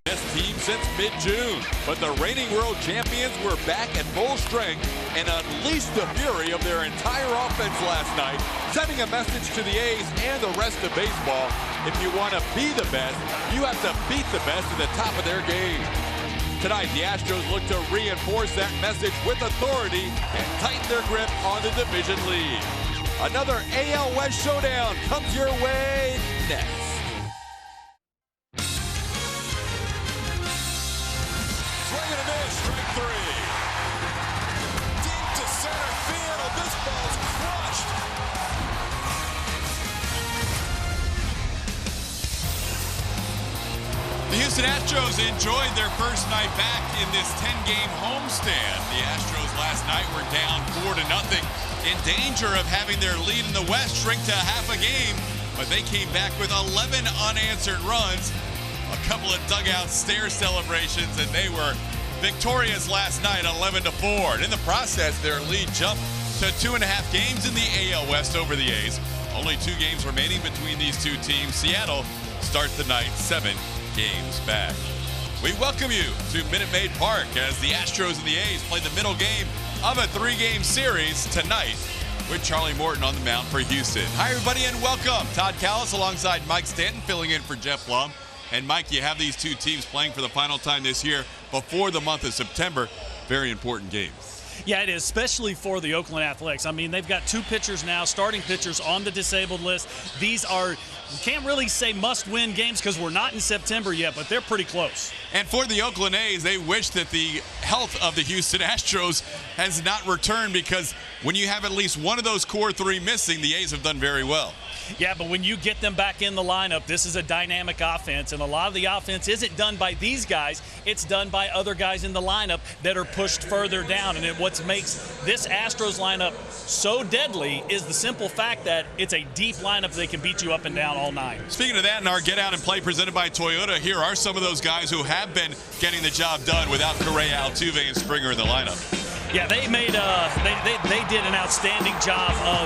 Best team since mid-June, but the reigning world champions were back at full strength and unleashed the fury of their entire offense last night, sending a message to the A's and the rest of baseball. If you want to be the best, you have to beat the best at the top of their game. Tonight, the Astros look to reinforce that message with authority and tighten their grip on the division lead. Another AL West showdown comes your way next. Swing and a miss, strike three. Deep to center field. This ball's crushed. The Houston Astros enjoyed their first night back in this 10-game homestand. The Astros last night were down 4-0, in danger of having their lead in the West shrink to half a game, but they came back with 11 unanswered runs, a couple of dugout stare celebrations, and they were victorious last night, 11-4. And in the process, their lead jumped to 2.5 games in the AL West over the A's. Only 2 games remaining between these two teams. Seattle starts the night 7 games back. We welcome you to Minute Maid Park as the Astros and the A's play the middle game of a 3-game series tonight with Charlie Morton on the mound for Houston. Hi, everybody, and welcome. Todd Callis alongside Mike Stanton filling in for Jeff Blum. And, Mike, you have these two teams playing for the final time this year before the month of September. Very important games. Yeah, it is, especially for the Oakland Athletics. I mean, they've got 2 pitchers now, starting pitchers on the disabled list. These are, you can't really say must-win games because we're not in September yet, but they're pretty close. And for the Oakland A's, they wish that the health of the Houston Astros has not returned, because when you have at least one of those core 3 missing, the A's have done very well. Yeah, but when you get them back in the lineup, this is a dynamic offense, and a lot of the offense isn't done by these guys. It's done by other guys in the lineup that are pushed further down. And what makes this Astros lineup so deadly is the simple fact that it's a deep lineup. They can beat you up and down all night. Speaking of that, in our Get Out and Play presented by Toyota, here are some of those guys who have been getting the job done without Correa, Altuve, and Springer in the lineup. Yeah, they made they did an outstanding job of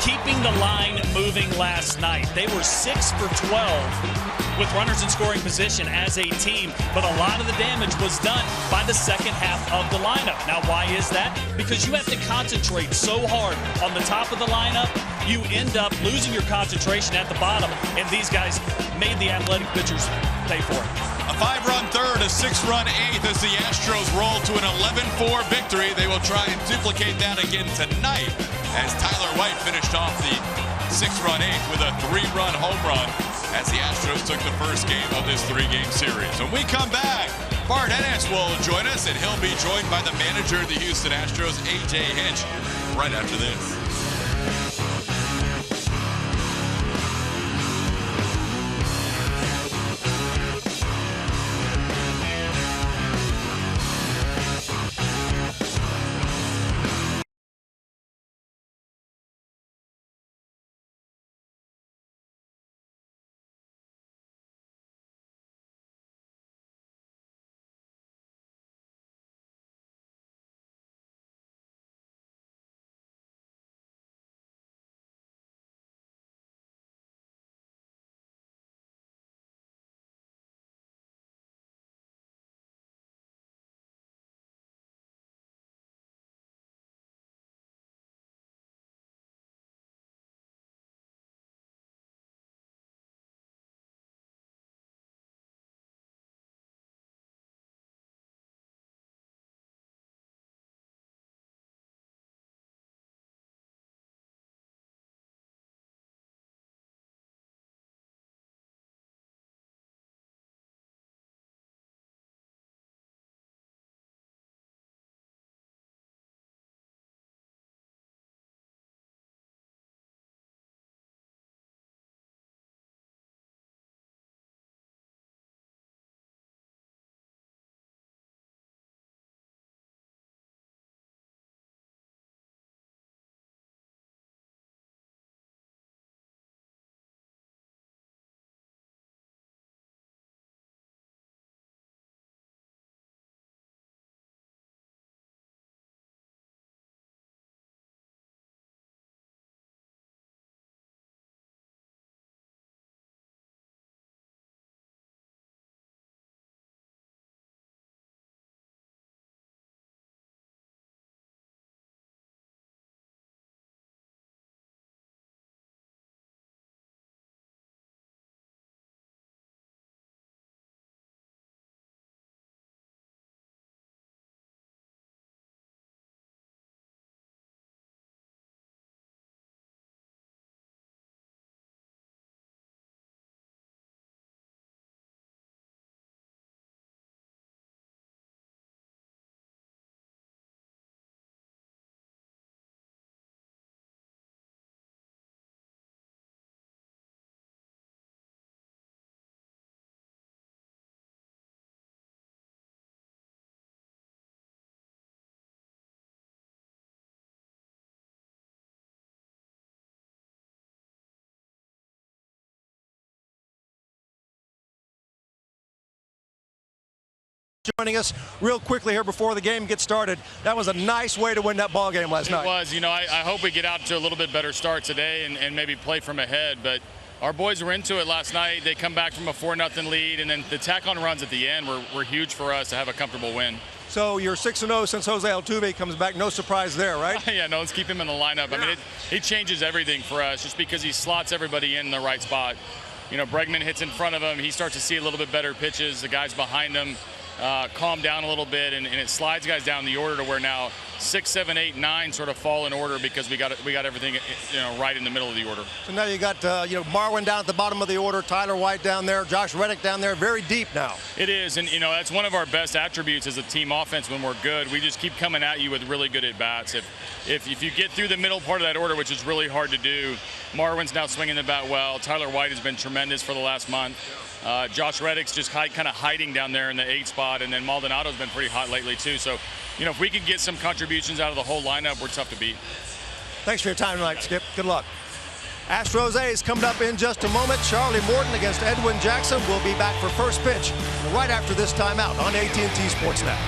keeping the line moving last night. They were 6 for 12 with runners in scoring position as a team, but a lot of the damage was done by the second half of the lineup. Now, why is that? Because you have to concentrate so hard on the top of the lineup, you end up losing your concentration at the bottom, and these guys made the athletic pitchers pay for it. A 5-run third, a 6-run eighth as the Astros roll to an 11-4 victory. They will try and duplicate that again tonight as Tyler White finished off the 6-run eighth with a 3-run home run as the Astros took the first game of this 3-game series. When we come back, Bart Ennis will join us, and he'll be joined by the manager of the Houston Astros, A.J. Hinch, right after this. joining us real quickly here before the game gets started. That was a nice way to win that ball game last night. It was. You know, I hope we get out to a little bit better start today and maybe play from ahead. But our boys were into it last night. They come back from a 4-0 lead, and then the tack-on runs at the end were huge for us to have a comfortable win. So you're 6-0 since Jose Altuve comes back. No surprise there, right? Yeah, no, let's keep him in the lineup. I mean, he changes everything for us just because he slots everybody in the right spot. You know, Bregman hits in front of him. He starts to see a little bit better pitches. The guys behind him calm down a little bit, and it slides guys down the order to where now 6, 7, 8, 9 sort of fall in order because we got everything, you know, right in the middle of the order. So now you got Marwin down at the bottom of the order, Tyler White down there, Josh Reddick down there, very deep now. It is, and you know that's one of our best attributes as a team offense when we're good. We just keep coming at you with really good at bats. If you get through the middle part of that order, which is really hard to do, Marwin's now swinging the bat well. Tyler White has been tremendous for the last month. Josh Reddick's just kind of hiding down there in the 8 spot, and then Maldonado's been pretty hot lately too. So, you know, if we can get some contributions out of the whole lineup, we're tough to beat. Thanks for your time tonight, Skip. Good luck. Astros A's coming up in just a moment. Charlie Morton against Edwin Jackson will be back for first pitch right after this timeout on AT&T Sportsnet.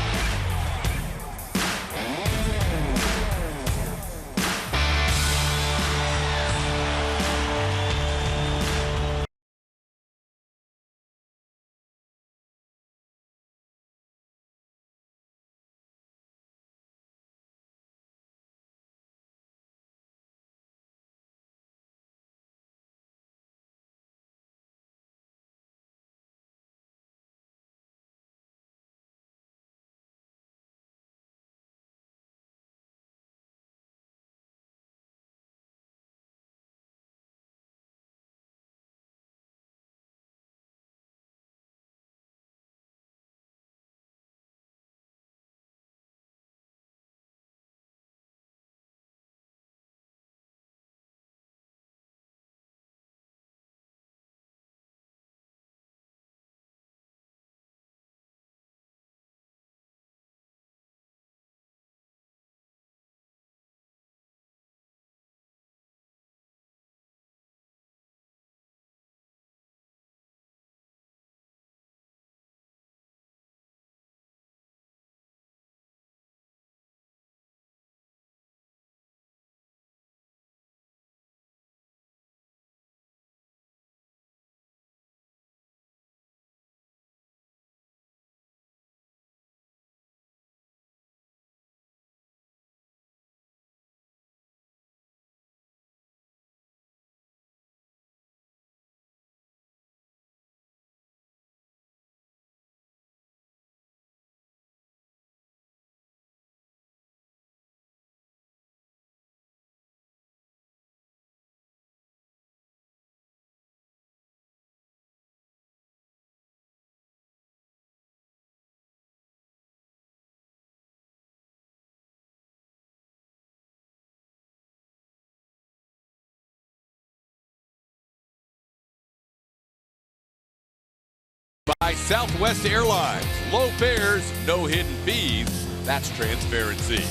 By Southwest Airlines, low fares, no hidden fees, that's transparency.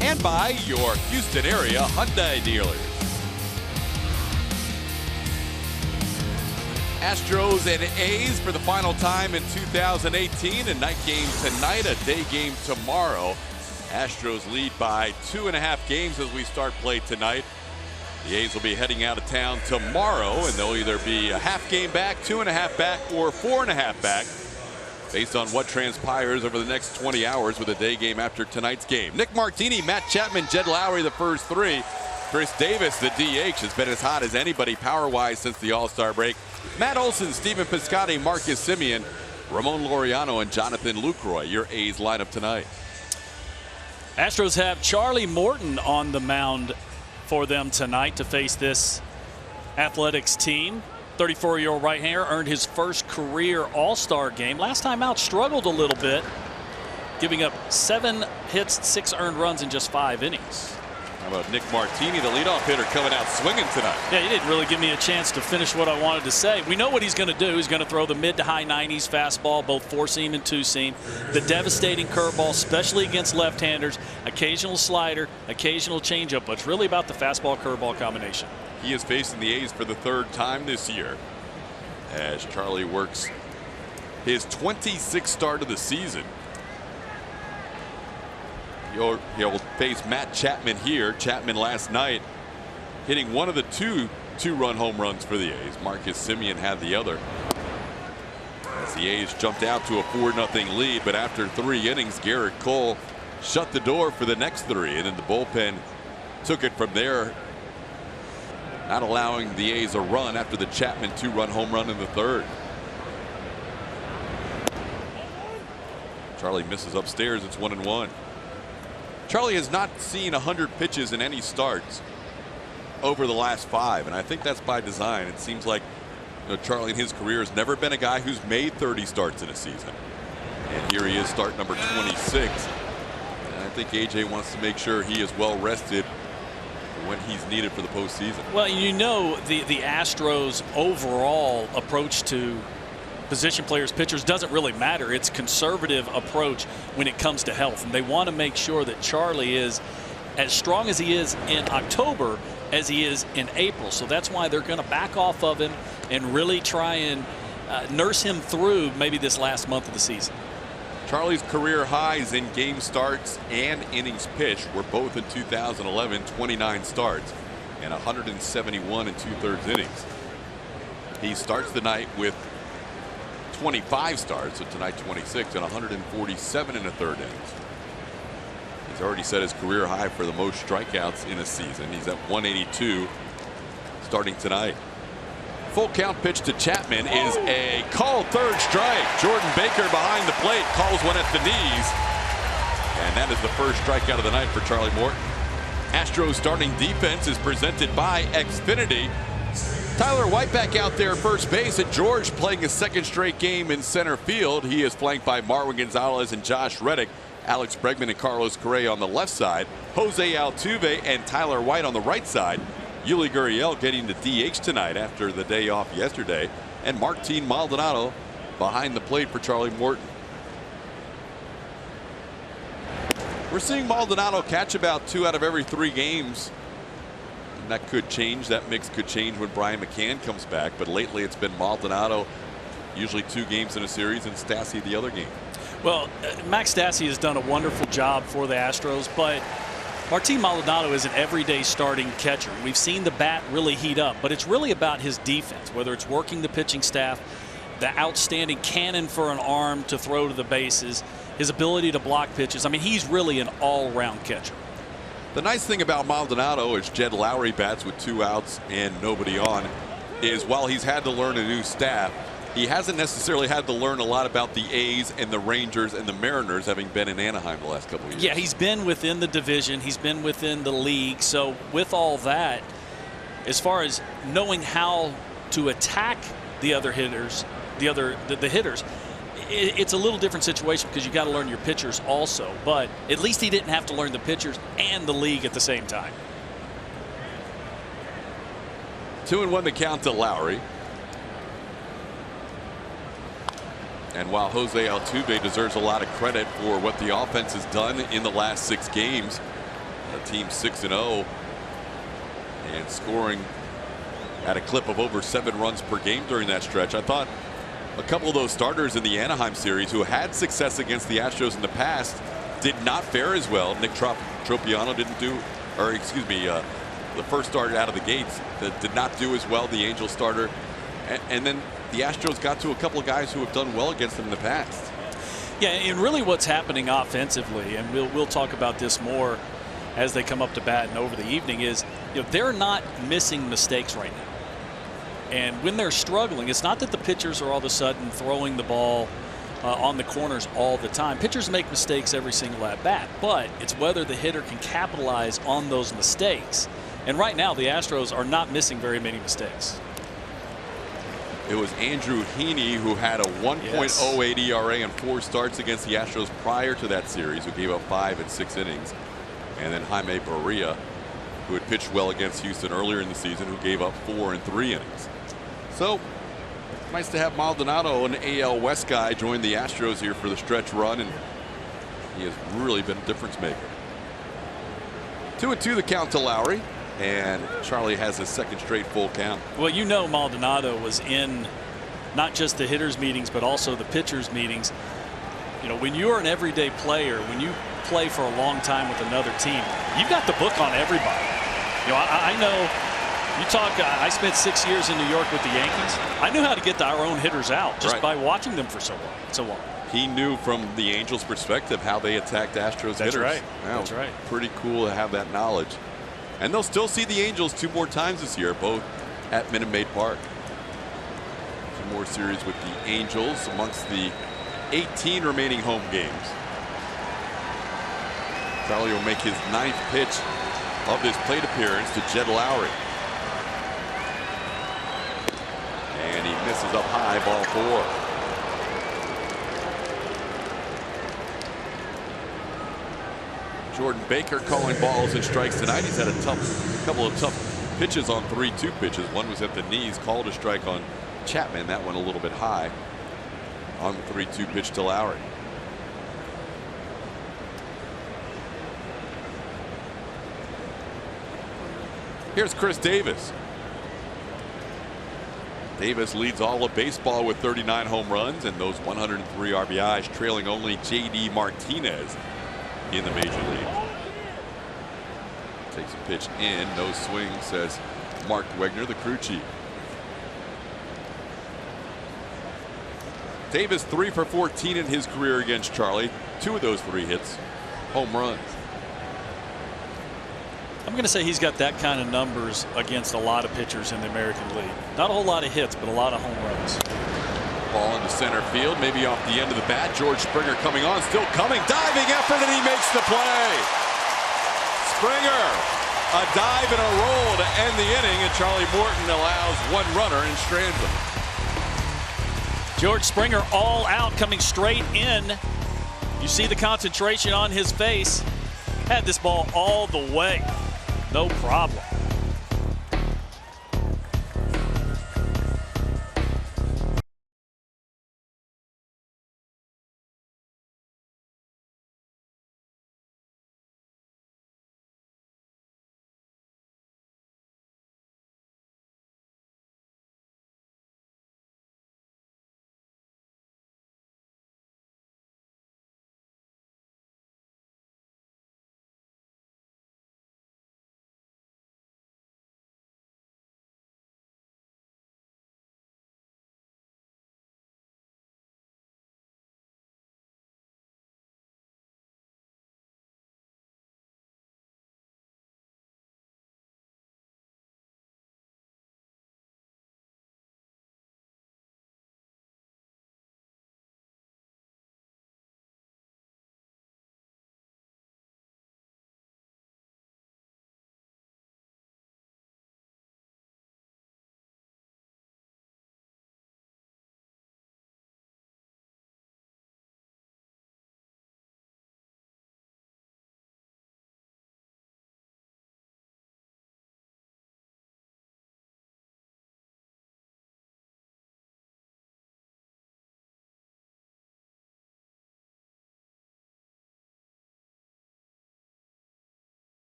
And by your Houston area Hyundai dealers. Astros and A's for the final time in 2018. A night game tonight, a day game tomorrow. Astros lead by 2.5 games as we start play tonight. The A's will be heading out of town tomorrow, and they'll either be a half game back, 2.5 back, or 4.5 back, based on what transpires over the next 20 hours with a day game after tonight's game. Nick Martini, Matt Chapman, Jed Lowry, the first 3. Chris Davis, the DH, has been as hot as anybody power-wise since the All-Star break. Matt Olson, Stephen Piscotty, Marcus Semien, Ramon Laureano, and Jonathan Lucroy, your A's lineup tonight. Astros have Charlie Morton on the mound for them tonight to face this Athletics team. 34-year-old right-hander earned his first career All-Star game. Last time out, struggled a little bit, giving up 7 hits, 6 earned runs in just 5 innings. How about Nick Martini, the leadoff hitter, coming out swinging tonight? Yeah, he didn't really give me a chance to finish what I wanted to say. We know what he's going to do. He's going to throw the mid to high 90s fastball, both 4-seam and 2-seam. The devastating curveball, especially against left-handers. Occasional slider, occasional changeup, but it's really about the fastball-curveball combination. He is facing the A's for the 3rd time this year as Charlie works his 26th start of the season. He'll face Matt Chapman here. Chapman last night hitting one of the two-run home runs for the A's. Marcus Semien had the other. As the A's jumped out to a 4-0 lead, but after 3 innings, Garrett Cole shut the door for the next 3, and then the bullpen took it from there, not allowing the A's a run after the Chapman 2-run home run in the 3rd. Charlie misses upstairs. It's 1-1. Charlie has not seen 100 pitches in any starts over the last 5, and I think that's by design. It seems like Charlie in his career has never been a guy who's made 30 starts in a season. And here he is, start number 26. And I think AJ wants to make sure he is well rested when he's needed for the postseason. Well, the Astros' overall approach to position players, pitchers doesn't really matter. It's conservative approach when it comes to health, and they want to make sure that Charlie is as strong as he is in October as he is in April. So that's why they're going to back off of him and really try and nurse him through maybe this last month of the season. Charlie's career highs in game starts and innings pitched were both in 2011, 29 starts and 171 2/3 innings. He starts the night with 25 starts, so tonight 26, and 147 1/3 innings. He's already set his career high for the most strikeouts in a season. He's at 182 starting tonight. Full count pitch to Chapman is a called 3rd strike. Jordan Baker behind the plate calls one at the knees, and that is the first strikeout of the night for Charlie Morton. Astros starting defense is presented by Xfinity. Tyler White back out there at first base, and George playing his 2nd straight game in center field. He is flanked by Marwin Gonzalez and Josh Reddick. Alex Bregman and Carlos Correa on the left side. Jose Altuve and Tyler White on the right side. Yuli Gurriel getting the DH tonight after the day off yesterday. And Martin Maldonado behind the plate for Charlie Morton. We're seeing Maldonado catch about 2 out of every 3 games. And that could change. That mix could change when Brian McCann comes back. But lately it's been Maldonado, usually 2 games in a series, and Stassi the other game. Well, Max Stassi has done a wonderful job for the Astros, but Martin Maldonado is an everyday starting catcher. We've seen the bat really heat up, but it's really about his defense, whether it's working the pitching staff, the outstanding cannon for an arm to throw to the bases, his ability to block pitches. I mean, he's really an all-around catcher. The nice thing about Maldonado is Jed Lowry bats with 2 outs and nobody on, is while he's had to learn a new staff, he hasn't necessarily had to learn a lot about the A's and the Rangers and the Mariners, having been in Anaheim the last couple of years. Yeah, he's been within the division. He's been within the league. So with all that, as far as knowing how to attack the other hitters, the hitters, it's a little different situation because you got to learn your pitchers also. But at least he didn't have to learn the pitchers and the league at the same time. 2-1 the count to Lowry. And while Jose Altuve deserves a lot of credit for what the offense has done in the last 6 games, the team 6-0 and scoring at a clip of over 7 runs per game during that stretch. I thought a couple of those starters in the Anaheim series who had success against the Astros in the past did not fare as well. Nick Tropiano didn't do, or excuse me, the first starter out of the gates that did not do as well, the Angels starter. And then the Astros got to a couple of guys who have done well against them in the past. Yeah, and really what's happening offensively, and we'll talk about this more as they come up to bat and over the evening, is they're not missing mistakes right now. And when they're struggling, it's not that the pitchers are all of a sudden throwing the ball on the corners all the time. Pitchers make mistakes every single at bat, but it's whether the hitter can capitalize on those mistakes. And right now the Astros are not missing very many mistakes. It was Andrew Heaney who had a 1.08 ERA in 4 starts against the Astros prior to that series, who gave up 5 in 6 innings. And then Jaime Barria, who had pitched well against Houston earlier in the season, who gave up 4 in 3 innings. So nice to have Maldonado, an AL West guy, join the Astros here for the stretch run, and he has really been a difference maker. 2-2 the count to Lowry. And Charlie has his 2nd straight full count. Well, Maldonado was in not just the hitters meetings, but also the pitchers meetings. You know, when you're an everyday player, when you play for a long time with another team, you've got the book on everybody. You know, I know you talk, I spent 6 years in New York with the Yankees. I knew how to get our own hitters out just by watching them for so long. He knew from the Angels' perspective how they attacked Astros hitters. Right. Wow, That's right. Pretty cool to have that knowledge. And they'll still see the Angels 2 more times this year, both at Minute Maid Park. Some more series with the Angels amongst the 18 remaining home games. Charlie will make his 9th pitch of this plate appearance to Jed Lowry. And he misses up high, ball 4. Jordan Baker calling balls and strikes tonight. He's had a couple of tough pitches on 3-2 pitches. One was at the knees, called a strike on Chapman. That one a little bit high on the 3-2 pitch to Lowry. Here's Chris Davis. Davis leads all of baseball with 39 home runs and those 103 RBIs, trailing only J.D. Martinez in the major league. Takes a pitch in, no swing, says Mark Wegner, the crew chief. Davis 3 for 14 in his career against Charlie. 2 of those 3 hits, home runs. I'm going to say he's got that kind of numbers against a lot of pitchers in the American League. Not a whole lot of hits, but a lot of home runs. Ball into center field, maybe off the end of the bat. George Springer coming on, still coming, diving effort, and he makes the play. Springer, a dive and a roll to end the inning, and Charlie Morton allows 1 runner and strands him. George Springer all out, coming straight in. You see the concentration on his face. Had this ball all the way. No problem.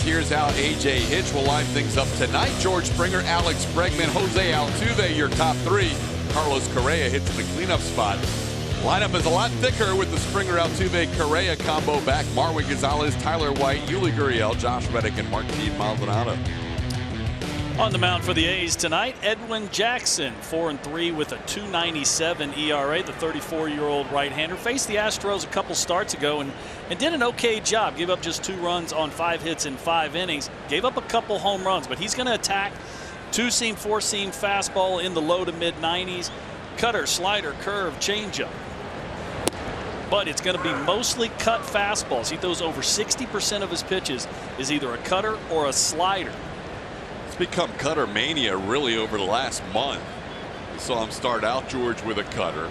Here's how AJ Hitch will line things up tonight. George Springer, Alex Bregman, Jose Altuve, your top 3. Carlos Correa hits the cleanup spot. Lineup is a lot thicker with the Springer, Altuve, Correa combo back. Marwin Gonzalez, Tyler White, Yuli Gurriel, Josh Reddick, and Martin Maldonado. On the mound for the A's tonight, Edwin Jackson, 4-3 with a 2.97 ERA. The 34-year-old right-hander faced the Astros a couple starts ago and did an okay job. Gave up just 2 runs on 5 hits in 5 innings. Gave up a couple home runs, but he's going to attack 2-seam, 4-seam fastball in the low to mid 90s. Cutter, slider, curve, changeup. But it's going to be mostly cut fastballs. He throws over 60% of his pitches is either a cutter or a slider. Become cutter mania really over the last month. We saw him start out, George, with a cutter.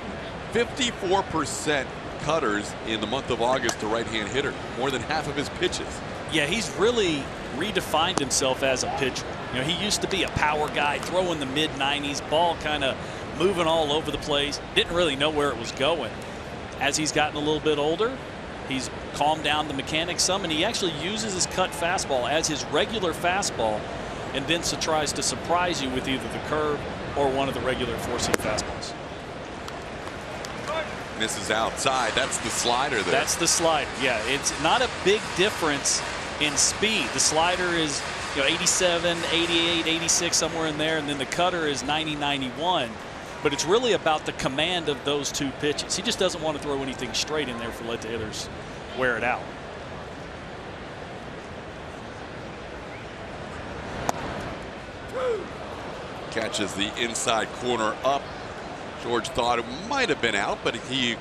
54% cutters in the month of August to right-hand hitter. More than half of his pitches. Yeah, he's really redefined himself as a pitcher. You know, he used to be a power guy, throwing the mid-90s, ball kind of moving all over the place. Didn't really know where it was going. As he's gotten a little bit older, He's calmed down the mechanics some, and he actually uses his cut fastball as his regular fastball and then tries to surprise you with either the curve or one of the regular four-seam fastballs. Misses outside. That's the slider there. That's the slider. Yeah, it's not a big difference in speed. The slider is 87, 88, 86, somewhere in there, and then the cutter is 90, 91. But it's really about the command of those two pitches. He just doesn't want to throw anything straight in there for let the hitters wear it out. Catches the inside corner up. George thought it might have been out, but he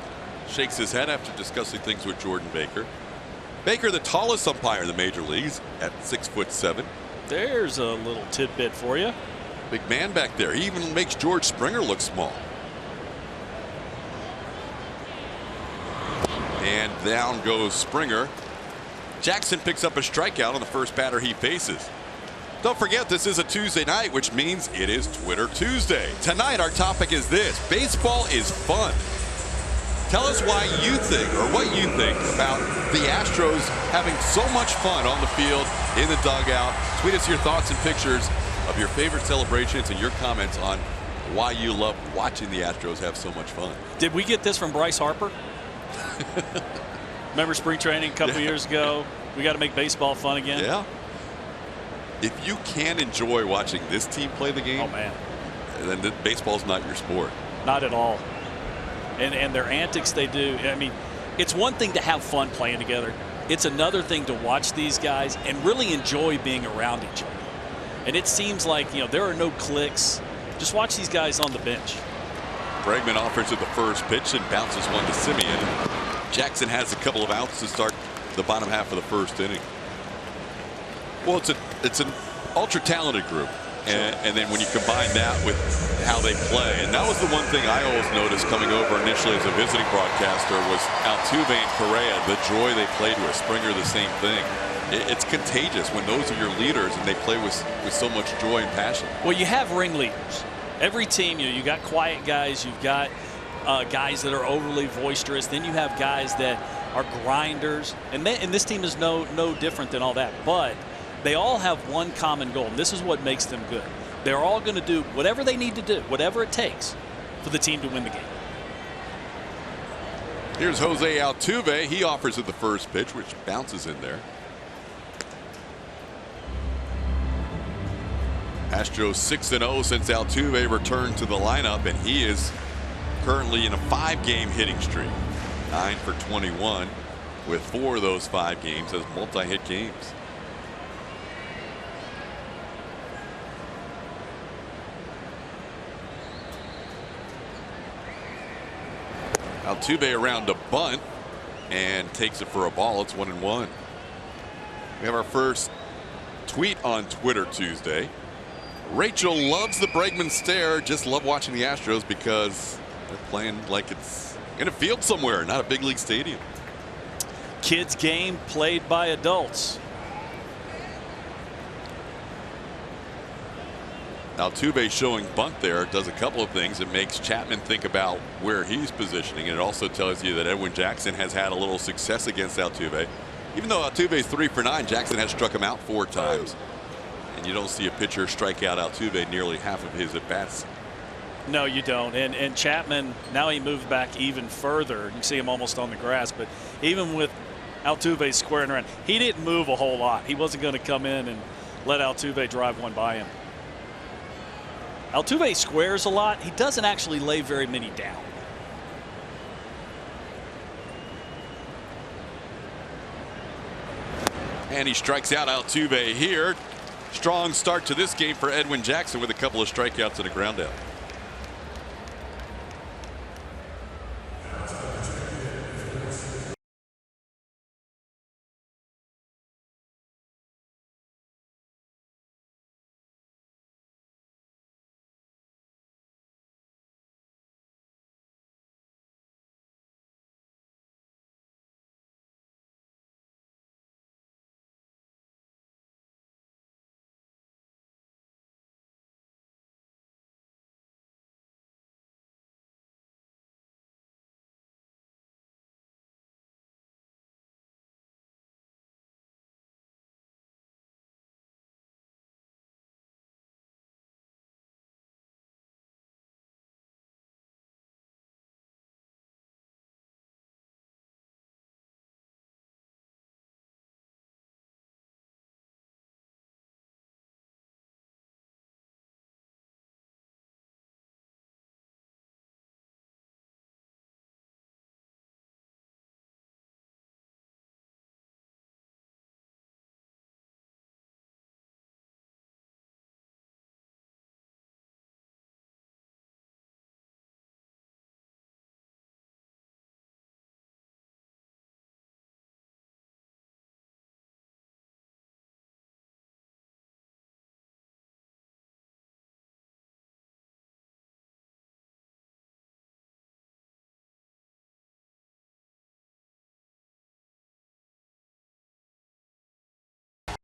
shakes his head after discussing things with Jordan Baker. Baker, the tallest umpire in the major leagues at 6'7". There's a little tidbit for you. Big man back there. He even makes George Springer look small. And down goes Springer. Jackson picks up a strikeout on the first batter he faces. Don't forget, this is a Tuesday night, which means it is Twitter Tuesday. Tonight, our topic is this: baseball is fun. Tell us why you think, or what you think, about the Astros having so much fun on the field, in the dugout. Tweet us your thoughts and pictures of your favorite celebrations and your comments on why you love watching the Astros have so much fun. Did we get this from Bryce Harper? Remember spring training a couple years ago? We got to make baseball fun again. Yeah. If you can enjoy watching this team play the game, oh man, then baseball's not your sport. Not at all. And their antics they do. I mean, it's one thing to have fun playing together. It's another thing to watch these guys and really enjoy being around each other. And it seems like, there are no clicks. Just watch these guys on the bench. Bregman offers at the first pitch and bounces one to Simeon. Jackson has a couple of outs to start the bottom half of the first inning. Well, it's an ultra talented group, and then when you combine that with how they play, and that was the one thing I always noticed coming over initially as a visiting broadcaster was Altuve and Correa, the joy they played with. Springer, the same thing. It's contagious when those are your leaders and they play with so much joy and passion. Well, you have ringleaders. Every team, you got quiet guys, you've got guys that are overly boisterous, then you have guys that are grinders, and this team is no different than all that. But they all have one common goal, and this is what makes them good. They're all going to do whatever they need to do, whatever it takes for the team to win the game. Here's Jose Altuve. He offers at the first pitch, which bounces in there. Astros 6-0 since Altuve returned to the lineup, and he is currently in a 5-game hitting streak. 9 for 21, with 4 of those 5 games as multi-hit games. Altuve around a bunt and takes it for a ball. It's 1-1. We have our first tweet on Twitter Tuesday. Rachel loves the Bregman stare. Just love watching the Astros because they're playing like it's in a field somewhere, not a big league stadium. Kids game played by adults. Altuve showing bunt there does a couple of things. It makes Chapman think about where he's positioning, and it also tells you that Edwin Jackson has had a little success against Altuve. Even though Altuve's 3 for 9, Jackson has struck him out 4 times. And you don't see a pitcher strike out Altuve nearly half of his at-bats. No, you don't. And Chapman, now he moved back even further. You can see him almost on the grass. But even with Altuve squaring around, he didn't move a whole lot. He wasn't going to come in and let Altuve drive one by him. Altuve squares a lot. He doesn't actually lay very many down. And he strikes out Altuve here. Strong start to this game for Edwin Jackson with a couple of strikeouts and a ground out.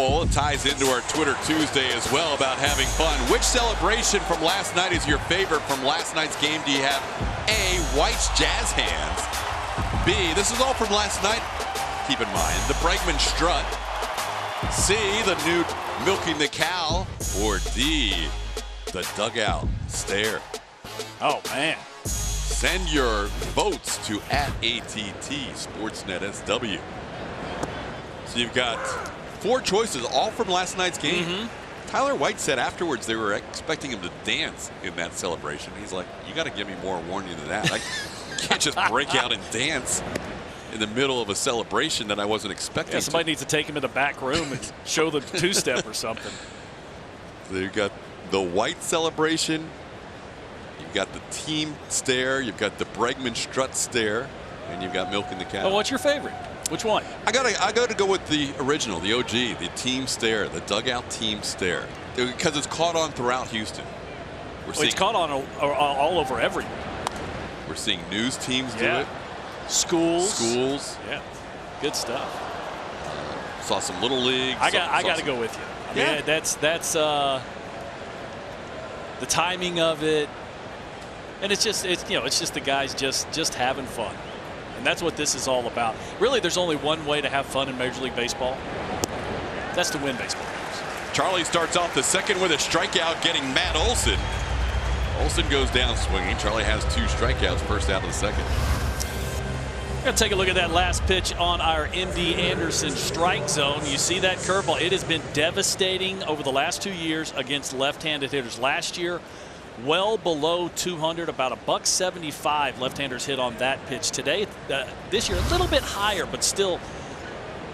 It ties into our Twitter Tuesday as well about having fun. Which celebration from last night is your favorite from last night's game? Do you have A, White's Jazz Hands? B, this is all from last night. Keep in mind, the Bregman Strut. C, the new Milking the Cow. Or D, the Dugout Stare. Oh, man. Send your votes to @ATT Sportsnet SW. So you've got 4 choices, all from last night's game. Tyler White said afterwards they were expecting him to dance in that celebration. He's like, you got to give me more warning than that. I can't just break out and dance in the middle of a celebration that I wasn't expecting. Yeah, somebody needs to take him in the back room and show the two-step or something. So you've got the White celebration. You've got the team stare. You've got the Bregman Strut stare. And you've got Milking the Cow. Well, what's your favorite? Which one? I gotta go with the original, the OG, the team stare, the dugout team stare, because it's caught on throughout Houston. It's caught on all over everywhere. We're seeing news teams do it. Schools. Yeah, good stuff. Saw some little leagues. I got to go with you. I mean, that's the timing of it, and it's just the guys just having fun. And that's what this is all about. Really, there's only one way to have fun in Major League Baseball. That's to win baseball games. Charlie starts off the second with a strikeout, getting Matt Olson. Olson goes down swinging. Charlie has 2 strikeouts, first out of the second. We're going to take a look at that last pitch on our MD Anderson strike zone. You see that curveball. It has been devastating over the last 2 years against left-handed hitters. Last year, well below 200, about $175 left-handers hit on that pitch. Today, this year, a little bit higher, but still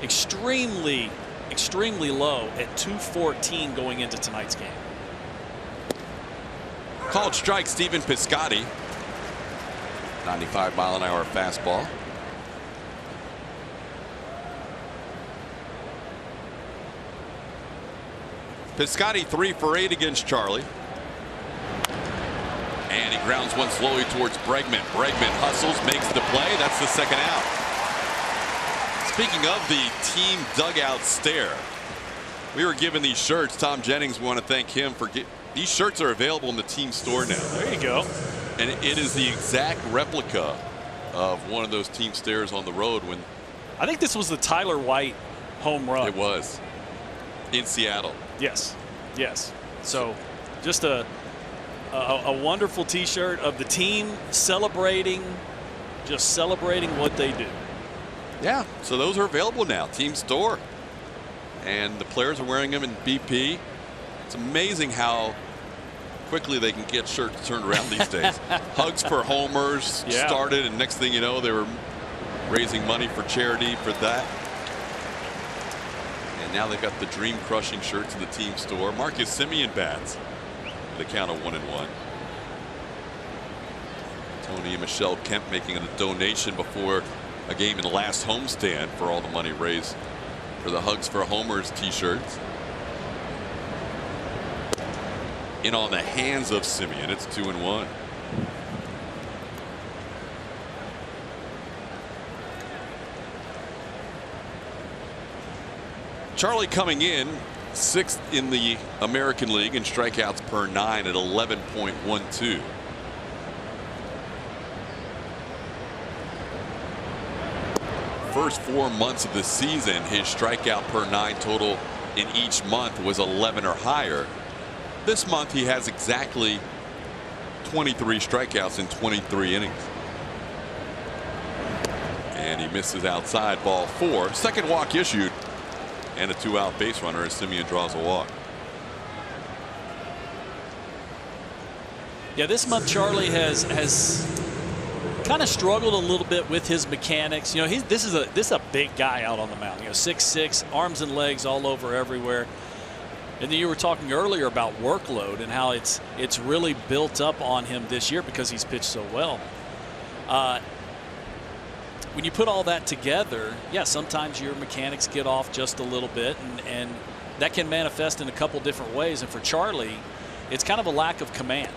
extremely low at 214 going into tonight's game. Called strike, Stephen Piscotty. 95-mile-an-hour fastball. Piscotty 3 for 8 against Charlie. And he grounds one slowly towards Bregman. Bregman hustles, makes the play. That's the second out. Speaking of the team dugout stare, we were given these shirts. Tom Jennings, we want to thank him for these shirts are available in the team store now. There you go. And it is the exact replica of one of those team stares on the road when I think this was the Tyler White home run. It was in Seattle. Yes. So just a wonderful T-shirt of the team celebrating what they do. Yeah, so those are available now, team store, and the players are wearing them in BP. It's amazing how quickly they can get shirts turned around these days. Hugs for homers started, and next thing you know, they were raising money for charity for that. And now they've got the dream crushing shirts in the team store. Marcus Semien bats with a count of 1-1. Tony and Michelle Kemp making a donation before a game in the last homestand for all the money raised for the Hugs for Homers t-shirts. In on the hands of Semien. It's 2-1. Charlie coming in 6th in the American League in strikeouts per 9 at 11.12. First 4 months of the season, his strikeout per 9 total in each month was 11 or higher. This month he has exactly 23 strikeouts in 23 innings. And he misses outside, ball 4. Second walk issued, and a 2-out base runner as Semien draws a walk. Yeah, this month Charlie has kind of struggled a little bit with his mechanics. You know, this is a big guy out on the mound. You know, 6'6", arms and legs all over everywhere. And then you were talking earlier about workload and how it's really built up on him this year because he's pitched so well. When you put all that together, yeah, sometimes your mechanics get off just a little bit, and that can manifest in a couple different ways. And for Charlie, it's kind of a lack of command.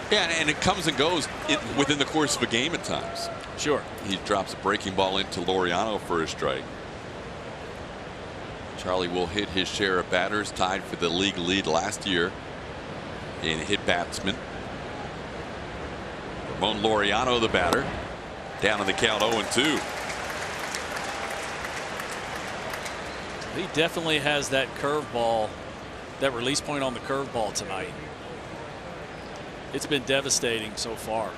Yeah, and it comes and goes within the course of a game at times. Sure. He drops a breaking ball into Laureano for a strike. Charlie will hit his share of batters, tied for the league lead last year in hit batsmen. Ramon Laureano, the batter, down in the count 0-2. He definitely has that curveball, that release point on the curveball tonight. It's been devastating so far.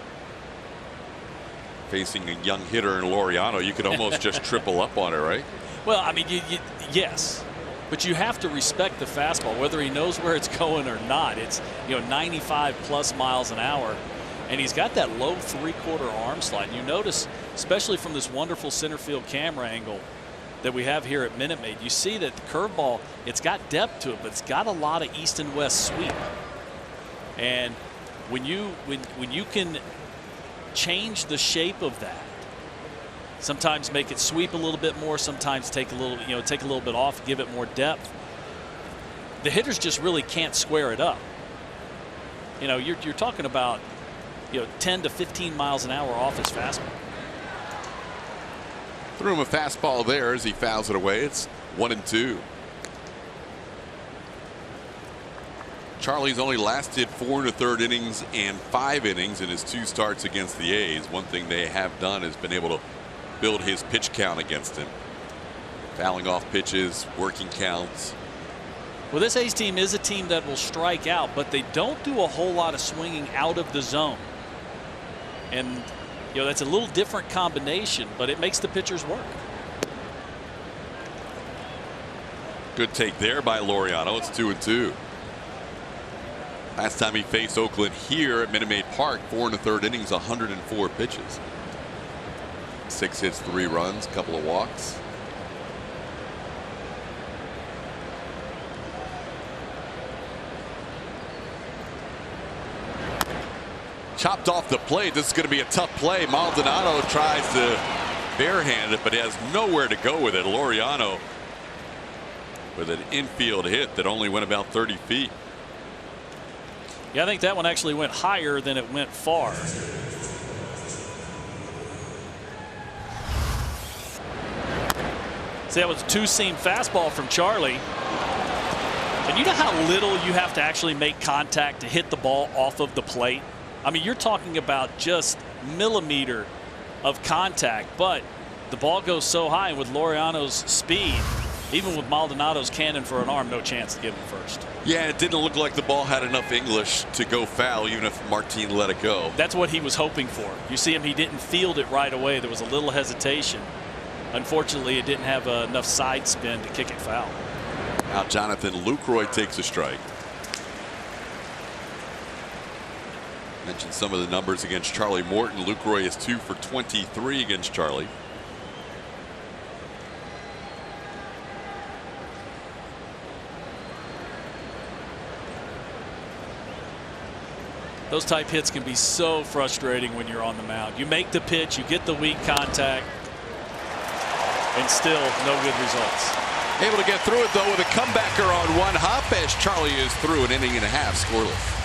Facing a young hitter in Laureano, you could almost just triple up on it, right? Well, I mean, yes, but you have to respect the fastball, whether he knows where it's going or not. It's 95 plus miles an hour, and he's got that low 3/4 arm slide. And you notice, especially from this wonderful center field camera angle that we have here at Minute Maid, you see that the curveball, it's got depth to it, but it's got a lot of east and west sweep. And when you can change the shape of that, sometimes make it sweep a little bit more, sometimes take a little bit off, give it more depth. The hitters just really can't square it up. You're talking about 10 to 15 miles an hour off his fastball. Threw him a fastball there as he fouls it away. It's 1-2. Charlie's only lasted 4 1/3 innings and 5 innings in his 2 starts against the A's. One thing they have done is been able to build his pitch count against him. Fouling off pitches, working counts. Well, this A's team is a team that will strike out, but they don't do a whole lot of swinging out of the zone. And that's a little different combination, but it makes the pitchers work. Good take there by Laureano. It's 2-2. Last time he faced Oakland here at Minute Maid Park, 4 1/3 innings, 104 pitches. 6 hits, 3 runs, couple of walks. Chopped off the plate. This is going to be a tough play. Maldonado tries to barehand it, but he has nowhere to go with it. Laureano with an infield hit that only went about 30 feet. Yeah, I think that one actually went higher than it went far. See, that was a 2-seam fastball from Charlie. And you know how little you have to actually make contact to hit the ball off of the plate? I mean, you're talking about just millimeter of contact, but the ball goes so high, and with Laureano's speed, even with Maldonado's cannon for an arm, no chance to get him first. Yeah, it didn't look like the ball had enough English to go foul, even if Martin let it go. That's what he was hoping for. You see him, he didn't field it right away. There was a little hesitation. Unfortunately, it didn't have enough side spin to kick it foul. Now Jonathan Lucroy takes a strike. Mentioned some of the numbers against Charlie Morton. Lucroy is 2 for 23 against Charlie. Those type hits can be so frustrating when you're on the mound. You make the pitch, you get the weak contact, and still no good results. Able to get through it though with a comebacker on one hop as Charlie is through an inning and a half scoreless.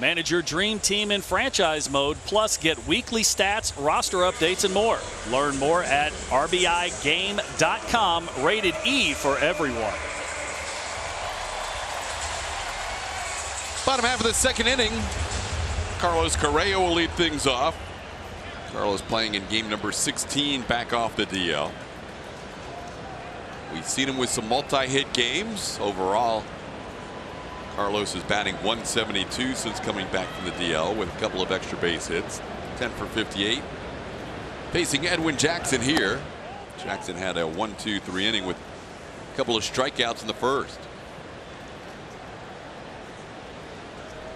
Manage your dream team in franchise mode, plus get weekly stats, roster updates, and more. Learn more at RBIGame.com. Rated E for everyone. Bottom half of the second inning, Carlos Correa will lead things off. Carlos playing in game number 16 back off the DL. We've seen him with some multi-hit games. Overall, Carlos is batting .172 since coming back from the DL with a couple of extra base hits. 10 for 58. Facing Edwin Jackson here. Jackson had a 1-2-3 inning with a couple of strikeouts in the first.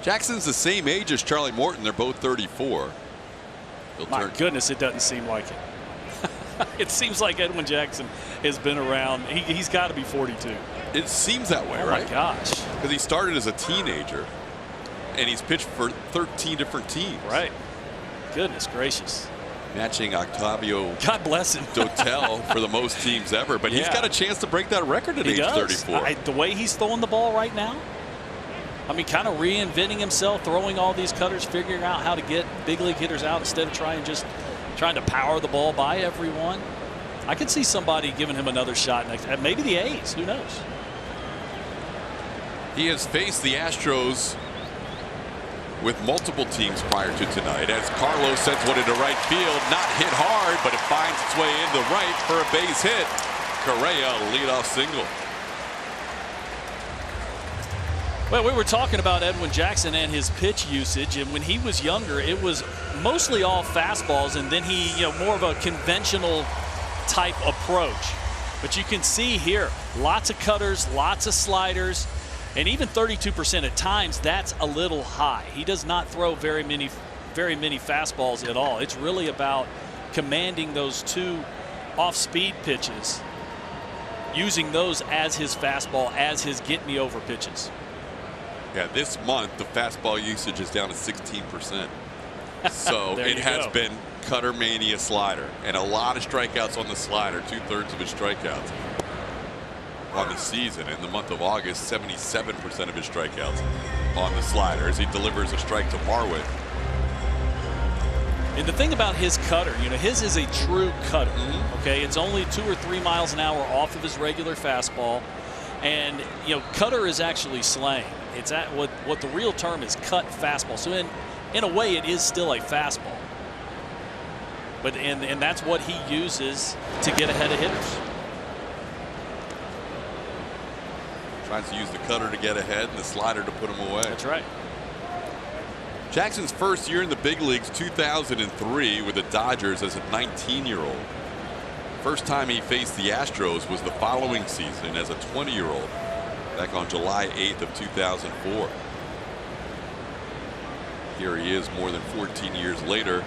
Jackson's the same age as Charlie Morton. They're both 34. My goodness, it doesn't seem like it. It seems like Edwin Jackson has been around. He's got to be 42. It seems that way, right? Oh, my gosh. Because he started as a teenager, and he's pitched for 13 different teams. Right. Goodness gracious. Matching Octavio God bless him. Dotel for the most teams ever. But he's got a chance to break that record at age 34. The way he's throwing the ball right now, I mean, kind of reinventing himself, throwing all these cutters, figuring out how to get big league hitters out instead of trying to power the ball by everyone. I could see somebody giving him another shot next. Maybe the A's. Who knows? He has faced the Astros with multiple teams prior to tonight as Carlos sends one into right field. Not hit hard, but it finds its way into right for a base hit. Correa leadoff single. Well, we were talking about Edwin Jackson and his pitch usage, and when he was younger, it was mostly all fastballs, and then he, more of a conventional type approach. But you can see here, lots of cutters, lots of sliders, and even 32% at times, that's a little high. He does not throw very many fastballs at all. It's really about commanding those two off-speed pitches, using those as his fastball, as his get-me-over pitches. Yeah, this month the fastball usage is down to 16%. So it has been cutter mania slider, and a lot of strikeouts on the slider. 2/3 of his strikeouts on the season. In the month of August, 77% of his strikeouts on the slider as he delivers a strike to Marwin. And the thing about his cutter, his is a true cutter. Okay, it's only 2 or 3 miles an hour off of his regular fastball, and cutter is actually slang. It's at what the real term is cut fastball. So in a way, it is still a fastball. But and that's what he uses to get ahead of hitters. Tries to use the cutter to get ahead and the slider to put him away. That's right. Jackson's first year in the big leagues, 2003, with the Dodgers as a 19-year-old. First time he faced the Astros was the following season as a 20-year-old. Back on July 8th of 2004. Here he is more than 14 years later.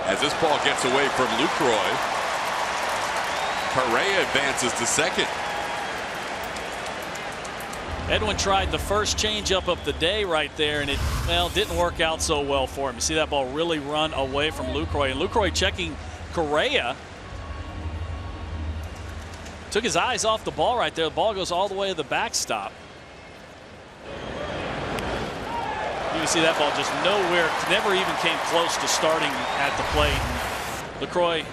As this ball gets away from Lucroy, Correa advances to second. Edwin tried the first changeup of the day right there, and it didn't work out so well for him. You see that ball really run away from Lucroy, and Lucroy checking Correa. Took his eyes off the ball right there. The ball goes all the way to the backstop. You can see that ball just nowhere, never even came close to starting at the plate. LaCroix, a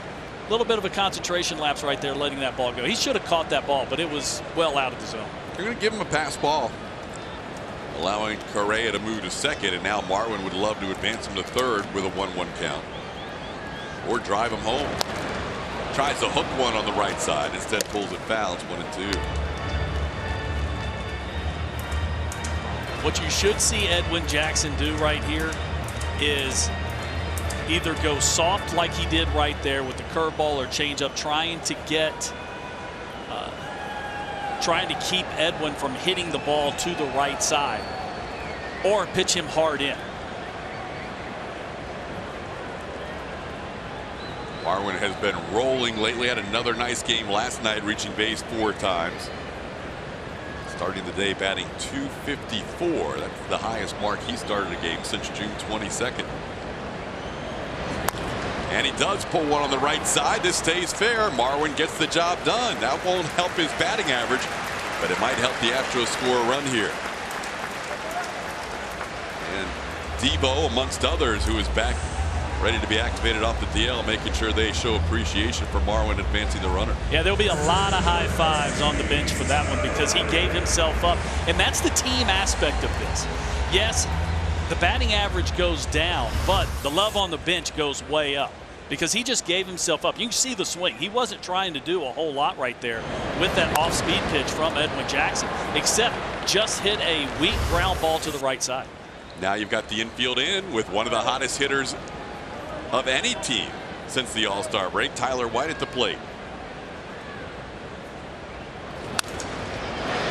little bit of a concentration lapse right there, letting that ball go. He should have caught that ball, but it was well out of the zone. They're going to give him a pass ball, allowing Correa to move to second, and now Marwin would love to advance him to third with a 1-1 count. Or drive him home. Tries to hook one on the right side, instead pulls it foul. It's 1-2. What you should see Edwin Jackson do right here is either go soft like he did right there with the curveball or changeup, trying to keep Edwin from hitting the ball to the right side, or pitch him hard in. Marwin has been rolling lately. Had another nice game last night, reaching base 4 times. Starting the day batting .254. That's the highest mark he started a game since June 22nd. And he does pull one on the right side. This stays fair. Marwin gets the job done. That won't help his batting average, but it might help the Astros score a run here. And Devo, amongst others, who is back ready to be activated off the DL, making sure they show appreciation for Marwin advancing the runner. Yeah, there'll be a lot of high fives on the bench for that one because he gave himself up. And that's the team aspect of this. Yes, the batting average goes down, but the love on the bench goes way up because he just gave himself up. You can see the swing. He wasn't trying to do a whole lot right there with that off-speed pitch from Edwin Jackson, except just hit a weak ground ball to the right side. Now you've got the infield in with one of the hottest hitters of any team since the All-Star break, Tyler White at the plate.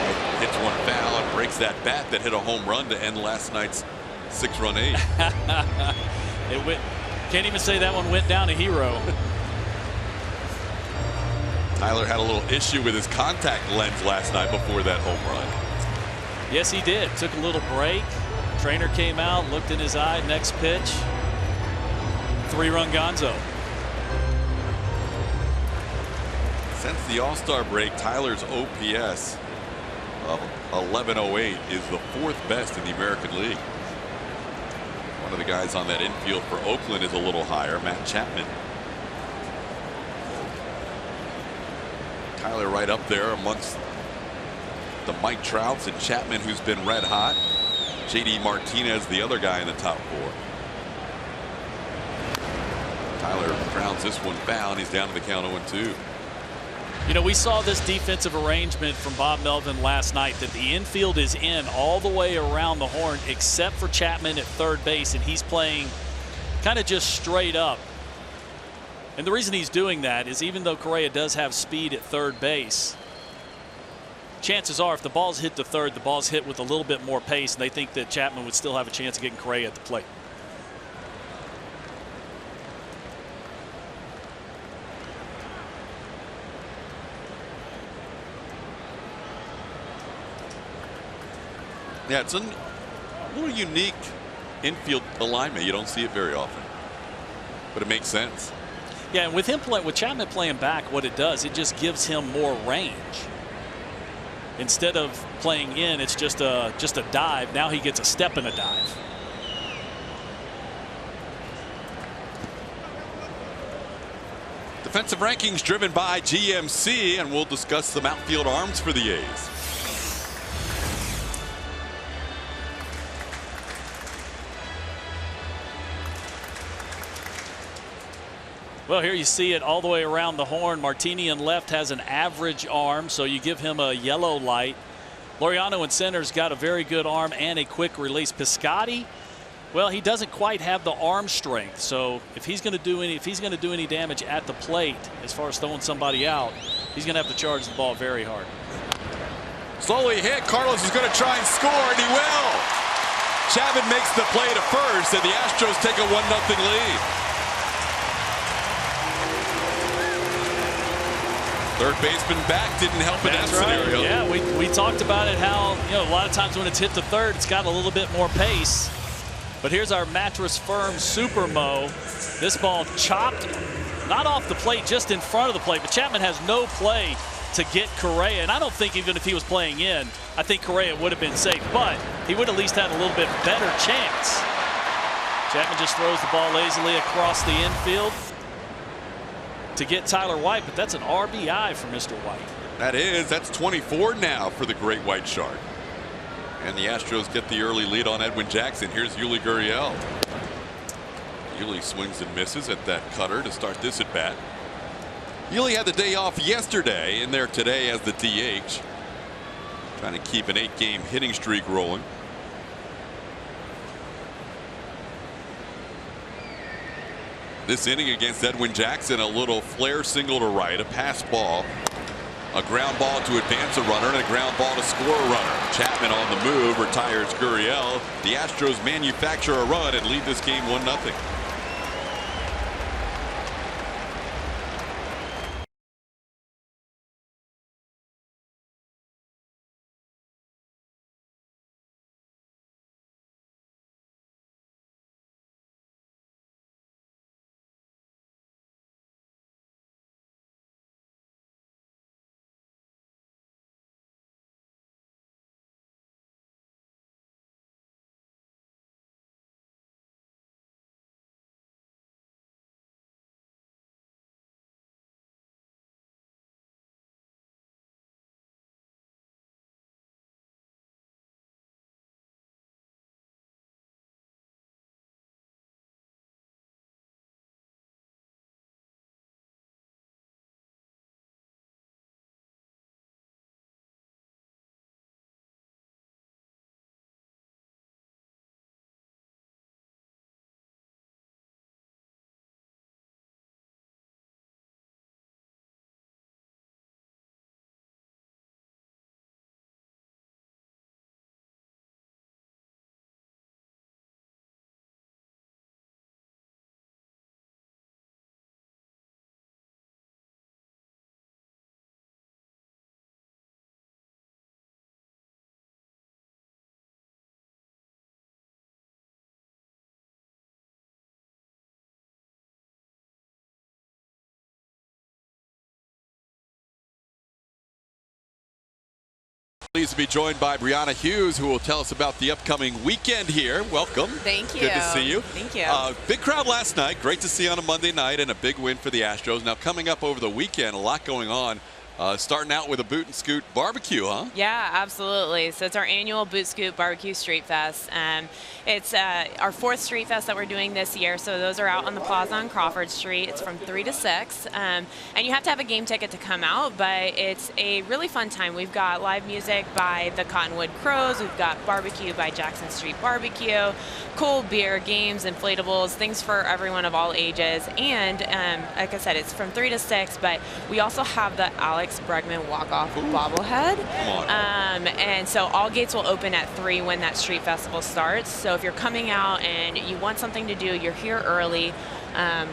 White hits one foul and breaks that bat that hit a home run to end last night's 6-run eight. It went, can't even say that one went down a hero. Tyler had a little issue with his contact lens last night before that home run. Yes, he did. Took a little break. Trainer came out, looked in his eye, next pitch. 3-run Gonzo. Since the All-Star break, Tyler's OPS of 1108 is the 4th best in the American League. One of the guys on that infield for Oakland is a little higher, Matt Chapman. Tyler right up there amongst the Mike Trouts and Chapman, who's been red hot. JD Martinez, the other guy in the top 4. Tyler grounds this one foul, and he's down to the count 0-2. You know, we saw this defensive arrangement from Bob Melvin last night that the infield is in all the way around the horn except for Chapman at third base, and he's playing kind of just straight up. And the reason he's doing that is even though Correa does have speed at third base, chances are if the ball's hit to third, the ball's hit with a little bit more pace, and they think that Chapman would still have a chance of getting Correa at the plate. Yeah, it's a little unique infield alignment. You don't see it very often, but it makes sense. Yeah, and with Chapman playing back, what it does, it just gives him more range. Instead of playing in, it's just a dive. Now he gets a step and a dive. Defensive rankings driven by GMC, and we'll discuss some outfield arms for the A's. Well, here you see it all the way around the horn. Martini in left has an average arm, so you give him a yellow light. Laureano in center's got a very good arm and a quick release. Piscotty, well, he doesn't quite have the arm strength, so if he's going to do any damage at the plate as far as throwing somebody out, he's going to have to charge the ball very hard. Slowly hit. Carlos is going to try and score, and he will. Chapman makes the play to first, and the Astros take a 1-0 lead. Third baseman back didn't help in that scenario. Yeah, we talked about it, how a lot of times when it's hit to third, it's got a little bit more pace. But here's our Mattress Firm Super Mo. This ball chopped, not off the plate, just in front of the plate. But Chapman has no play to get Correa. And I don't think even if he was playing in, I think Correa would have been safe. But he would at least had a little bit better chance. Chapman just throws the ball lazily across the infield to get Tyler White, but that's an RBI for Mr. White. That's 24 now for the great White Shark. And the Astros get the early lead on Edwin Jackson. Here's Yuli Gurriel. Yuli swings and misses at that cutter to start this at bat. Yuli had the day off yesterday, in there today as the DH. Trying to keep an 8-game hitting streak rolling. This inning against Edwin Jackson, a little flare single to right, a pass ball, a ground ball to advance a runner, and a ground ball to score a runner. Chapman on the move retires Gurriel. The Astros manufacture a run and lead this game 1-0. Pleased to be joined by Brianna Hughes, who will tell us about the upcoming weekend here. Welcome. Thank you. Good to see you. Thank you. Big crowd last night. Great to see on a Monday night, and a big win for the Astros. Now coming up over the weekend, a lot going on. Starting out with a Boot and Scoot barbecue, huh? Yeah, absolutely. So it's our annual Boot Scoot Barbecue Street Fest. It's our 4th Street Fest that we're doing this year. So those are out on the plaza on Crawford Street. It's from 3 to 6. And you have to have a game ticket to come out, but it's a really fun time. We've got live music by the Cottonwood Crows. We've got barbecue by Jackson Street Barbecue, cold beer, games, inflatables, things for everyone of all ages. And like I said, it's from 3 to 6, but we also have the Alex Bregman walk-off bobblehead. And so all gates will open at 3 when that street festival starts. So if you're coming out and you want something to do, you're here early,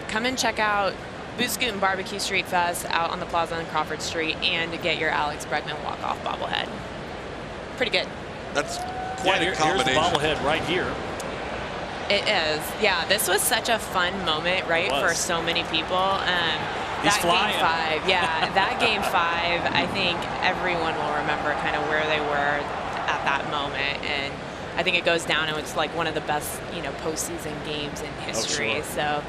come and check out Boot Scoot and Barbecue Street Fest out on the plaza on Crawford Street and get your Alex Bregman walk-off bobblehead. Pretty good. That's quite a combination. Here's the bobblehead right here. It is. Yeah, this was such a fun moment, right, for so many people. He's that flying. Game 5, yeah, that Game 5, I think everyone will remember kind of where they were at that moment, and I think it goes down and it's like one of the best, postseason games in history. Oh, sure. So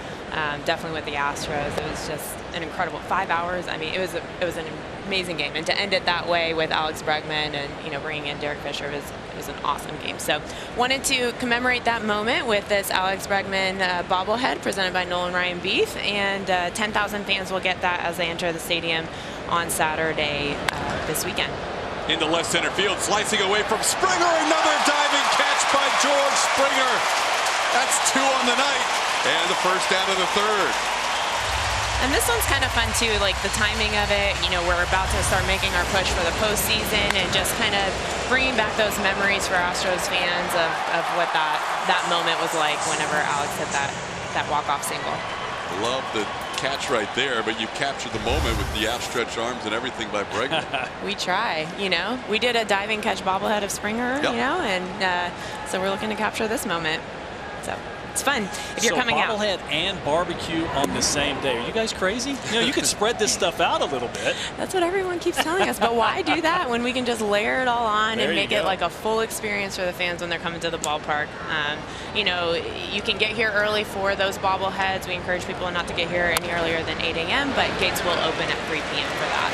definitely with the Astros, it was just an incredible 5 hours. I mean, it was an amazing game, and to end it that way with Alex Bregman and bringing in Derek Fisher was an awesome game. So wanted to commemorate that moment with this Alex Bregman bobblehead presented by Nolan Ryan Beef, and 10,000 fans will get that as they enter the stadium on Saturday this weekend. Into left center field, slicing away from Springer. Another diving catch by George Springer. That's 2 on the night, and the first out of the 3rd. And this one's kind of fun too, like the timing of it. We're about to start making our push for the postseason, and just kind of bringing back those memories for Astros fans of what that moment was like whenever Alex hit that walk-off single. Love the catch right there, but you captured the moment with the outstretched arms and everything by Bregman. We try, We did a diving catch bobblehead of Springer, and so we're looking to capture this moment. So it's fun if you're coming out. Bobblehead and barbecue on the same day. Are you guys crazy? You could spread this stuff out a little bit. That's what everyone keeps telling us, but why do that when we can just layer it all on and make it like a full experience for the fans when they're coming to the ballpark? You can get here early for those bobbleheads. We encourage people not to get here any earlier than 8 a.m., but gates will open at 3 p.m. for that.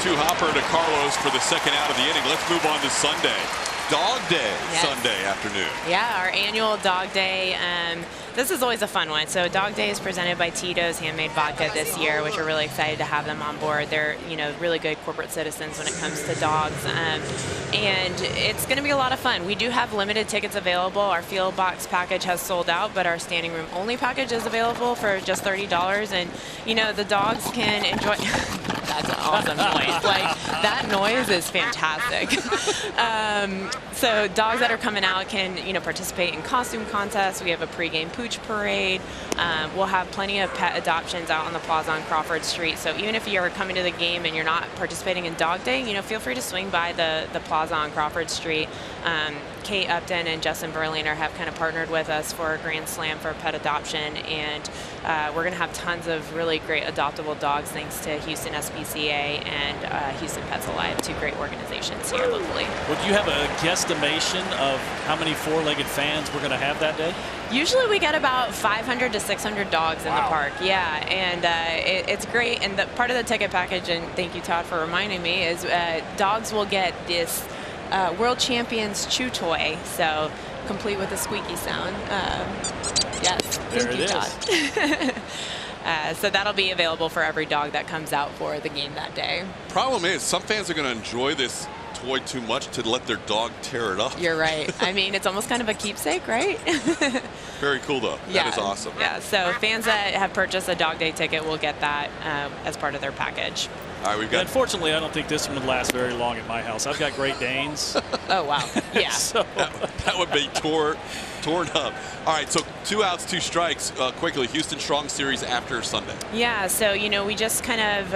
To Hopper to Carlos for the second out of the inning. Let's move on to Sunday. Dog Day, Sunday afternoon. Yeah, our annual Dog Day. This is always a fun one. So Dog Day is presented by Tito's Handmade Vodka this year, which we're really excited to have them on board. They're, really good corporate citizens when it comes to dogs. And it's going to be a lot of fun. We do have limited tickets available. Our field box package has sold out, but our standing room only package is available for just $30. And, the dogs can enjoy... That's an awesome noise. Like, that noise is fantastic. So dogs that are coming out can, participate in costume contests. We have a pregame pooch parade. We'll have plenty of pet adoptions out on the plaza on Crawford Street. So even if you're coming to the game and you're not participating in Dog Day, feel free to swing by the plaza on Crawford Street. Kate Upton and Justin Verlander have kind of partnered with us for a Grand Slam for pet adoption, and we're going to have tons of really great adoptable dogs thanks to Houston SPCA and Houston Pets Alive, 2 great organizations here locally. Well, do you have a guesstimation of how many 4-legged fans we're going to have that day? Usually we get about 500 to 600 dogs in the park. Yeah, and it's great. And the part of the ticket package, and thank you, Todd, for reminding me, is dogs will get this World Champions chew toy, so complete with a squeaky sound. Yes, thank you, Todd. So that'll be available for every dog that comes out for the game that day. Problem is, some fans are going to enjoy this toy too much to let their dog tear it up. You're right. I mean, it's almost kind of a keepsake, right? Very cool, though. Yeah, that is awesome. Yeah, so fans that have purchased a Dog Day ticket will get that as part of their package. All right, we've got. Unfortunately, I don't think this one would last very long at my house. I've got Great Danes. Oh, wow. Yeah. So that would be torn up. All right, so 2 outs, 2 strikes. Quickly, Houston Strong Series after Sunday. Yeah, so, we just kind of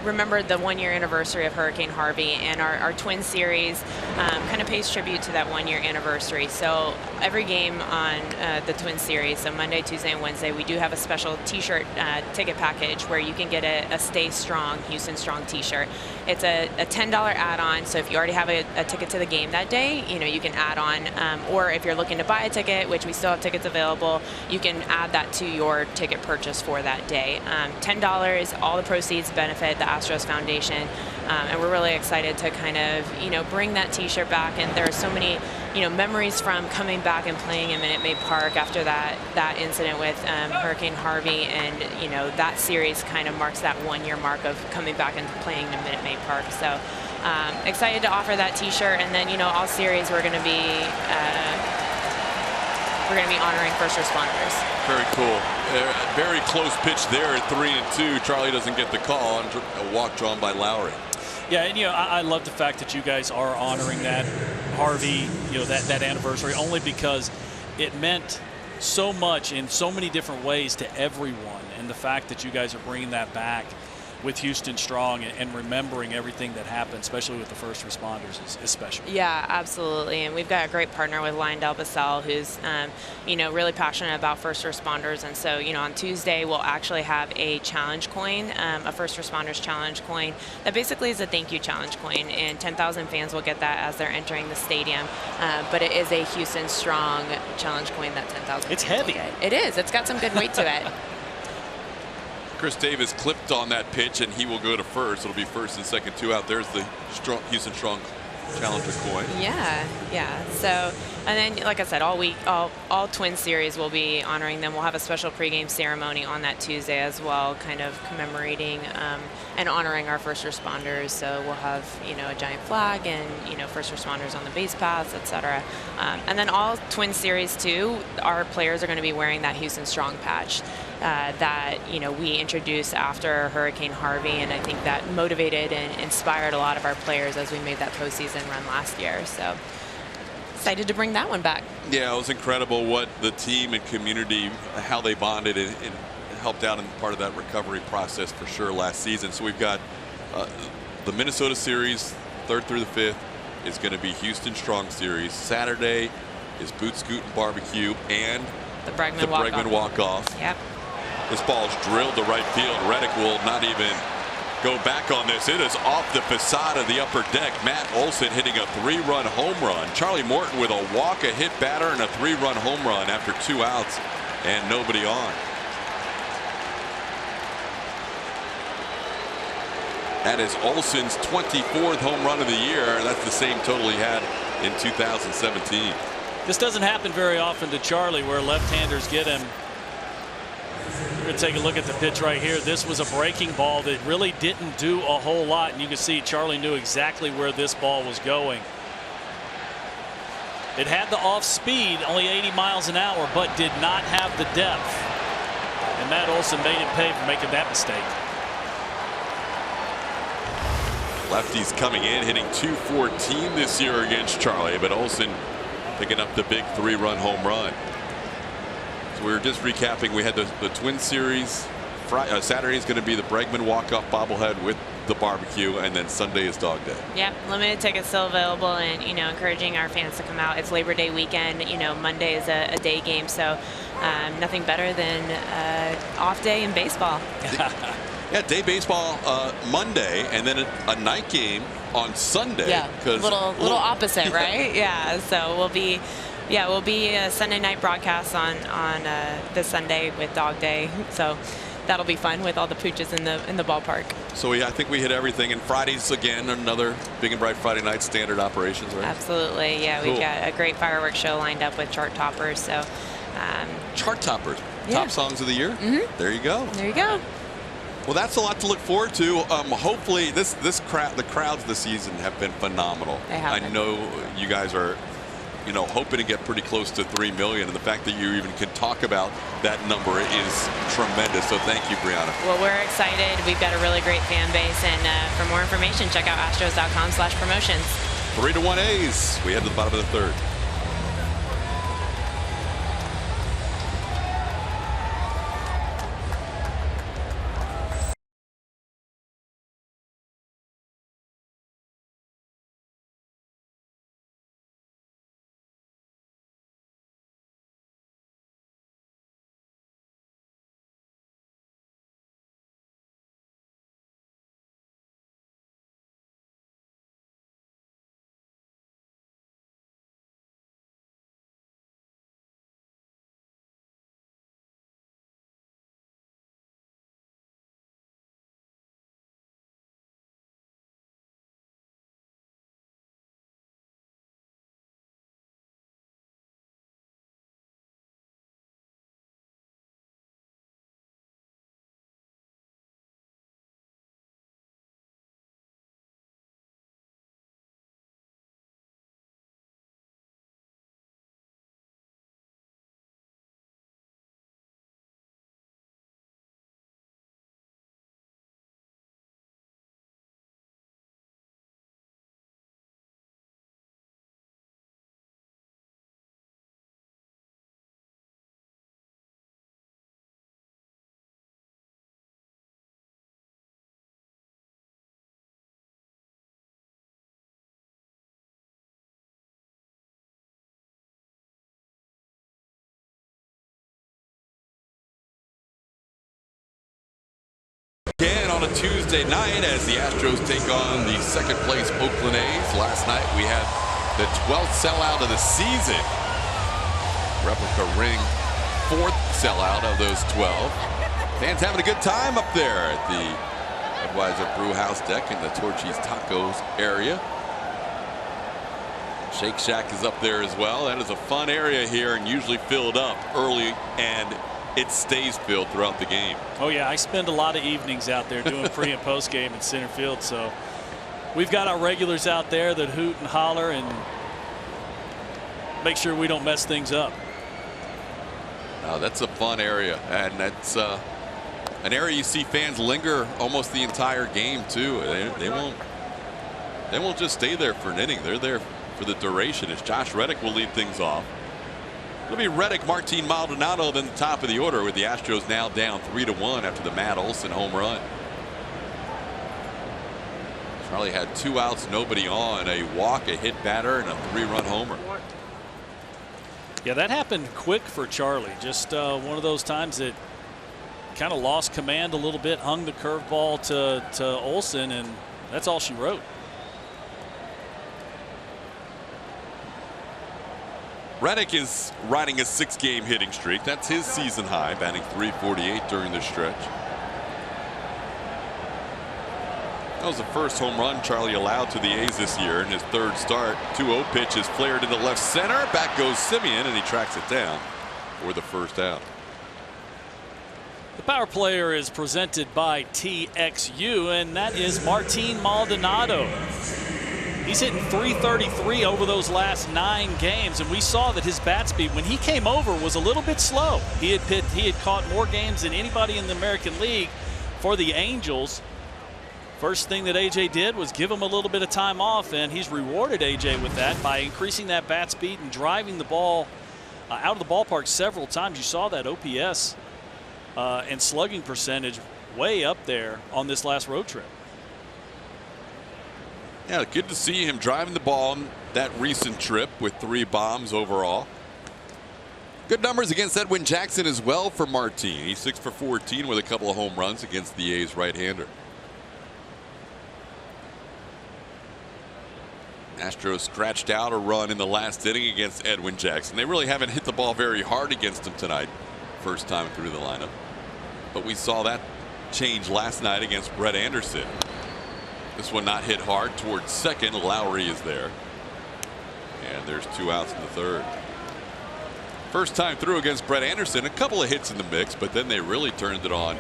remembered the 1-year anniversary of Hurricane Harvey, and our Twin Series kind of pays tribute to that 1-year anniversary. So every game on the Twin Series, so Monday, Tuesday, and Wednesday, we do have a special t-shirt ticket package where you can get a Stay Strong, Houston Strong t-shirt. It's a $10 add-on, so if you already have a ticket to the game that day, you can add on, or if you're looking to buy a ticket, which we still have tickets available, you can add that to your ticket purchase for that day. $10, all the proceeds benefit the Astros Foundation, and we're really excited to kind of, bring that t-shirt back. And there are so many, memories from coming back and playing in Minute Maid Park after that incident with Hurricane Harvey, and that series kind of marks that 1-year mark of coming back and playing in Minute Maid Park. So excited to offer that t-shirt, and then all series we're going to be honoring first responders. Very cool. Very close pitch there at 3-2. Charlie doesn't get the call on a walk drawn by Lowry. Yeah, and I love the fact that you guys are honoring that Harvey, that anniversary, only because it meant so much in so many different ways to everyone, and the fact that you guys are bringing that back with Houston Strong and remembering everything that happened, especially with the first responders, is special. Yeah, absolutely. And we've got a great partner with Lyondell Basell, who's, really passionate about first responders. And so, on Tuesday, we'll actually have a challenge coin, a first responders challenge coin that basically is a thank you challenge coin. And 10,000 fans will get that as they're entering the stadium. But it is a Houston Strong challenge coin that 10,000 It's fans heavy. will get. It is. It's got some good weight to it. Chris Davis clipped on that pitch, and he will go to first. It'll be first and second, 2 out. There's the Houston Strong Challenger coin. Yeah. So, and then, like I said, all week, all Twin Series will be honoring them. We'll have a special pregame ceremony on that Tuesday as well, kind of commemorating and honoring our first responders. So we'll have, a giant flag and, first responders on the base paths, etc. And then all Twin Series too, our players are going to be wearing that Houston Strong patch that, we introduced after Hurricane Harvey, and I think that motivated and inspired a lot of our players as we made that postseason run last year. So excited to bring that one back. Yeah, it was incredible what the team and community, how they bonded and helped out in part of that recovery process for sure last season. So we've got the Minnesota series, 3rd through the 5th, is going to be Houston Strong series. Saturday is Boot Scoot and Barbecue and the Bregman walk-off. Yep. This ball's drilled to right field. Reddick will not even go back on this. It is off the facade of the upper deck. Matt Olson hitting a 3-run home run. Charlie Morton with a walk, a hit batter, and a 3-run home run after 2 outs and nobody on. That is Olson's 24th home run of the year. That's the same total he had in 2017. This doesn't happen very often to Charlie, where left-handers get him. We're going to take a look at the pitch right here. This was a breaking ball that really didn't do a whole lot, and you can see Charlie knew exactly where this ball was going. It had the off speed, only 80 miles an hour, but did not have the depth. And Matt Olson made him pay for making that mistake. Lefties coming in, hitting .214 this year against Charlie, but Olson picking up the big 3-run home run. So we were just recapping. We had the Twin Series. Saturday is going to be the Bregman walk-off bobblehead with the barbecue, and then Sunday is Dog Day. Yep, limited tickets still available, and encouraging our fans to come out. It's Labor Day weekend. Monday is a day game, so nothing better than off day in baseball. Yeah, day baseball Monday, and then a night game on Sunday. Yeah, little opposite, right? Yeah, so we'll be a Sunday night broadcast on this Sunday with Dog Day. So that'll be fun with all the pooches in the ballpark. So I think we hit everything. And Fridays again, another big and bright Friday night standard operations, right? Absolutely, yeah. Cool. We've got a great fireworks show lined up with chart toppers. So chart toppers, top songs of the year. Mm-hmm. There you go. There you go. Well, that's a lot to look forward to. Hopefully, the crowds this season have been phenomenal. They have been. I know you guys are, hoping to get pretty close to 3 million, and the fact that you even can talk about that number is tremendous. So thank you, Brianna. Well, we're excited. We've got a really great fan base, and for more information, check out astros.com/promotions. 3-1 A's. We head to the bottom of the 3rd. Tuesday night as the Astros take on the second-place Oakland A's. Last night we had the 12th sellout of the season. Replica ring, 4th sellout of those 12. Fans having a good time up there at the Budweiser Brew House deck in the Torchy's Tacos area. Shake Shack is up there as well. That is a fun area here and usually filled up early, and it stays filled throughout the game. Oh yeah, I spend a lot of evenings out there doing pre and post game in center field, so we've got our regulars out there that hoot and holler and make sure we don't mess things up. That's a fun area, and that's an area you see fans linger almost the entire game too. They won't just stay there for an inning. They're there for the duration as Josh Reddick will lead things off. It'll be Reddick, Martin Maldonado, then the top of the order with the Astros now down 3-1 after the Matt Olson home run. Charlie had 2 outs, nobody on, a walk, a hit batter, and a 3-run homer. Yeah, that happened quick for Charlie. Just one of those times that kind of lost command a little bit, hung the curveball to Olson, and that's all she wrote. Reddick is riding a 6-game hitting streak. That's his season high, batting .348 during the stretch. That was the first home run Charlie allowed to the A's this year in his 3rd start. 2-0 pitch is flared into left center. Back goes Simeon, and he tracks it down for the first out. The power player is presented by TXU, and that is Martin Maldonado. He's hitting .333 over those last 9 games, and we saw that his bat speed when he came over was a little bit slow. He had caught more games than anybody in the American League for the Angels. First thing that AJ did was give him a little bit of time off, and he's rewarded AJ with that by increasing that bat speed and driving the ball out of the ballpark several times. You saw that OPS and slugging percentage way up there on this last road trip. Yeah, good to see him driving the ball on that recent trip with 3 bombs overall. Good numbers against Edwin Jackson as well for Martin. He's 6 for 14 with a couple of home runs against the A's right-hander. Astros scratched out a run in the last inning against Edwin Jackson. They really haven't hit the ball very hard against him tonight. First time through the lineup. But we saw that change last night against Brett Anderson. This one not hit hard towards second. Lowry is there. And there's 2 outs in the 3rd. First time through against Brett Anderson. A couple of hits in the mix, but then they really turned it on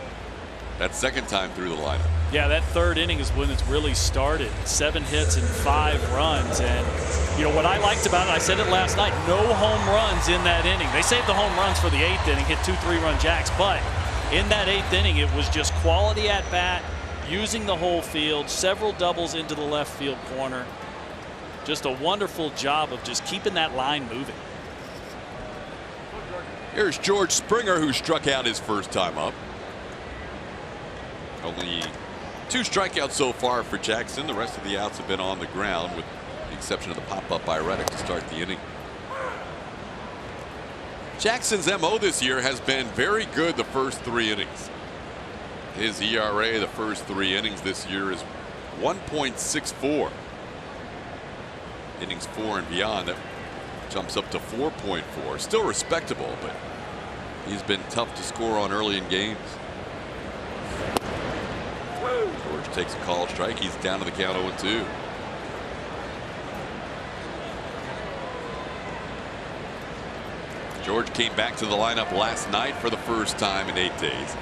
that second time through the lineup. Yeah, that 3rd inning is when it's really started. 7 hits and 5 runs. And, you know, what I liked about it, I said it last night, no home runs in that inning. They saved the home runs for the 8th inning, hit 2 3-run jacks. But in that 8th inning, it was just quality at bat, using the whole field, several doubles into the left field corner. Just a wonderful job of just keeping that line moving. Here's George Springer, who struck out his first time up. Only 2 strikeouts so far for Jackson. The rest of the outs have been on the ground, with the exception of the pop-up by Reddick to start the inning. Jackson's MO this year has been very good the first 3 innings. His ERA the first 3 innings this year is 1.64. Innings 4 and beyond, that jumps up to 4.4. Still respectable, but he's been tough to score on early in games. George takes a call strike. He's down to the count 0-2. George came back to the lineup last night for the first time in 8 days.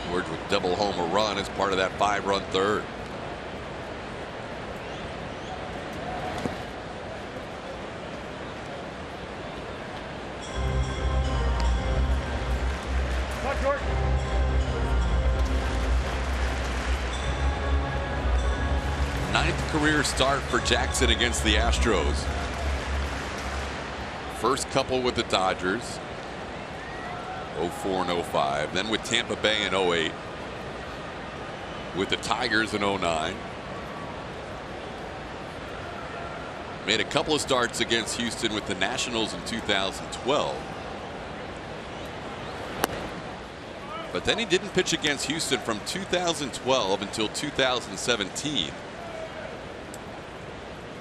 George with double homer run as part of that 5-run 3rd. Ninth career start for Jackson against the Astros. First couple with the Dodgers. 04 and 05. Then with Tampa Bay in 08. With the Tigers in 09. Made a couple of starts against Houston with the Nationals in 2012. But then he didn't pitch against Houston from 2012 until 2017.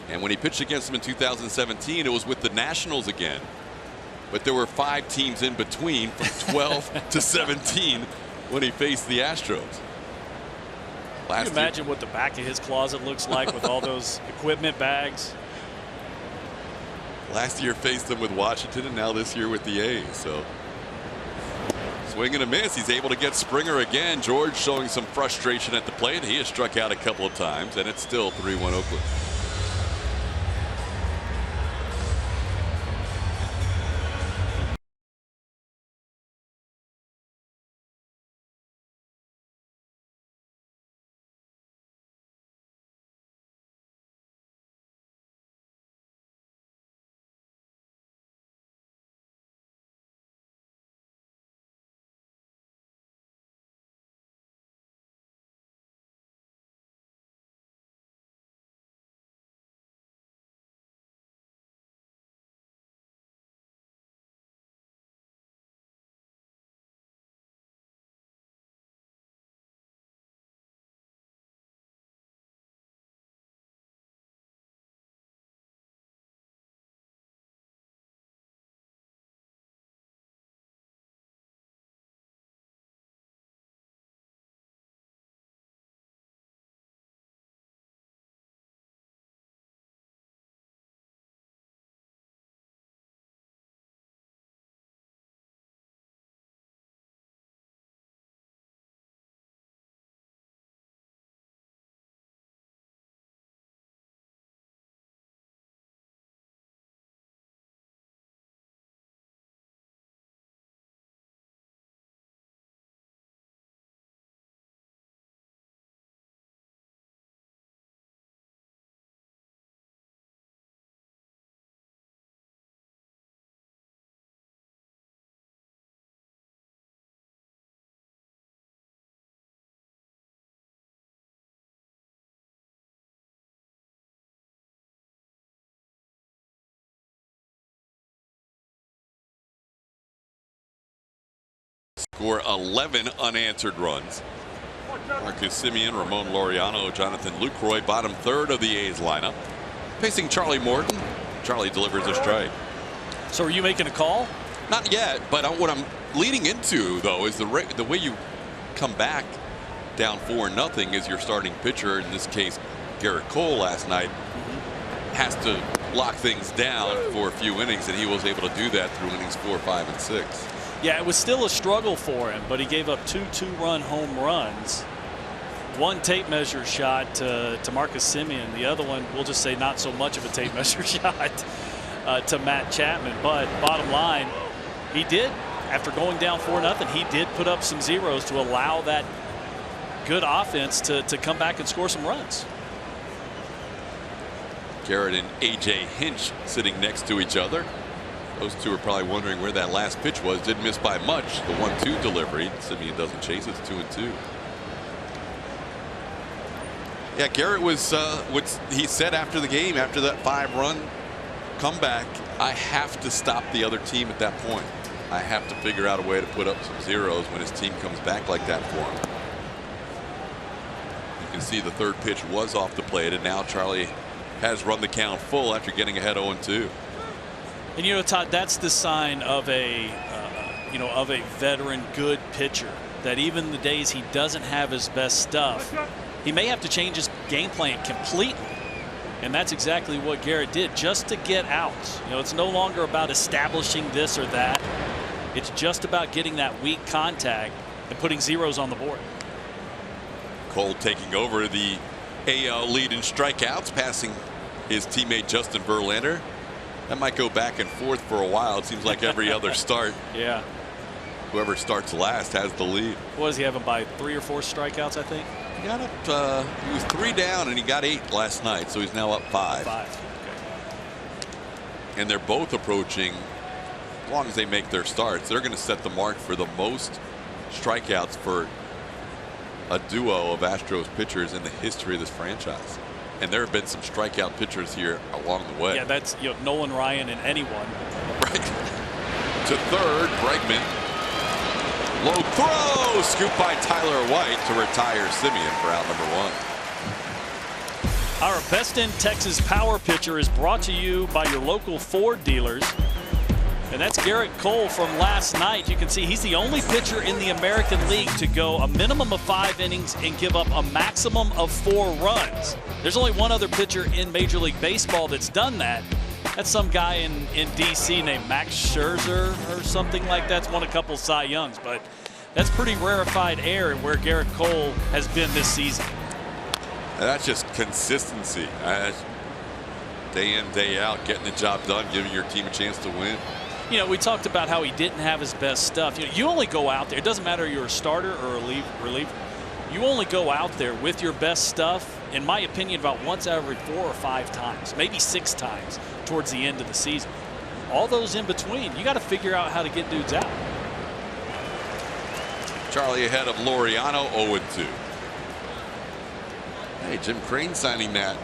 And when he pitched against them in 2017, it was with the Nationals again. But there were 5 teams in between from 12 to 17 when he faced the Astros. Can you imagine what the back of his closet looks like with all those equipment bags? Last year faced them with Washington, and now this year with the A's. So swing and a miss. He's able to get Springer again. George showing some frustration at the plate. He has struck out a couple of times, and it's still 3-1 Oakland. Score 11 unanswered runs. Marcus Semien, Ramon Laureano, Jonathan Lucroy, bottom third of the A's lineup. Facing Charlie Morton. Charlie delivers a strike. So are you making a call? Not yet, but what I'm leading into, though, is the way you come back down 4-0 is your starting pitcher, in this case Garrett Cole last night, has to lock things down for a few innings, and he was able to do that through innings 4, 5, and 6. Yeah, it was still a struggle for him, but he gave up 2 two-run home runs. One tape measure shot to Marcus Semien. The other one, we'll just say not so much of a tape measure shot to Matt Chapman. But bottom line, he did, after going down 4-0, he did put up some zeros to allow that good offense to come back and score some runs. Garrett and A.J. Hinch sitting next to each other. Those two are probably wondering where that last pitch was. Didn't miss by much. The 1-2 delivery. Semien doesn't chase. It's 2-2. Yeah, Garrett was what he said after the game, after that 5-run comeback, I have to stop the other team at that point. I have to figure out a way to put up some zeros when his team comes back like that for him. You can see the third pitch was off the plate, and now Charlie has run the count full after getting ahead 0-2. And you know, Todd, that's the sign of a of a veteran good pitcher, that even the days he doesn't have his best stuff, he may have to change his game plan completely. And that's exactly what Garrett did, just to get outs. You know, it's no longer about establishing this or that. It's just about getting that weak contact and putting zeros on the board. Cole taking over the AL lead in strikeouts, passing his teammate Justin Verlander. That might go back and forth for a while. It seems like every other start. Yeah. Whoever starts last has the lead. What does he have him by 3 or 4 strikeouts, I think? He got up. He was 3 down and he got 8 last night, so he's now up 5. 5. Okay. And they're both approaching, as long as they make their starts, they're going to set the mark for the most strikeouts for a duo of Astros pitchers in the history of this franchise. And there have been some strikeout pitchers here along the way. Yeah, that's Nolan Ryan and anyone. Right. To third, Bregman. Low throw, scooped by Tyler White to retire Simeon for out number 1. Our Best in Texas Power Pitcher is brought to you by your local Ford dealers. And that's Garrett Cole from last night. You can see he's the only pitcher in the American League to go a minimum of 5 innings and give up a maximum of 4 runs. There's only one other pitcher in Major League Baseball that's done that. That's some guy in D.C. named Max Scherzer or something like that. That's won a couple Cy Youngs, but that's pretty rarefied air where Garrett Cole has been this season. And that's just consistency. Day in, day out, getting the job done, giving your team a chance to win. We talked about how he didn't have his best stuff. You only go out there. It doesn't matter if you're a starter or a reliever. You only go out there with your best stuff, in my opinion, about once every 4 or 5 times, maybe 6 times towards the end of the season. All those in between, you got to figure out how to get dudes out. Charlie ahead of Laureano, 0-2. Hey, Jim Crane signing that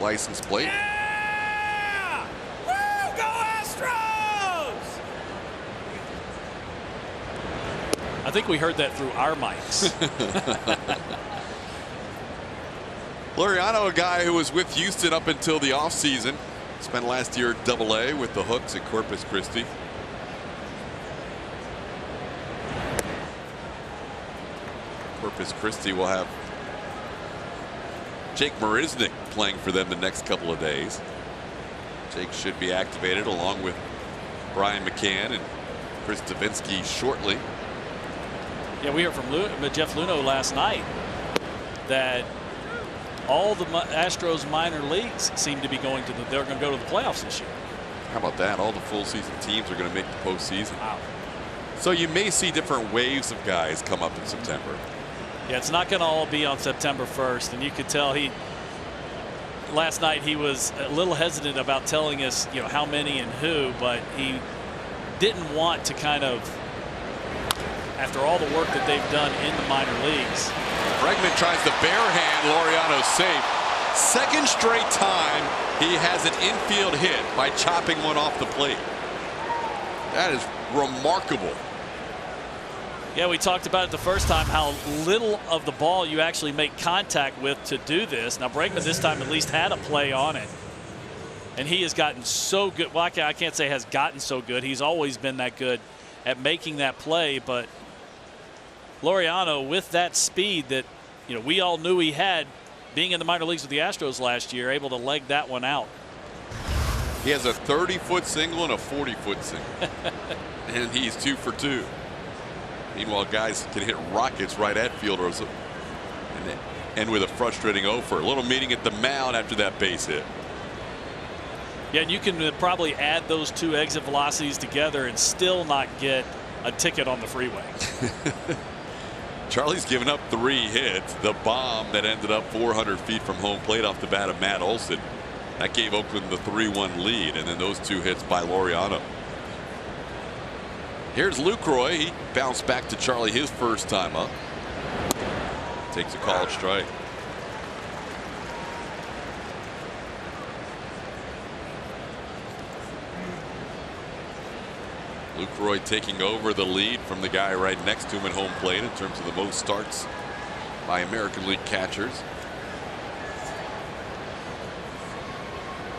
license plate. Yeah! Woo! Go Astros! I think we heard that through our mics. Laureano, a guy who was with Houston up until the offseason. Spent last year at AA with the Hooks at Corpus Christi. Corpus Christi will have Jake Marisnick playing for them the next couple of days. Jake should be activated along with Brian McCann and Chris Davinsky shortly. Yeah, we heard from Jeff Luhnow last night that all the Astros minor leagues seem to be going to they're going to go to the playoffs this year. How about that? All the full season teams are going to make the postseason. Wow. So you may see different waves of guys come up in September. Yeah, it's not going to all be on September 1st, and you could tell last night he was a little hesitant about telling us, how many and who, but he didn't want to kind of, after all the work that they've done in the minor leagues. Bregman tries the bare hand. Laureano's safe. Second straight time he has an infield hit by chopping one off the plate. That is remarkable. Yeah, we talked about it the first time, how little of the ball you actually make contact with to do this. Now, Bregman this time at least had a play on it. And he has gotten so good. Well, I can't say has gotten so good. He's always been that good at making that play. But Laureano, with that speed that we all knew he had, being in the minor leagues with the Astros last year, able to leg that one out. He has a 30-foot single and a 40-foot single. And he's 2 for 2. Meanwhile, guys can hit rockets right at fielders and end with a frustrating 0-for. A little meeting at the mound after that base hit. Yeah, and you can probably add those 2 exit velocities together and still not get a ticket on the freeway. Charlie's given up 3 hits. The bomb that ended up 400 feet from home plate off the bat of Matt Olson. That gave Oakland the 3-1 lead, and then those 2 hits by Laureano. Here's Lucroy. He bounced back to Charlie his first time up. Takes a called strike. Lucroy taking over the lead from the guy right next to him at home plate in terms of the most starts by American League catchers.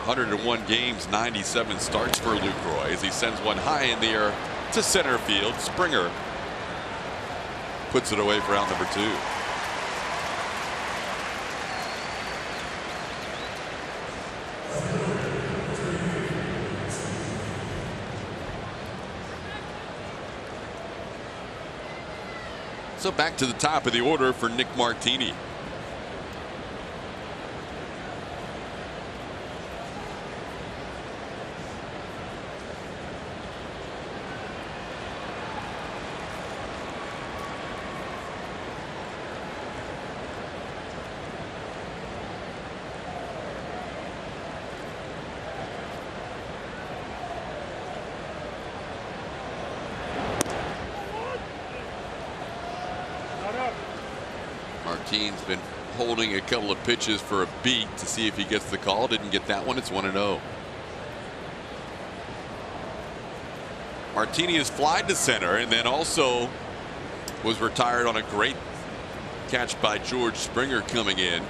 101 games, 97 starts for Lucroy as he sends one high in the air to center field. Springer puts it away for out number 2. So back to the top of the order for Nick Martini. Martine's been holding a couple of pitches for a beat to see if he gets the call. Didn't get that one. It's 1-0. Martini is flied to center and then also was retired on a great catch by George Springer coming in.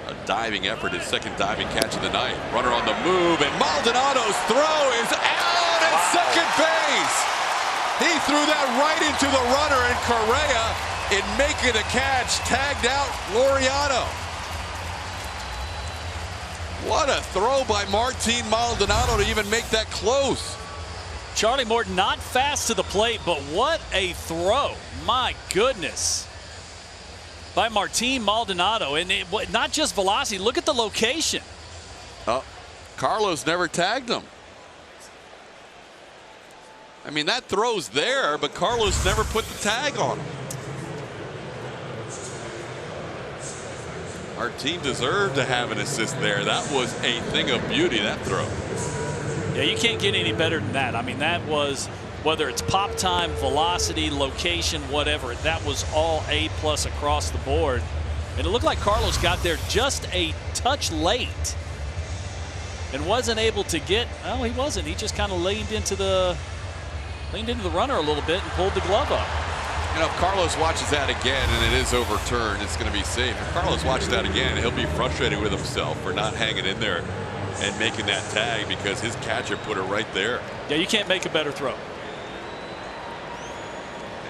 A diving effort, his second diving catch of the night. Runner on the move, and Maldonado's throw is out at second base. He threw that right into the runner, and Correa, in making a catch, tagged out Laureano. What a throw by Martin Maldonado to even make that close. Charlie Morton not fast to the plate, but what a throw. My goodness. By Martin Maldonado. And not just velocity, look at the location. Carlos never tagged him. I mean, that throw's there, but Carlos never put the tag on him. Our team deserved to have an assist there. That was a thing of beauty, that throw. Yeah, you can't get any better than that. I mean, that was, whether it's pop time, velocity, location, whatever, that was all A+ across the board. And it looked like Carlos got there just a touch late and wasn't able to get, well, he wasn't. He just kind of leaned into the runner a little bit and pulled the glove up. You know, if Carlos watches that again and it is overturned, it's going to be safe. If Carlos watches that again, he'll be frustrated with himself for not hanging in there and making that tag because his catcher put it right there. Yeah, you can't make a better throw.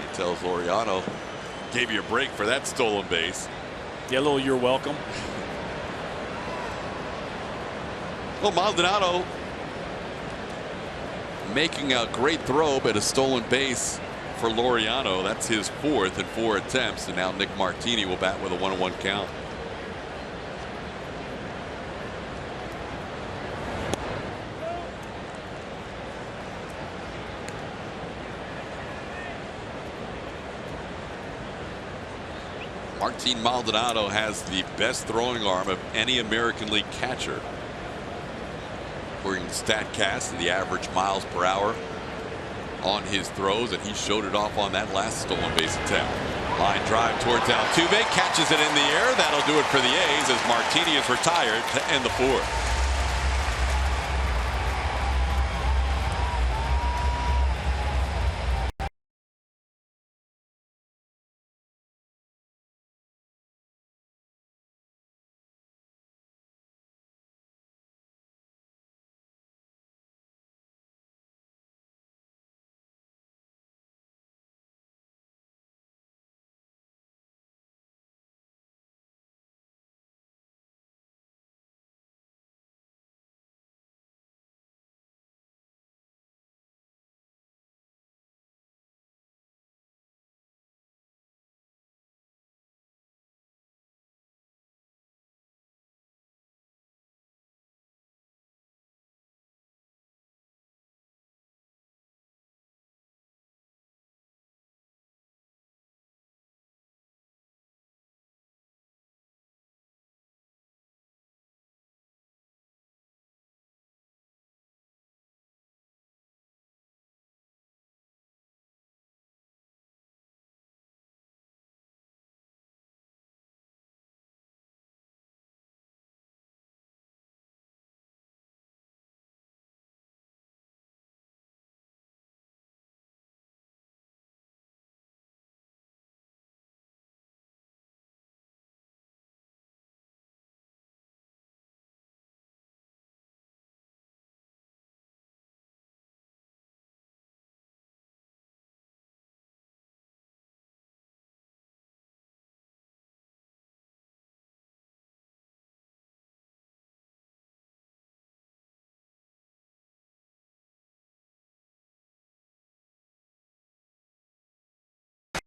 He tells Laureano, gave you a break for that stolen base. Yeah, a little you're welcome. Well, Maldonado making a great throw, but a stolen base for Laureano. That's his 4th in 4 attempts, and now Nick Martini will bat with a 1-1 count. Martin Maldonado has the best throwing arm of any American League catcher. According to StatCast, the average miles per hour on his throws, and he showed it off on that last stolen base attempt. Line drive towards Altuve, catches it in the air. That'll do it for the A's as Martini is retired to end the 4th.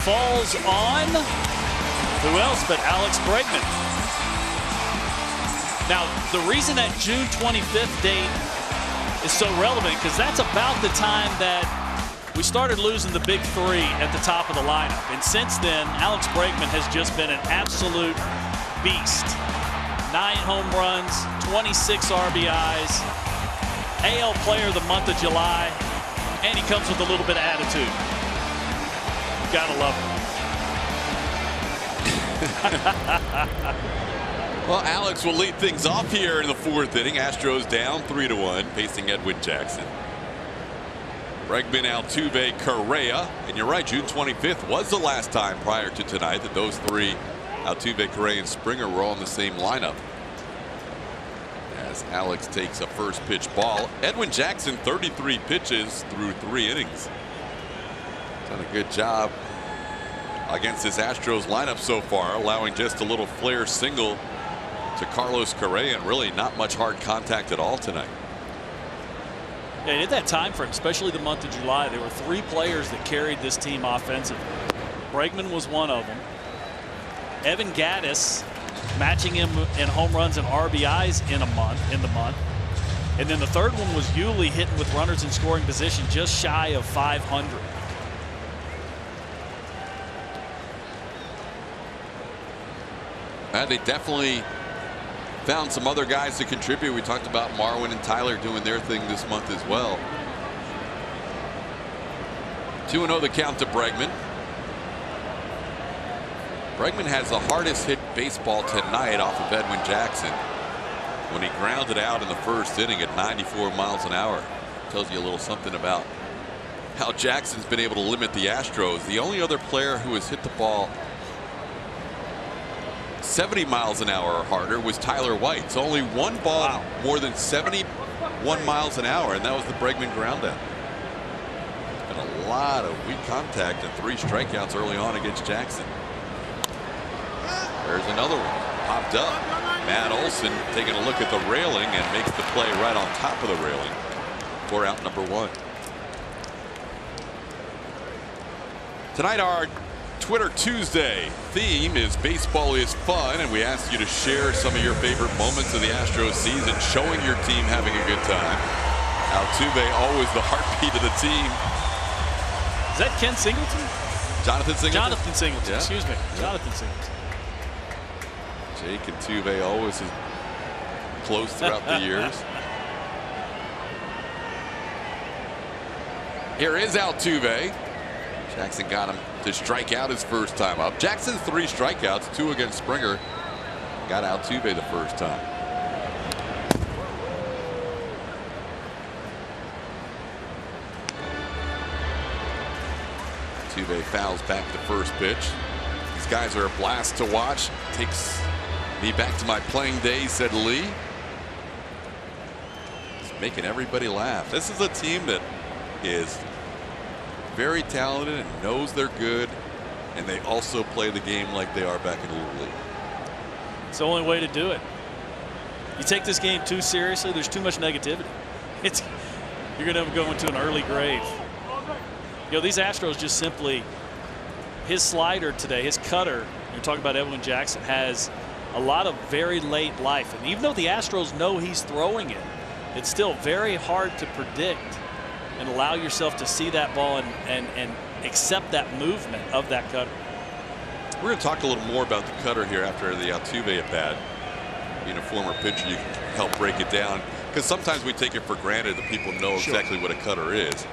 Falls on who else but Alex Bregman. Now, the reason that June 25th date is so relevant, because that's about the time that we started losing the big 3 at the top of the lineup. And since then, Alex Bregman has just been an absolute beast. 9 home runs, 26 RBIs, AL Player of the Month of July, and he comes with a little bit of attitude. Gotta love it. Well, Alex will lead things off here in the 4th inning. Astros down 3-1, facing Edwin Jackson. Bregman, Altuve, Correa. And you're right, June 25th was the last time prior to tonight that those three, Altuve, Correa, and Springer, were all in the same lineup. As Alex takes a first pitch ball. Edwin Jackson, 33 pitches through 3 innings. Done a good job against this Astros lineup so far, allowing just a little flare single to Carlos Correa, and really not much hard contact at all tonight. Yeah, at that time frame, especially the month of July, there were 3 players that carried this team offensively. Bregman was one of them. Evan Gattis matching him in home runs and RBIs in the month. And then the third one was Yuli, hitting with runners in scoring position just shy of 500. They definitely found some other guys to contribute. We talked about Marwin and Tyler doing their thing this month as well. 2-0 the count to Bregman. Bregman has the hardest hit baseball tonight off of Edwin Jackson when he grounded out in the 1st inning at 94 miles an hour. Tells you a little something about how Jackson's been able to limit the Astros. The only other player who has hit the ball 70 miles an hour or harder was Tyler White. So only one ball more than 71 miles an hour, and that was the Bregman ground out. And a lot of weak contact and 3 strikeouts early on against Jackson. There's another one popped up. Matt Olson taking a look at the railing and makes the play right on top of the railing for out number 1. Tonight our Twitter Tuesday theme is baseball is fun, and we asked you to share some of your favorite moments of the Astros season, showing your team having a good time. Altuve, always the heartbeat of the team. Is that Ken Singleton? Jonathan Singleton? Jonathan Singleton, yeah. excuse me. Yeah. Jonathan Singleton. Jake Altuve always is close throughout the years. Here is Altuve. Jackson got him to strike out his first time up. Jackson's 3 strikeouts, 2 against Springer. Got Altuve the first time. Altuve fouls back the first pitch. These guys are a blast to watch. Takes me back to my playing days, said Lee. He's making everybody laugh. This is a team that is very talented and knows they're good, and they also play the game like they are back in Little League. It's the only way to do it. You take this game too seriously, there's too much negativity. You're going to go into an early grave. You know, these Astros just simply, his slider today, his cutter, you're talking about Edwin Jackson, has a lot of very late life. And even though the Astros know he's throwing it, it's still very hard to predict and allow yourself to see that ball and accept that movement of that cutter. We're going to talk a little more about the cutter here after the Altuve at bat. Being a former pitcher, you can help break it down, because sometimes we take it for granted that people know exactly what a cutter is.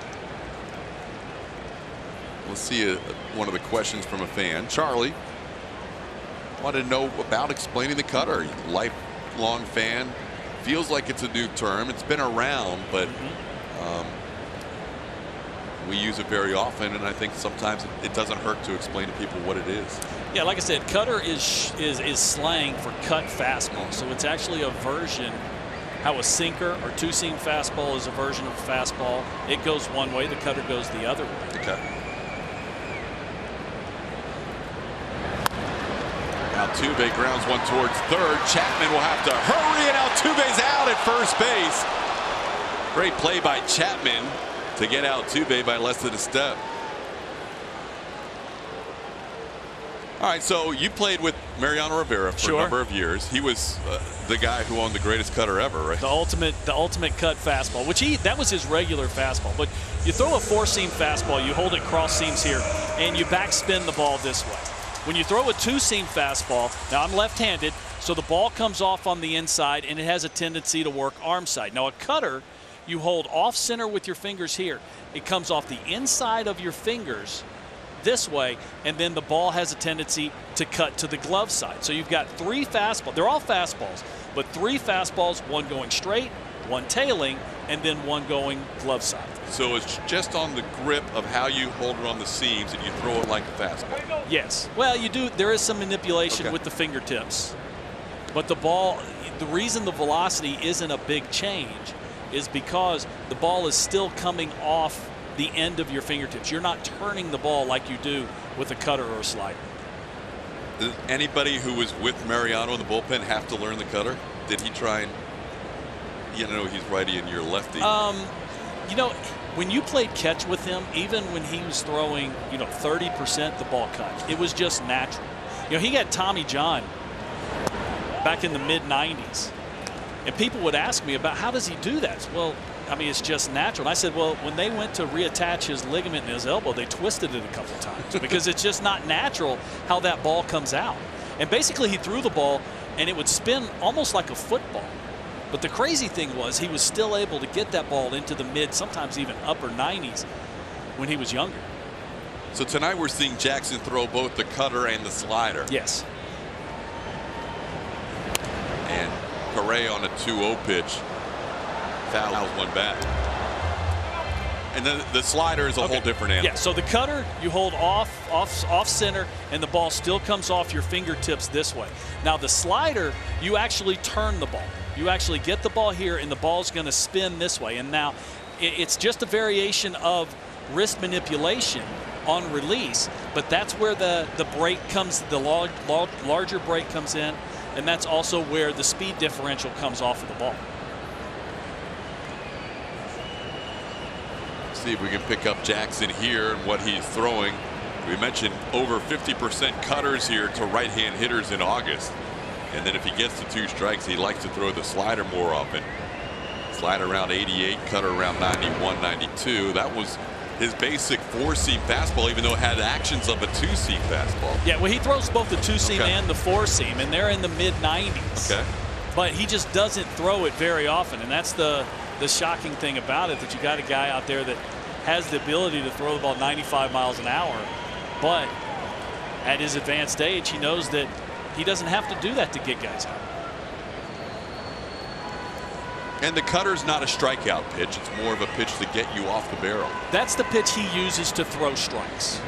Let's see one of the questions from a fan. Charlie wanted to know about explaining the cutter. Lifelong fan. Feels like it's a new term. It's been around, but we use it very often, and I think sometimes it doesn't hurt to explain to people what it is. Yeah, like I said, cutter is slang for cut fastball. So it's actually a version, how a sinker or 2-seam fastball is a version of a fastball. It goes one way, the cutter goes the other way. Okay. Altuve grounds one towards third. Chapman will have to hurry, and Altuve's out at first base. Great play by Chapman to get Altuve by less than a step. All right, so you played with Mariano Rivera for a number of years. He was the guy who owned the greatest cutter ever, right? The ultimate cut fastball, which that was his regular fastball. But you throw a 4-seam fastball, you hold it cross seams here, and you backspin the ball this way. When you throw a 2-seam fastball, now I'm left-handed, so the ball comes off on the inside, and it has a tendency to work arm side. Now a cutter, you hold off center with your fingers here. It comes off the inside of your fingers this way, and then the ball has a tendency to cut to the glove side. So you've got 3 fastballs. They're all fastballs, but 3 fastballs, one going straight, one tailing, and then one going glove side. So it's just on the grip of how you hold it on the seams and you throw it like a fastball. Yes. Well, you do. There is some manipulation with the fingertips. But the ball, the reason the velocity isn't a big change is because the ball is still coming off the end of your fingertips. You're not turning the ball like you do with a cutter or a slider. Did anybody who was with Mariano in the bullpen have to learn the cutter? Did he try and, you know, he's righty and you're lefty? You know, when you played catch with him, even when he was throwing, you know, 30% the ball cut, it was just natural. You know, he got Tommy John back in the mid-90s. And people would ask me about how does he do that? Well, I mean, it's just natural. And I said, well, when they went to reattach his ligament in his elbow, they twisted it a couple times because it's just not natural how that ball comes out. And basically he threw the ball and it would spin almost like a football. But the crazy thing was he was still able to get that ball into the mid, sometimes even upper 90s when he was younger. So tonight we're seeing Jackson throw both the cutter and the slider. Yes. And Correa on a 2-0 pitch fouls one back. And then the slider is a whole different animal. Yeah, so the cutter you hold off center, and the ball still comes off your fingertips this way. Now the slider, you actually turn the ball. You actually get the ball here, and the ball's going to spin this way. And now it's just a variation of wrist manipulation on release, but that's where the break comes, the larger break comes in, and that's also where the speed differential comes off of the ball. See if we can pick up Jackson here and what he's throwing. We mentioned over 50% cutters here to right-hand hitters in August. And then if he gets to 2 strikes, he likes to throw the slider more often. Slider around 88, cutter around 91, 92. That was his basic 4-seam fastball, even though it had actions of a 2-seam fastball. Yeah, well, he throws both the 2-seam and the 4-seam, and they're in the mid-90s. Okay. But he just doesn't throw it very often, and that's the shocking thing about it, that you got a guy out there that has the ability to throw the ball 95 miles an hour, but at his advanced age, he knows that he doesn't have to do that to get guys out. And the cutter's not a strikeout pitch. It's more of a pitch to get you off the barrel. That's the pitch he uses to throw strikes.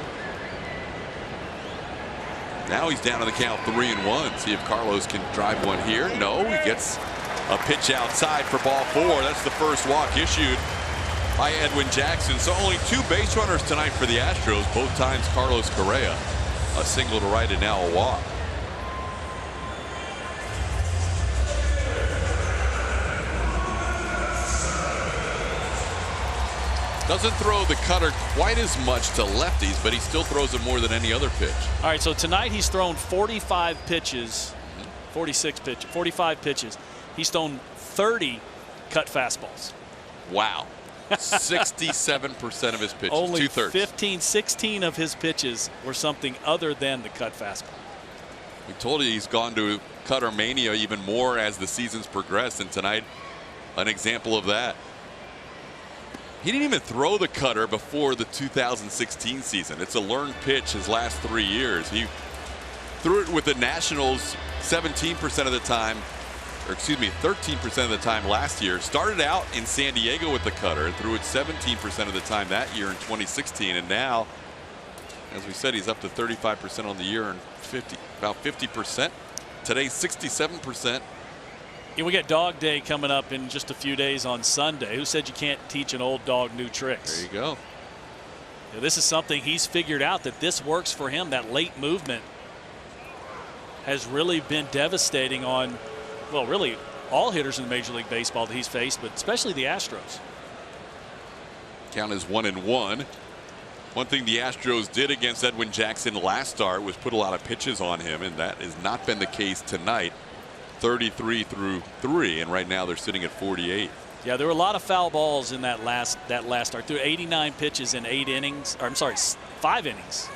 Now he's down to the count 3-1. See if Carlos can drive one here. No, he gets a pitch outside for ball 4. That's the first walk issued by Edwin Jackson. So only 2 base runners tonight for the Astros. Both times Carlos Correa. A single to right and now a walk. Doesn't throw the cutter quite as much to lefties, but he still throws it more than any other pitch. All right, so tonight he's thrown 45 pitches, 45 pitches. He's thrown 30 cut fastballs. Wow. 67% of his pitches. Only 2/3. 16 of his pitches were something other than the cut fastball. We told you he's gone to cutter mania even more as the season's progressed, and tonight an example of that. He didn't even throw the cutter before the 2016 season. It's a learned pitch his last 3 years. He threw it with the Nationals 17% of the time, or excuse me, 13% of the time last year. Started out in San Diego with the cutter and threw it 17% of the time that year in 2016. And now, as we said, he's up to 35% on the year and about 50%. Today, 67%. Yeah, we got Dog Day coming up in just a few days on Sunday. Who said you can't teach an old dog new tricks? There you go. Yeah, this is something he's figured out, that this works for him. That late movement has really been devastating on, well, really all hitters in Major League Baseball that he's faced, but especially the Astros. Count is 1-1. One thing the Astros did against Edwin Jackson last start was put a lot of pitches on him, and that has not been the case tonight. 33 through 3, and right now they're sitting at 48. Yeah, there were a lot of foul balls in that last start. There were 89 pitches in 8 innings, or I'm sorry, 5 innings.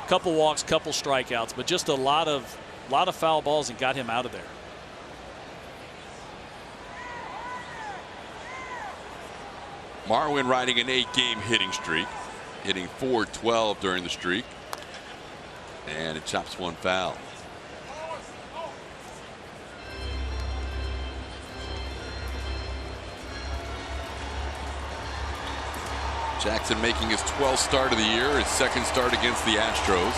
Couple walks, couple strikeouts, but just a lot of foul balls and got him out of there. Marwin riding an 8-game hitting streak. hitting .412 during the streak. And it chops one foul. Jackson making his 12th start of the year, his second start against the Astros.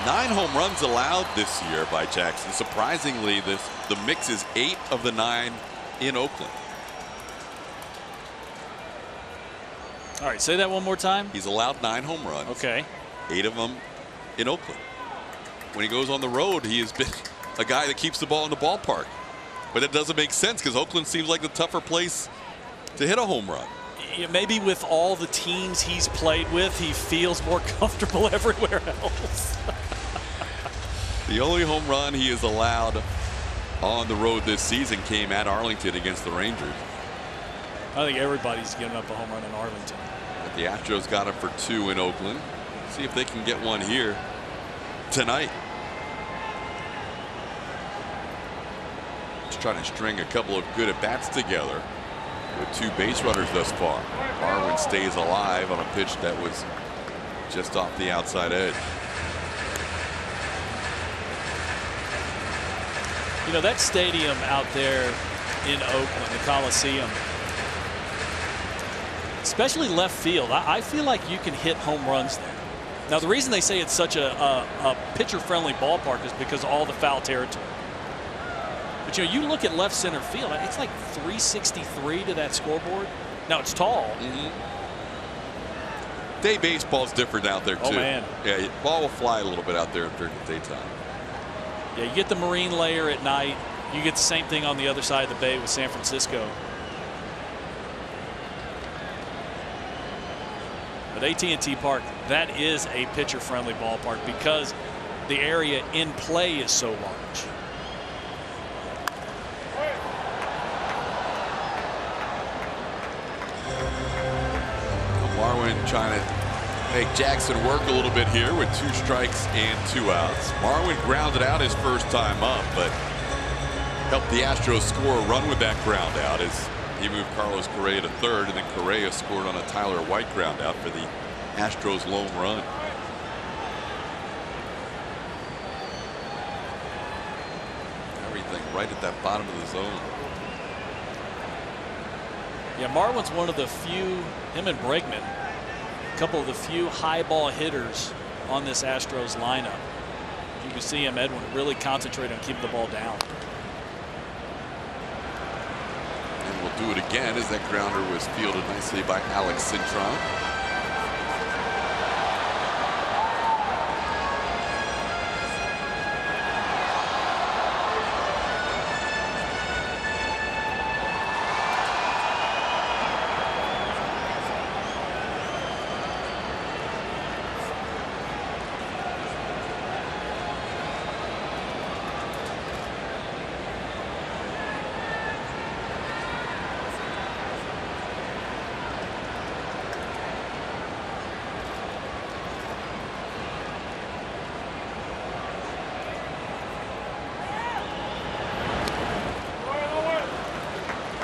Nine home runs allowed this year by Jackson. Surprisingly, the mix is 8 of the 9 in Oakland. All right, say that one more time. He's allowed 9 home runs. Okay. 8 of them in Oakland. When he goes on the road, he has been a guy that keeps the ball in the ballpark. But it doesn't make sense because Oakland seems like the tougher place to hit a home run. Yeah, maybe with all the teams he's played with, he feels more comfortable everywhere else. The only home run he has allowed on the road this season came at Arlington against the Rangers. I think everybody's giving up a home run in Arlington. But the Astros got him for 2 in Oakland. See if they can get one here tonight. Just trying to string a couple of good at-bats together with 2 base runners thus far. Marwin stays alive on a pitch that was just off the outside edge. You know, that stadium out there in Oakland, the Coliseum, especially left field, I feel like you can hit home runs there. Now, the reason they say it's such a pitcher-friendly ballpark is because of all the foul territory. But, you know, you look at left center field, it's like 363 to that scoreboard. Now, it's tall. Day baseball's different out there, too. Oh, man. Yeah, ball will fly a little bit out there during the daytime. Yeah, you get the marine layer at night. You get the same thing on the other side of the bay with San Francisco. But AT&T Park, that is a pitcher-friendly ballpark because the area in play is so large. Marwin trying to make Jackson work a little bit here with 2 strikes and 2 outs. Marwin grounded out his first time up, but helped the Astros score a run with that ground out as he moved Carlos Correa to third, and then Correa scored on a Tyler White ground out for the Astros lone run. Everything right at that bottom of the zone. Yeah, Marwin's one of the few, him and Bregman, a couple of the few high ball hitters on this Astros lineup. You can see him, Edwin, really concentrate on keeping the ball down. And we'll do it again as that grounder was fielded nicely by Alex Cintron.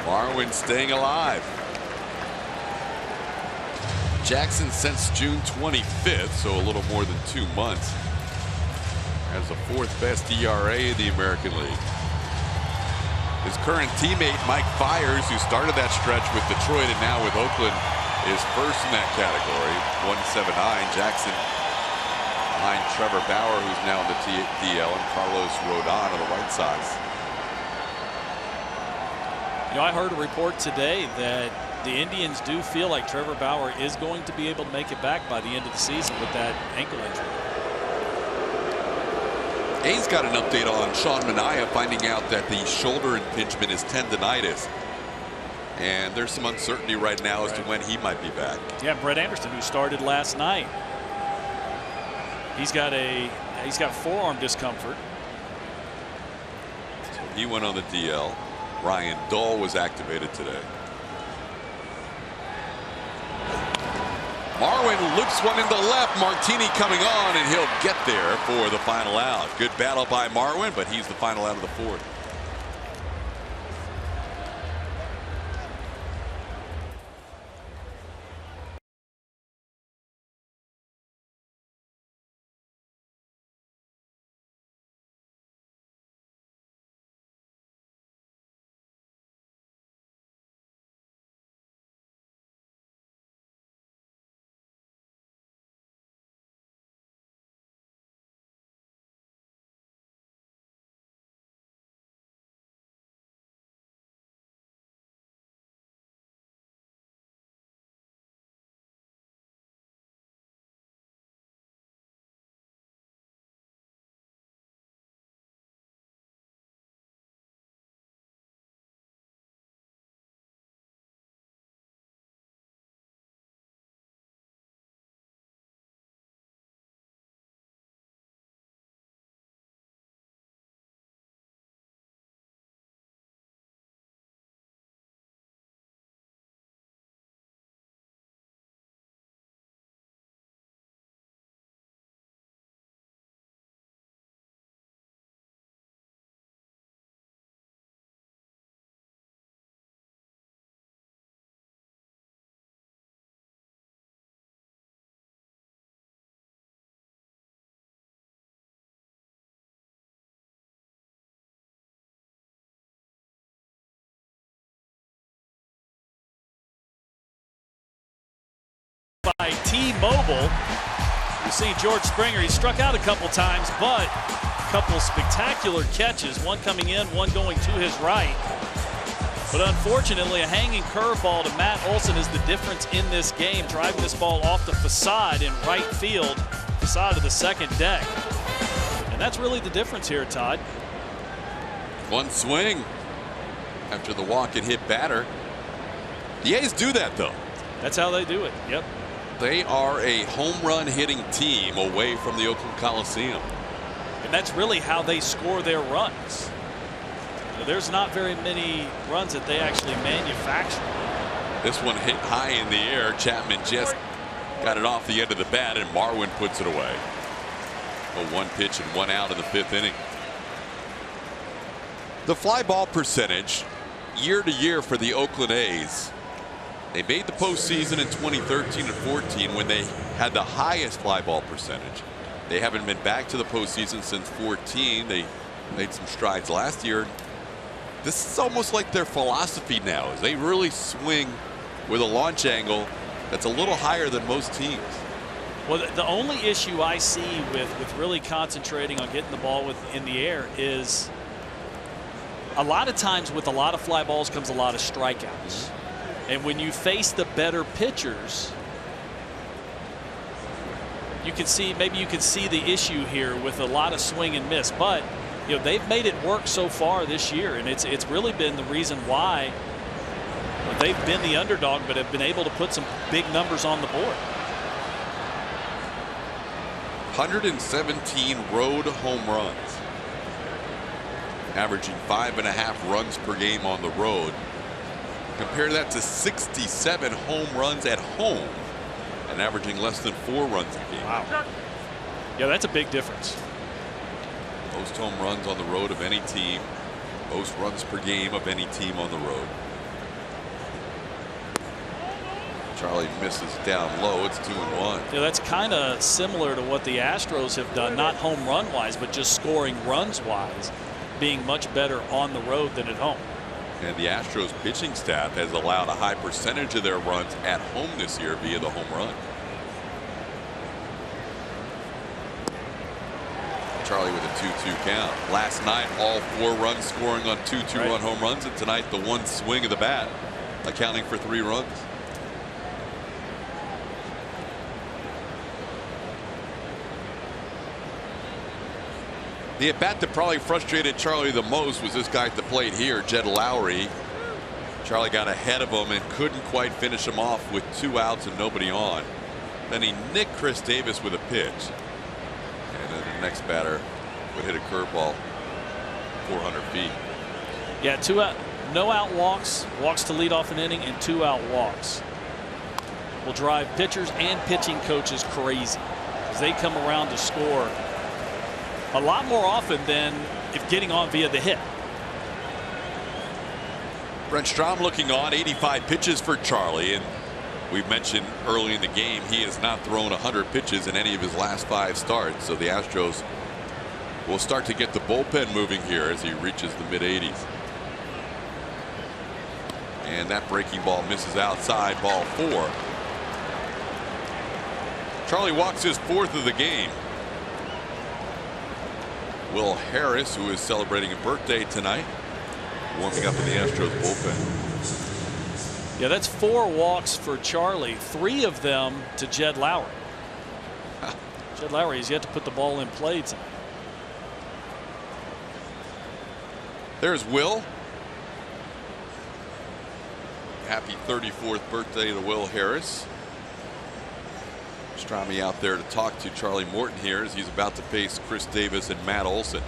Marwin staying alive. Jackson since June 25th, so a little more than 2 months, has the 4th best ERA in the American League. His current teammate Mike Fiers, who started that stretch with Detroit and now with Oakland, is first in that category, 179. Jackson behind Trevor Bauer, who's now in the DL, and Carlos Rodon of the White Sox. You know, I heard a report today that the Indians do feel like Trevor Bauer is going to be able to make it back by the end of the season with that ankle injury. A's got an update on Sean Manaea finding out that the shoulder impingement is tendonitis. And there's some uncertainty right now as to when he might be back. Yeah, Brett Anderson, who started last night, he's got forearm discomfort. So he went on the DL. Ryan Dahl was activated today. Marwin loops one into left. Martini coming on, and he'll get there for the final out. Good battle by Marwin, but he's the final out of the 4th. by T-Mobile. You've seen George Springer. He struck out a couple times, but a couple spectacular catches. One coming in, one going to his right. But unfortunately, a hanging curveball to Matt Olson is the difference in this game, driving this ball off the facade in right field, facade of the second deck. And that's really the difference here, Todd. One swing after the walk and hit batter. The A's do that, though. That's how they do it. Yep. They are a home run hitting team away from the Oakland Coliseum. And that's really how they score their runs. There's not very many runs that they actually manufacture. This one hit high in the air. Chapman just got it off the end of the bat, and Marwin puts it away. A one pitch and one out in the fifth inning. The fly ball percentage year to year for the Oakland A's. They made the postseason in 2013 and 14 when they had the highest fly ball percentage. They haven't been back to the postseason since 14. They made some strides last year. This is almost like their philosophy now, is they really swing with a launch angle that's a little higher than most teams. Well, the only issue I see with really concentrating on getting the ball in the air is a lot of times with a lot of fly balls comes a lot of strikeouts. And when you face the better pitchers, you can see, maybe you can see the issue here with a lot of swing and miss. But you know, they've made it work so far this year, and it's really been the reason why they've been the underdog, but have been able to put some big numbers on the board. 117 road home runs, averaging 5.5 runs per game on the road. Compare that to 67 home runs at home and averaging less than 4 runs a game. Wow. Yeah, that's a big difference. Most home runs on the road of any team. Most runs per game of any team on the road. Charlie misses down low. It's 2-1. Yeah, that's kind of similar to what the Astros have done, not home run wise, but just scoring runs wise, being much better on the road than at home. And the Astros pitching staff has allowed a high percentage of their runs at home this year via the home run. Charlie with a 2-2 count. Last night, all 4 runs scoring on 2 2-run home runs, and tonight the one swing of the bat accounting for 3 runs. The at bat that probably frustrated Charlie the most was this guy at the plate here, Jed Lowry. Charlie got ahead of him and couldn't quite finish him off with 2 outs and nobody on. Then he nicked Chris Davis with a pitch. And then the next batter would hit a curveball 400 feet. Yeah, 2 out, no out walks, walks to lead off an inning, and 2 out walks will drive pitchers and pitching coaches crazy as they come around to score a lot more often than if getting on via the hit. Brent Strom looking on. 85 pitches for Charlie, and we mentioned early in the game he has not thrown 100 pitches in any of his last 5 starts. So the Astros will start to get the bullpen moving here as he reaches the mid-80s. And that breaking ball misses outside, ball 4. Charlie walks his 4th of the game. Will Harris, who is celebrating a birthday tonight, warming up in the Astros bullpen. Yeah, that's 4 walks for Charlie, 3 of them to Jed Lowry. Jed Lowry has yet to put the ball in play tonight. There's Will. Happy 34th birthday to Will Harris. Strami out there to talk to Charlie Morton here as he's about to face Chris Davis and Matt Olson.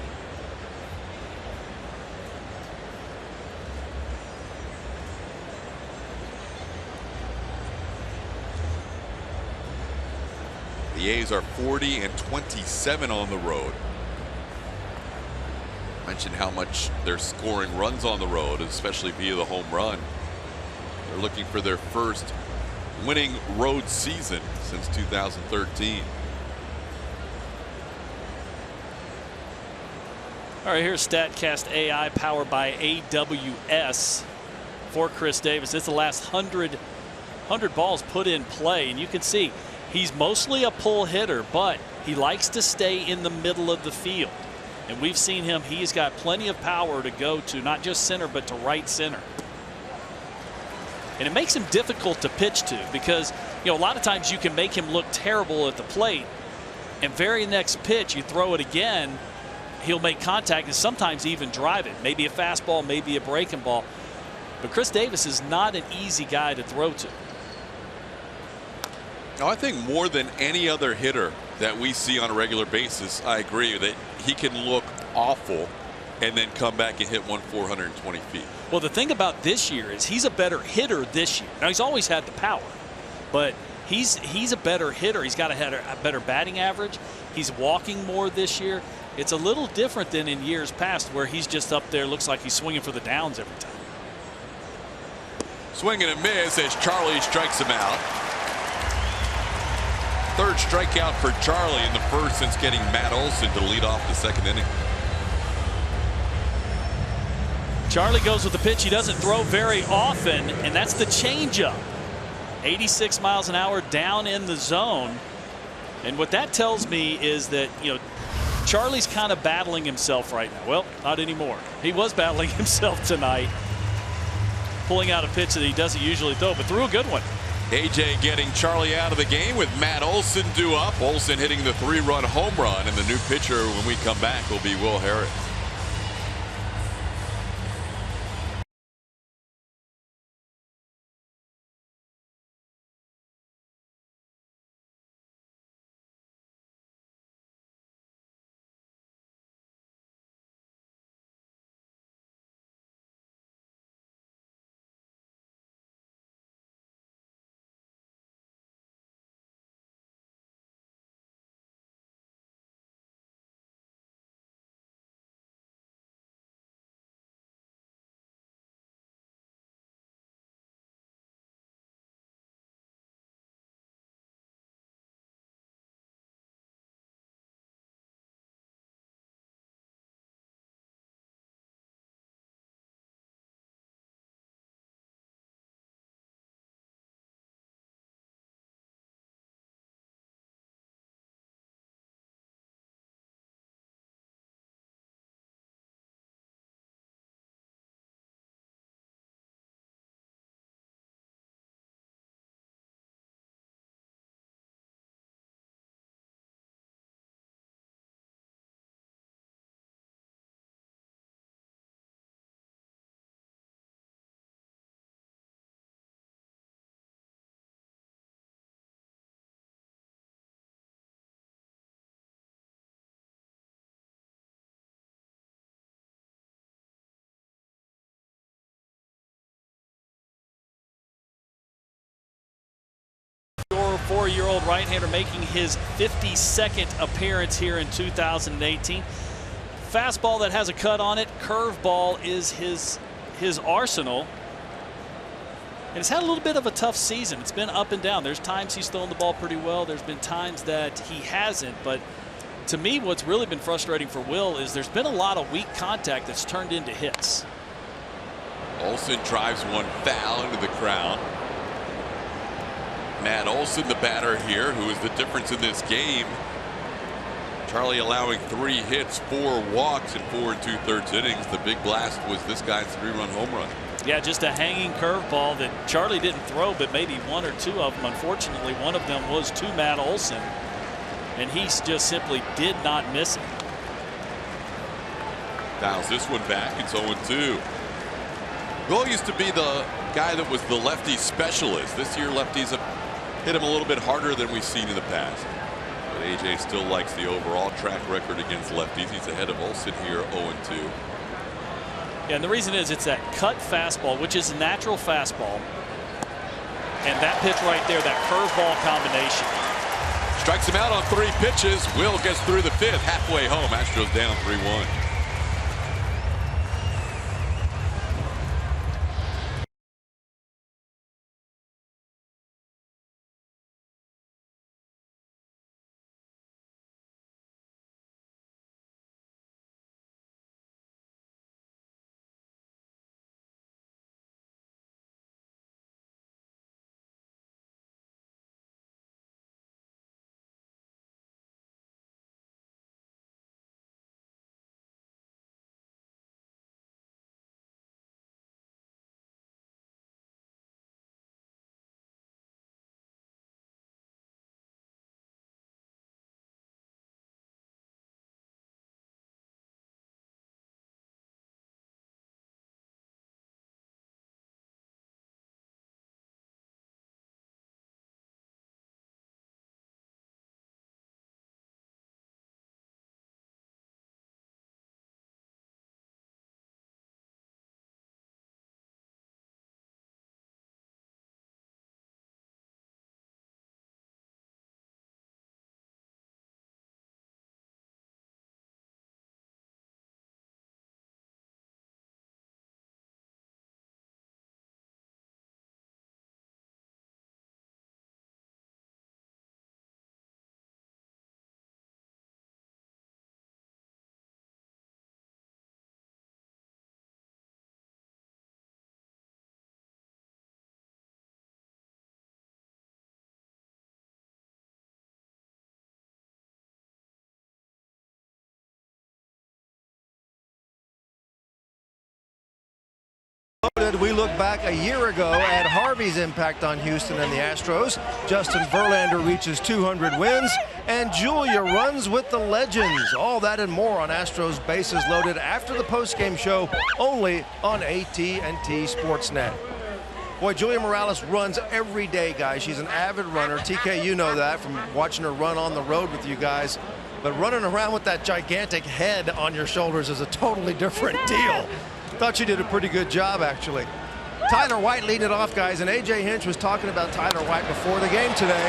The A's are 40-27 on the road. Mentioned how much they're scoring runs on the road, especially via the home run. They're looking for their first winning road season since 2013. All right, here's StatCast AI powered by AWS for Chris Davis. It's the last 100 100 balls put in play, and you can see he's mostly a pull hitter, but he likes to stay in the middle of the field. And we've seen him, he's got plenty of power to go to, not just center, but to right center. And it makes him difficult to pitch to because, a lot of times you can make him look terrible at the plate, and very next pitch, you throw it again, he'll make contact and sometimes even drive it. Maybe a fastball, maybe a breaking ball. But Chris Davis is not an easy guy to throw to. I think more than any other hitter that we see on a regular basis, I agree that he can look awful and then come back and hit 420 feet. Well, the thing about this year is he's a better hitter this year. Now, he's always had the power, but he's a better hitter. He's got a better batting average. He's walking more this year. It's a little different than in years past where he's just up there, looks like he's swinging for the downs every time. Swing and a miss as Charlie strikes him out. Third strikeout for Charlie in the first since getting Matt Olson to lead off the second inning. Charlie goes with the pitch he doesn't throw very often, and that's the changeup. 86 miles an hour down in the zone. And what that tells me is that, Charlie's kind of battling himself right now. Well, not anymore. He was battling himself tonight, pulling out a pitch that he doesn't usually throw, but threw a good one. AJ getting Charlie out of the game with Matt Olson due up. Olson hitting the 3-run home run, and the new pitcher when we come back will be Will Harris. Four-year-old right-hander making his 52nd appearance here in 2018. Fastball that has a cut on it. Curveball is his arsenal. And he's had a little bit of a tough season. It's been up and down. There's times he's thrown the ball pretty well. There's been times that he hasn't. But to me, what's really been frustrating for Will is there's been a lot of weak contact that's turned into hits. Olson drives one foul into the crowd. Matt Olson, the batter here, who is the difference in this game. Charlie allowing 3 hits, 4 walks in 4 2/3 innings. The big blast was this guy's 3-run home run. Yeah, just a hanging curveball that Charlie didn't throw, but maybe 1 or 2 of them. Unfortunately, one of them was to Matt Olson, and he just simply did not miss it. Dials this one back. It's 0-2. Will used to be the guy that was the lefty specialist. This year, lefties have hit him a little bit harder than we've seen in the past. But AJ still likes the overall track record against lefties. He's ahead of Olson here, 0-2. Yeah, and the reason is it's that cut fastball, which is a natural fastball. And that pitch right there, that curveball combination. Strikes him out on 3 pitches. Will gets through the 5th. Halfway home, Astros down 3-1. Manfred, we look back a year ago at Harvey's impact on Houston and the Astros. Justin Verlander reaches 200 wins, and Julia runs with the legends. All that and more on Astros Bases Loaded after the postgame show, only on AT&T Sportsnet. Boy, Julia Morales runs every day, guys. She's an avid runner. TK, you know that from watching her run on the road with you guys. But running around with that gigantic head on your shoulders is a totally different deal. Thought she did a pretty good job, actually. Tyler White leading it off, guys, and A.J. Hinch was talking about Tyler White before the game today.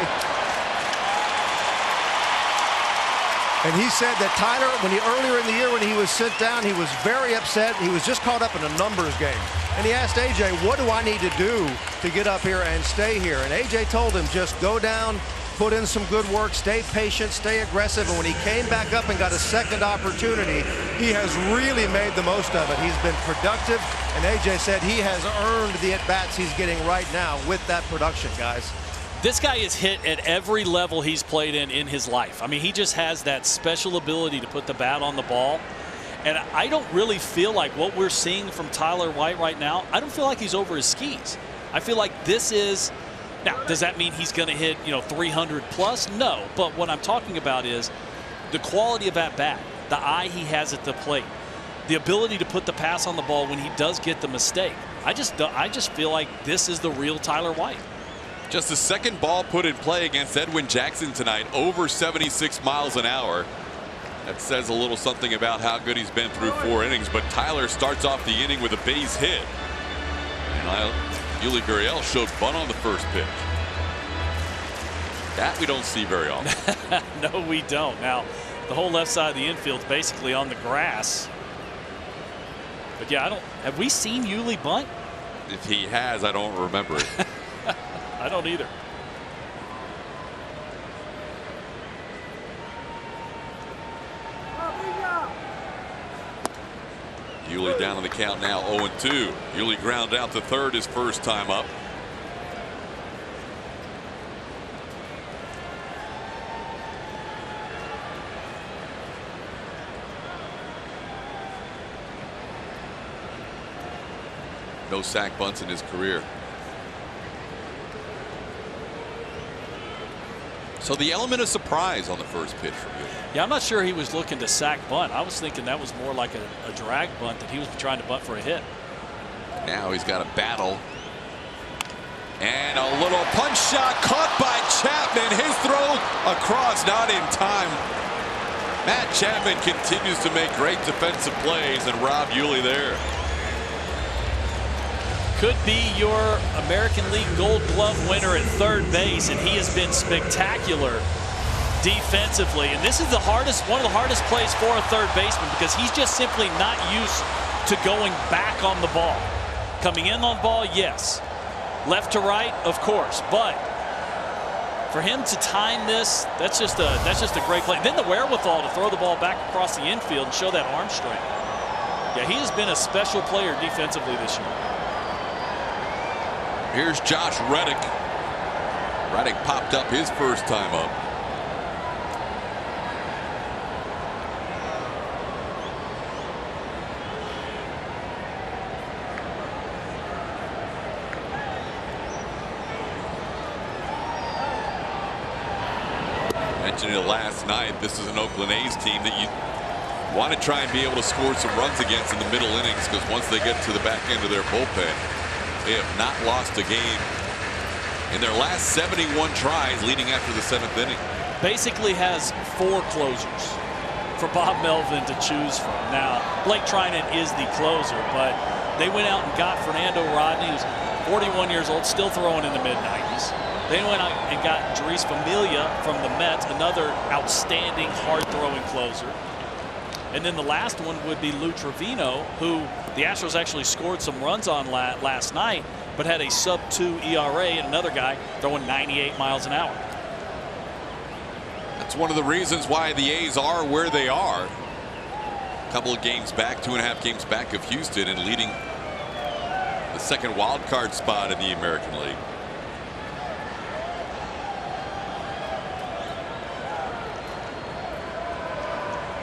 And he said that Tyler, earlier in the year when he was sent down, he was very upset. He was just caught up in a numbers game. And he asked A.J., what do I need to do to get up here and stay here? And A.J. told him, just go down, put in some good work, stay patient, stay aggressive. And when he came back up and got a second opportunity, he has really made the most of it. He's been productive, and A.J. said he has earned the at-bats he's getting right now with that production, guys. This guy is hit at every level he's played in his life. I mean, he just has that special ability to put the bat on the ball. And I don't really feel like what we're seeing from Tyler White right now, I don't feel like he's over his skis. I feel like this is, now, does that mean he's going to hit, 300 plus? No. But what I'm talking about is the quality of that bat, the eye he has at the plate, the ability to put the pass on the ball when he does get the mistake. I just feel like this is the real Tyler White. Just the second ball put in play against Edwin Jackson tonight, over 76 miles an hour. That says a little something about how good he's been through 4 innings. But Tyler starts off the inning with a base hit. And Yuli Gurriel showed bunt on the first pitch. That we don't see very often. No, we don't. Now, the whole left side of the infield's basically on the grass. But yeah, have we seen Yuli bunt? If he has, I don't remember it. I don't either. Yuli down on the count now, 0-2. Yuli ground out to third his first time up. No sack bunts in his career. So the element of surprise on the first pitch from you. Yeah, I'm not sure he was looking to sack bunt. I was thinking that was more like a drag bunt, that he was trying to bunt for a hit. Now he's got a battle. And a little punch shot caught by Chapman. His throw across, not in time. Matt Chapman continues to make great defensive plays and rob Yuli there. Could be your American League Gold Glove winner at third base, and he has been spectacular defensively. And this is one of the hardest plays for a third baseman, because he's just simply not used to going back on the ball. Coming in on the ball, yes. Left to right, of course. But for him to time this, that's just a great play. Then the wherewithal to throw the ball back across the infield and show that arm strength. Yeah, he has been a special player defensively this year. Here's Josh Reddick. Reddick popped up his first time up. Mentioned it last night. This is an Oakland A's team that you want to try and be able to score some runs against in the middle innings, because once they get to the back end of their bullpen, they have not lost a game in their last 71 tries leading after the 7th inning. Basically has 4 closers for Bob Melvin to choose from. Now, Blake Trinan is the closer, but they went out and got Fernando Rodney, who's 41 years old, still throwing in the mid-90s. They went out and got Jeurys Familia from the Mets, another outstanding, hard-throwing closer. And then the last one would be Lou Trevino, who the Astros actually scored some runs on last night, but had a sub-2 ERA, and another guy throwing 98 miles an hour. That's one of the reasons why the A's are where they are. A couple of games back, 2.5 games back of Houston, and leading the second wild card spot in the American League.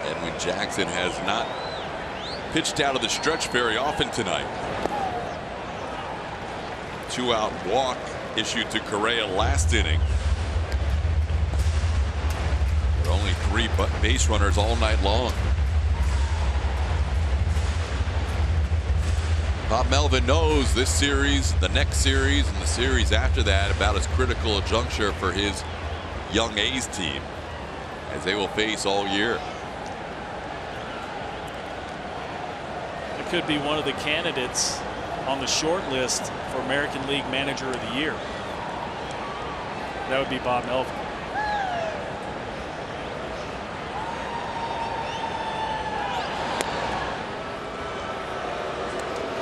Edwin Jackson has not pitched out of the stretch very often tonight. 2-out walk issued to Correa last inning. There are only 3 base runners all night long. Bob Melvin knows this series, the next series, and the series after that about as critical a juncture for his young A's team as they will face all year. It could be one of the candidates on the short list for American League Manager of the Year. That would be Bob Melvin.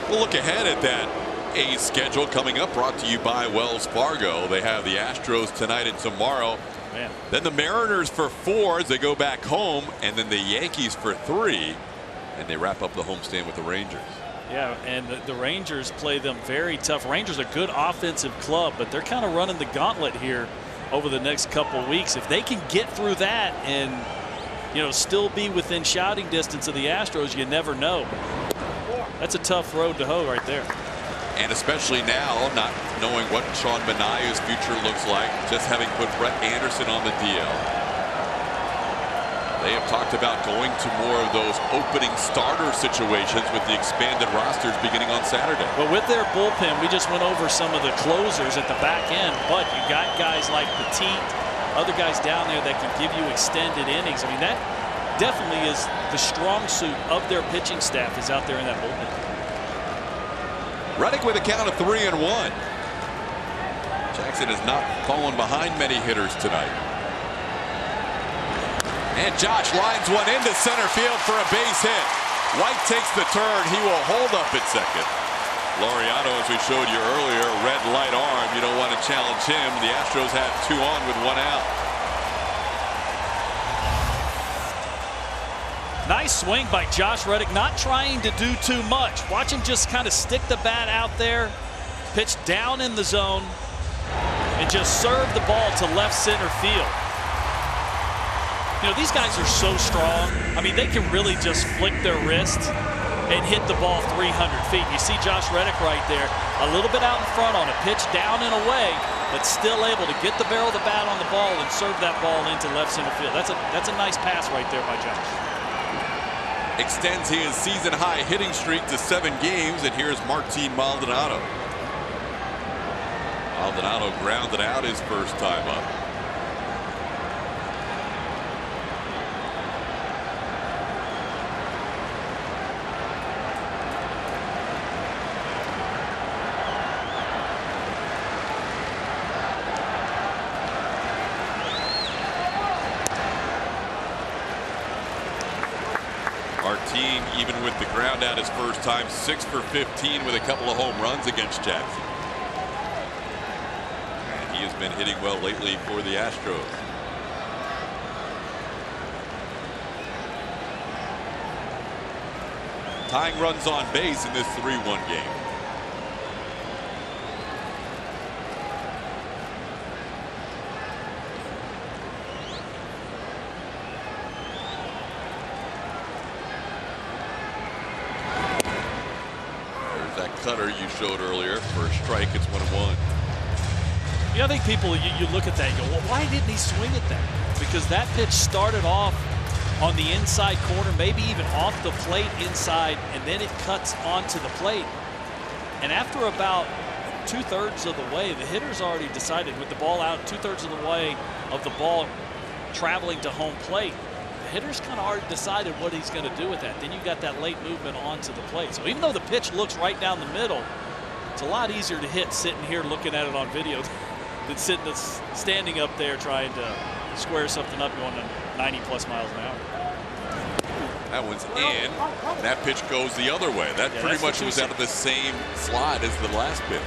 We'll look ahead at that A's schedule coming up, brought to you by Wells Fargo. They have the Astros tonight and tomorrow. Man. Then the Mariners for 4 as they go back home, and then the Yankees for 3, and they wrap up the homestand with the Rangers. Yeah, and the Rangers play them very tough. Rangers are a good offensive club, but they're kind of running the gauntlet here over the next couple weeks. If they can get through that and, you know, still be within shouting distance of the Astros, you never know. That's a tough road to hoe right there. And especially now, not knowing what Sean Manaea's future looks like, just having put Brett Anderson on the DL. They have talked about going to more of those opening starter situations with the expanded rosters beginning on Saturday. But with their bullpen, we just went over some of the closers at the back end, but you got guys like Petit, other guys down there that can give you extended innings. I mean, that definitely is the strong suit of their pitching staff, is out there in that bullpen. Reddick with a count of 3-1. Jackson has not fallen behind many hitters tonight. And Josh lines one into center field for a base hit. White takes the turn. He will hold up at second. Laureano, as we showed you earlier, red light arm. You don't want to challenge him. The Astros have 2 on with 1 out. Nice swing by Josh Reddick, not trying to do too much. Watch him just kind of stick the bat out there, pitch down in the zone, and just serve the ball to left center field. You know, these guys are so strong. I mean, they can really just flick their wrist and hit the ball 300 feet. You see Josh Reddick right there, a little bit out in front on a pitch down and away, but still able to get the barrel of the bat on the ball and serve that ball into left center field. That's a nice pass right there by Josh. Extends his season-high hitting streak to 7 games, and here's Martin Maldonado. Maldonado grounded out his first time up. Martin, even with the ground out his first time, 6 for 15 with a couple of home runs against Jackson. And he has been hitting well lately for the Astros. Tying runs on base in this 3-1 game. Cutter you showed earlier for a strike. It's 1-1. Yeah, I think people, you look at that and go, well, why didn't he swing at that? Because that pitch started off on the inside corner, maybe even off the plate inside, and then it cuts onto the plate. And after about 2/3 of the way, the hitter's already decided with the ball out 2/3 of the way of the ball traveling to home plate. The hitter's kind of already decided what he's going to do with that. Then you got that late movement onto the plate. So even though the pitch looks right down the middle, it's a lot easier to hit sitting here looking at it on video than standing up there trying to square something up going to 90+ miles an hour. That one's in. That pitch goes the other way. That pretty much was out of the same slot as the last pitch.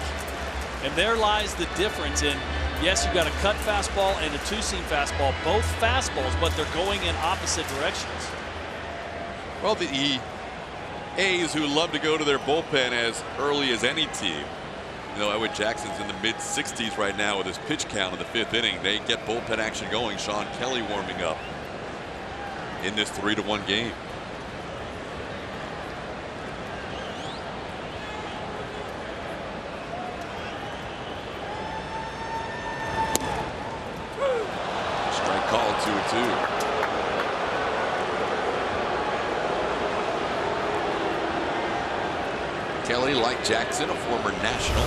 And there lies the difference in, yes, you've got a cut fastball and a 2-seam fastball, both fastballs, but they're going in opposite directions. Well, the A's, who love to go to their bullpen as early as any team, you know, Edwin Jackson's in the mid-60s right now with his pitch count in the 5th inning. They get bullpen action going. Sean Kelly warming up in this 3-1 game. called 2-2. Kelly, like Jackson, a former national.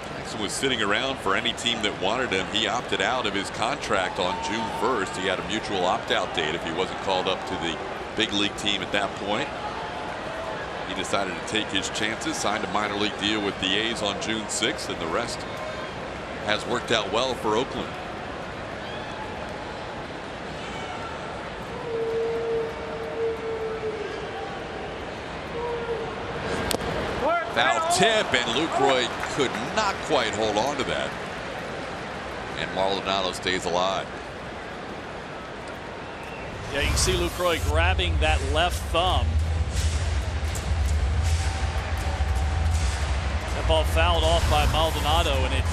Jackson was sitting around for any team that wanted him. He opted out of his contract on June 1st. He had a mutual opt-out date if he wasn't called up to the big league team at that point. He decided to take his chances, signed a minor league deal with the A's on June 6th, and the rest has worked out well for Oakland. Foul tip, and Lucroy could not quite hold on to that. And Maldonado stays alive. Yeah, you can see Lucroy grabbing that left thumb. That ball fouled off by Maldonado, and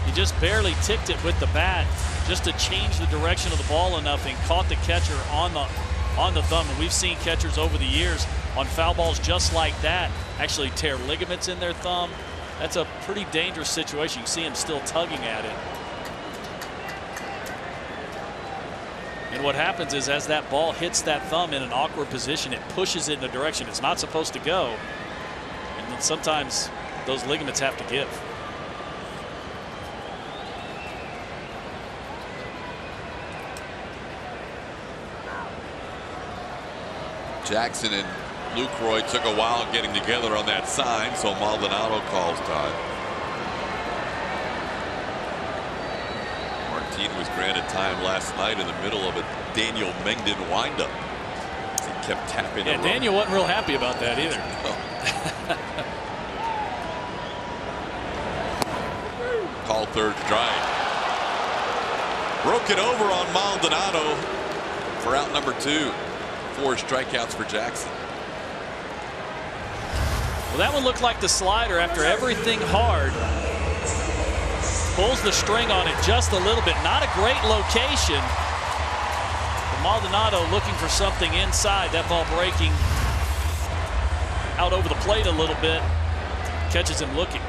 he just barely ticked it with the bat just to change the direction of the ball enough and caught the catcher on the thumb. And we've seen catchers over the years on foul balls just like that actually tear ligaments in their thumb. That's a pretty dangerous situation. You see him still tugging at it. And what happens is as that ball hits that thumb in an awkward position, it pushes it in a direction it's not supposed to go. And then sometimes those ligaments have to give. Jackson and Lucroy took a while getting together on that sign, so Maldonado calls time. Martin was granted time last night in the middle of a Daniel Mengden windup. He kept tapping. Yeah, Daniel wasn't real happy about that either. Call third strike. Broke it over on Maldonado for out number 2. 4 strikeouts for Jackson. Well, that one looked like the slider after everything hard. Pulls the string on it just a little bit. Not a great location. But Maldonado looking for something inside. That ball breaking out over the plate a little bit. Catches him looking.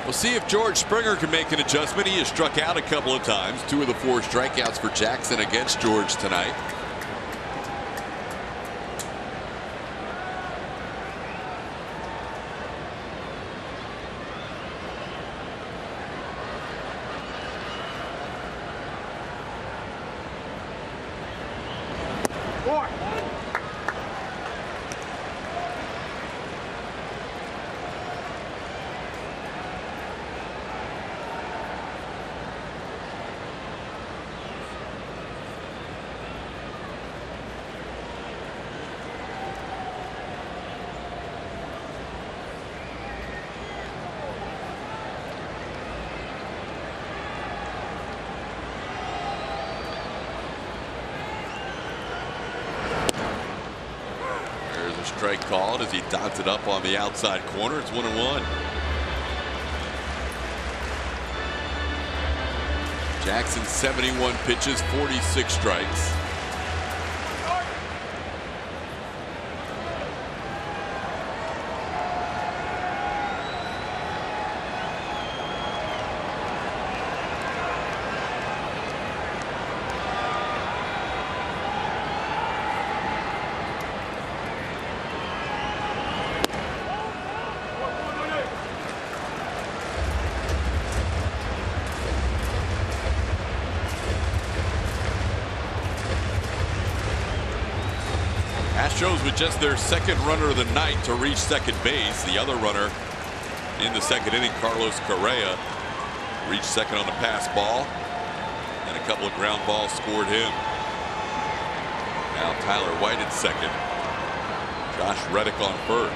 We'll see if George Springer can make an adjustment. He has struck out a couple of times. 2 of the 4 strikeouts for Jackson against George tonight. Strike called as he dots it up on the outside corner. It's 1-1. Jackson 71 pitches, 46 strikes. Astros with just their second runner of the night to reach second base. The other runner in the second inning, Carlos Correa, reached second on the pass ball, and a couple of ground balls scored him. Now Tyler White at second. Josh Reddick on first.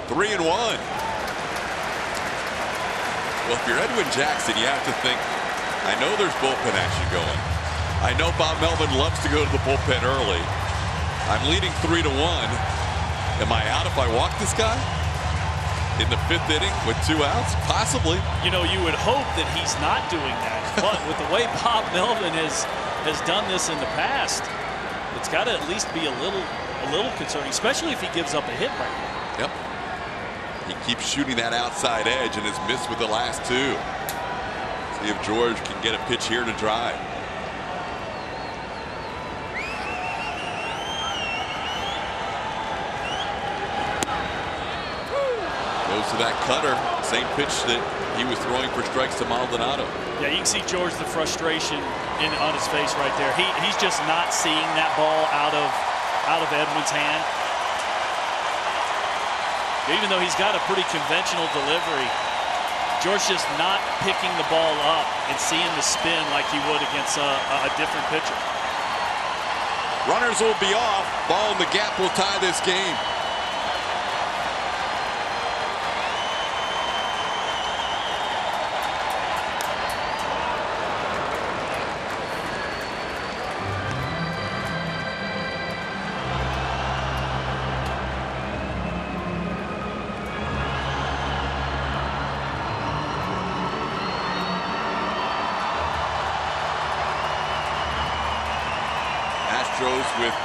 Three and one. Well, if you're Edwin Jackson, you have to think, I know there's bullpen action going. I know Bob Melvin loves to go to the bullpen early. I'm leading 3-1. Am I out if I walk this guy? in the 5th inning with 2 outs? Possibly. You know, you would hope that he's not doing that. But with the way Bob Melvin has done this in the past, it's got to at least be a little concerning, especially if he gives up a hit right now. Yep. He keeps shooting that outside edge and has missed with the last 2. See if George can get a pitch here to drive. Goes to that cutter, same pitch that he was throwing for strikes to Maldonado. Yeah, you can see George, the frustration on his face right there. He's just not seeing that ball out of Edwin's hand. Even though he's got a pretty conventional delivery, George just not picking the ball up and seeing the spin like he would against a different pitcher. Runners will be off. Ball in the gap will tie this game. Astros with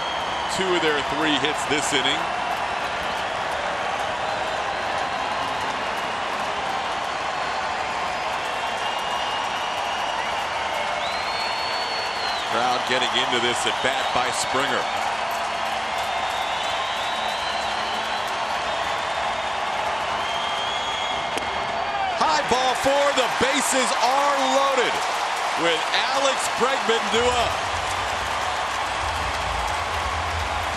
2 of their 3 hits this inning. Crowd getting into this at bat by Springer. High ball 4. The bases are loaded with Alex Bregman due up.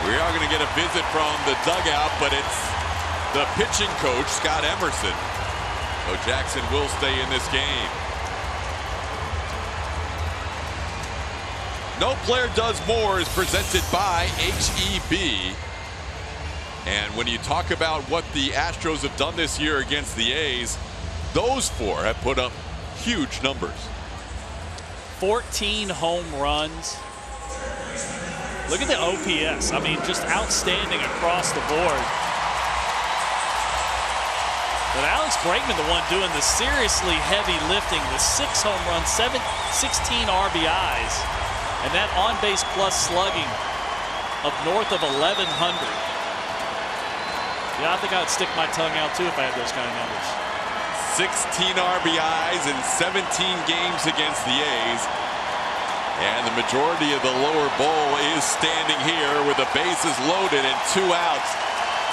We are going to get a visit from the dugout, but it's the pitching coach, Scott Emerson. So Jackson will stay in this game. No Player Does More is presented by HEB. And when you talk about what the Astros have done this year against the A's, those 4 have put up huge numbers. 14 home runs. Look at the OPS. I mean, just outstanding across the board. But Alex Bregman, the one doing the seriously heavy lifting, the 6 home runs, 16 RBIs, and that on-base plus slugging of north of 1,100. Yeah, I think I'd stick my tongue out too if I had those kind of numbers. 16 RBIs in 17 games against the A's. And the majority of the lower bowl is standing here with the bases loaded and 2 outs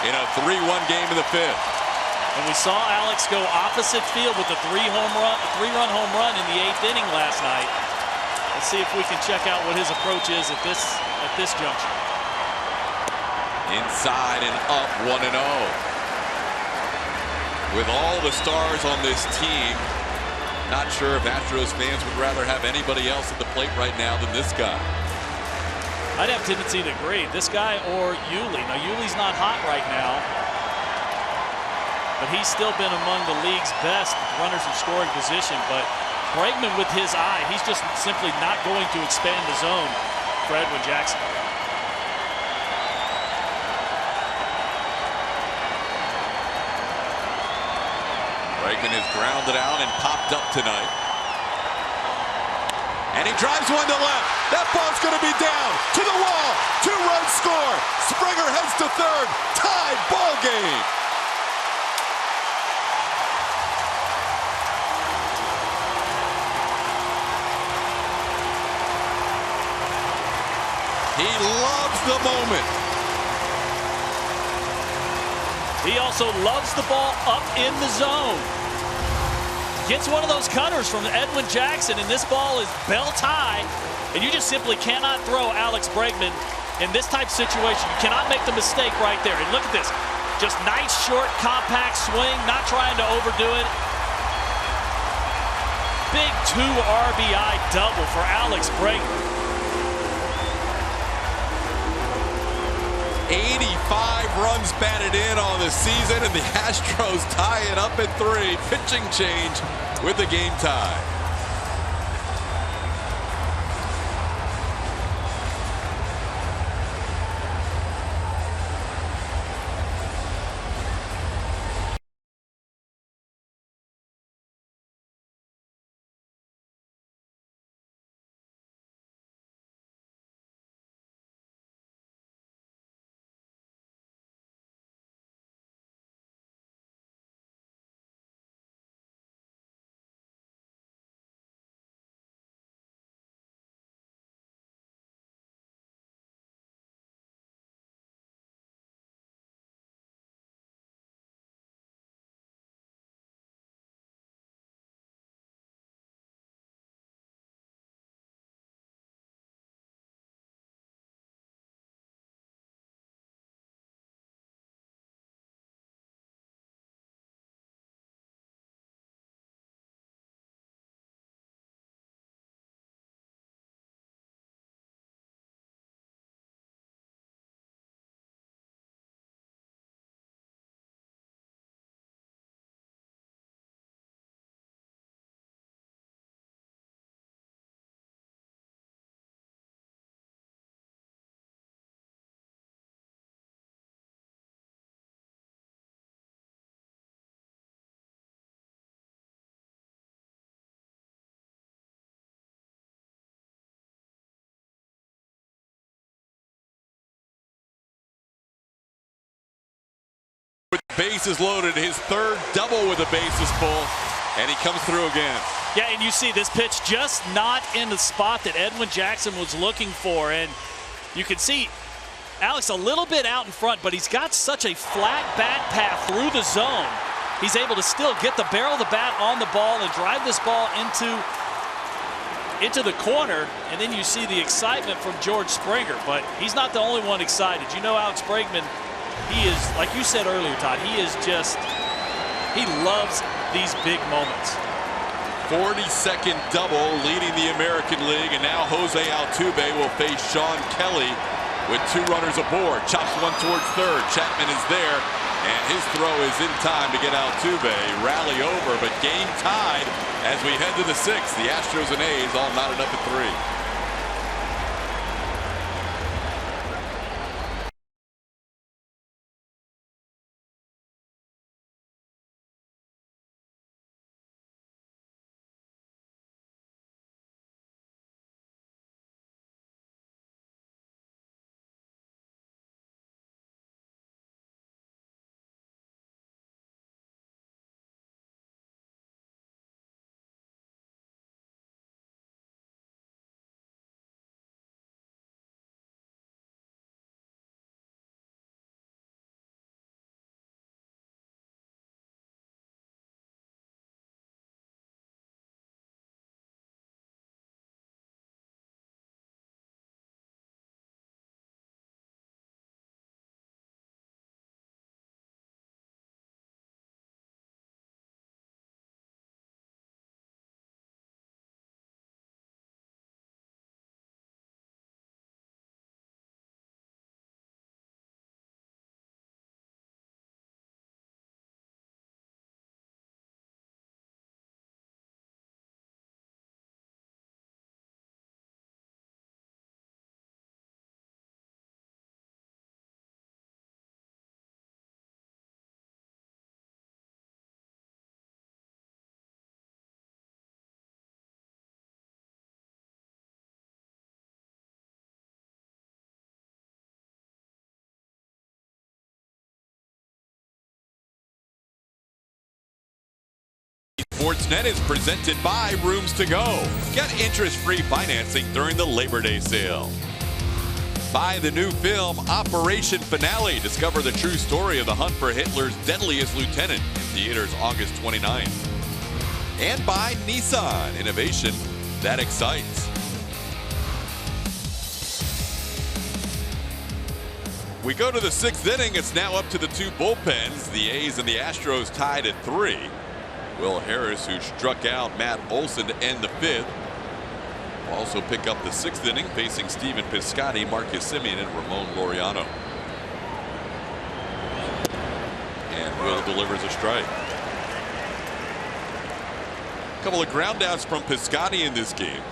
in a 3-1 game in the 5th. And we saw Alex go opposite field with a 3-run home run in the 8th inning last night. Let's see if we can check out what his approach is at this juncture. Inside and up 1-0. With all the stars on this team, not sure if Astros fans would rather have anybody else at the plate right now than this guy. I'd have a tendency to agree. This guy or Yuli. Now, Yuli's not hot right now, but he's still been among the league's best runners in scoring position. But Bregman with his eye, he's just simply not going to expand the zone for Edwin Jackson. Bregman is grounded out and popped up tonight. And he drives one to left. That ball's going to be down to the wall. 2-run score. Springer heads to 3rd. Tied ball game. He loves the moment. He also loves the ball up in the zone. Gets one of those cutters from Edwin Jackson, and this ball is belt high, and you just simply cannot throw Alex Bregman in this type of situation. You cannot make the mistake right there. And look at this. Just nice, short, compact swing, not trying to overdo it. Big 2 RBI double for Alex Bregman. 85 runs batted in on the season, and the Astros tie it up at 3. Pitching change with the game tie. With bases loaded, his third double with the bases full, and he comes through again. Yeah, and you see this pitch just not in the spot that Edwin Jackson was looking for, and you can see Alex a little bit out in front, but he's got such a flat bat path through the zone. He's able to still get the barrel of the bat on the ball and drive this ball into the corner, and then you see the excitement from George Springer, but he's not the only one excited. You know, Alex Bregman, he is, like you said earlier, Todd, he loves these big moments. 42nd double leading the American League, and now Jose Altuve will face Sean Kelly with 2 runners aboard. Chops one towards third. Chapman is there, and his throw is in time to get Altuve. Rally over, but game tied as we head to the 6th. The Astros and A's all knotted up at 3. Sportsnet is presented by Rooms to Go. Get interest-free financing during the Labor Day sale. By the new film Operation Finale. Discover the true story of the hunt for Hitler's deadliest lieutenant in theaters August 29th. And by Nissan, innovation that excites. We go to the 6th inning. It's now up to the 2 bullpens. The A's and the Astros tied at 3. Will Harris, who struck out Matt Olson to end the 5th, will also pick up the 6th inning, facing Steven Piscotty, Marcus Semien, and Ramon Laureano. And Will delivers a strike. A couple of ground outs from Piscotty in this game.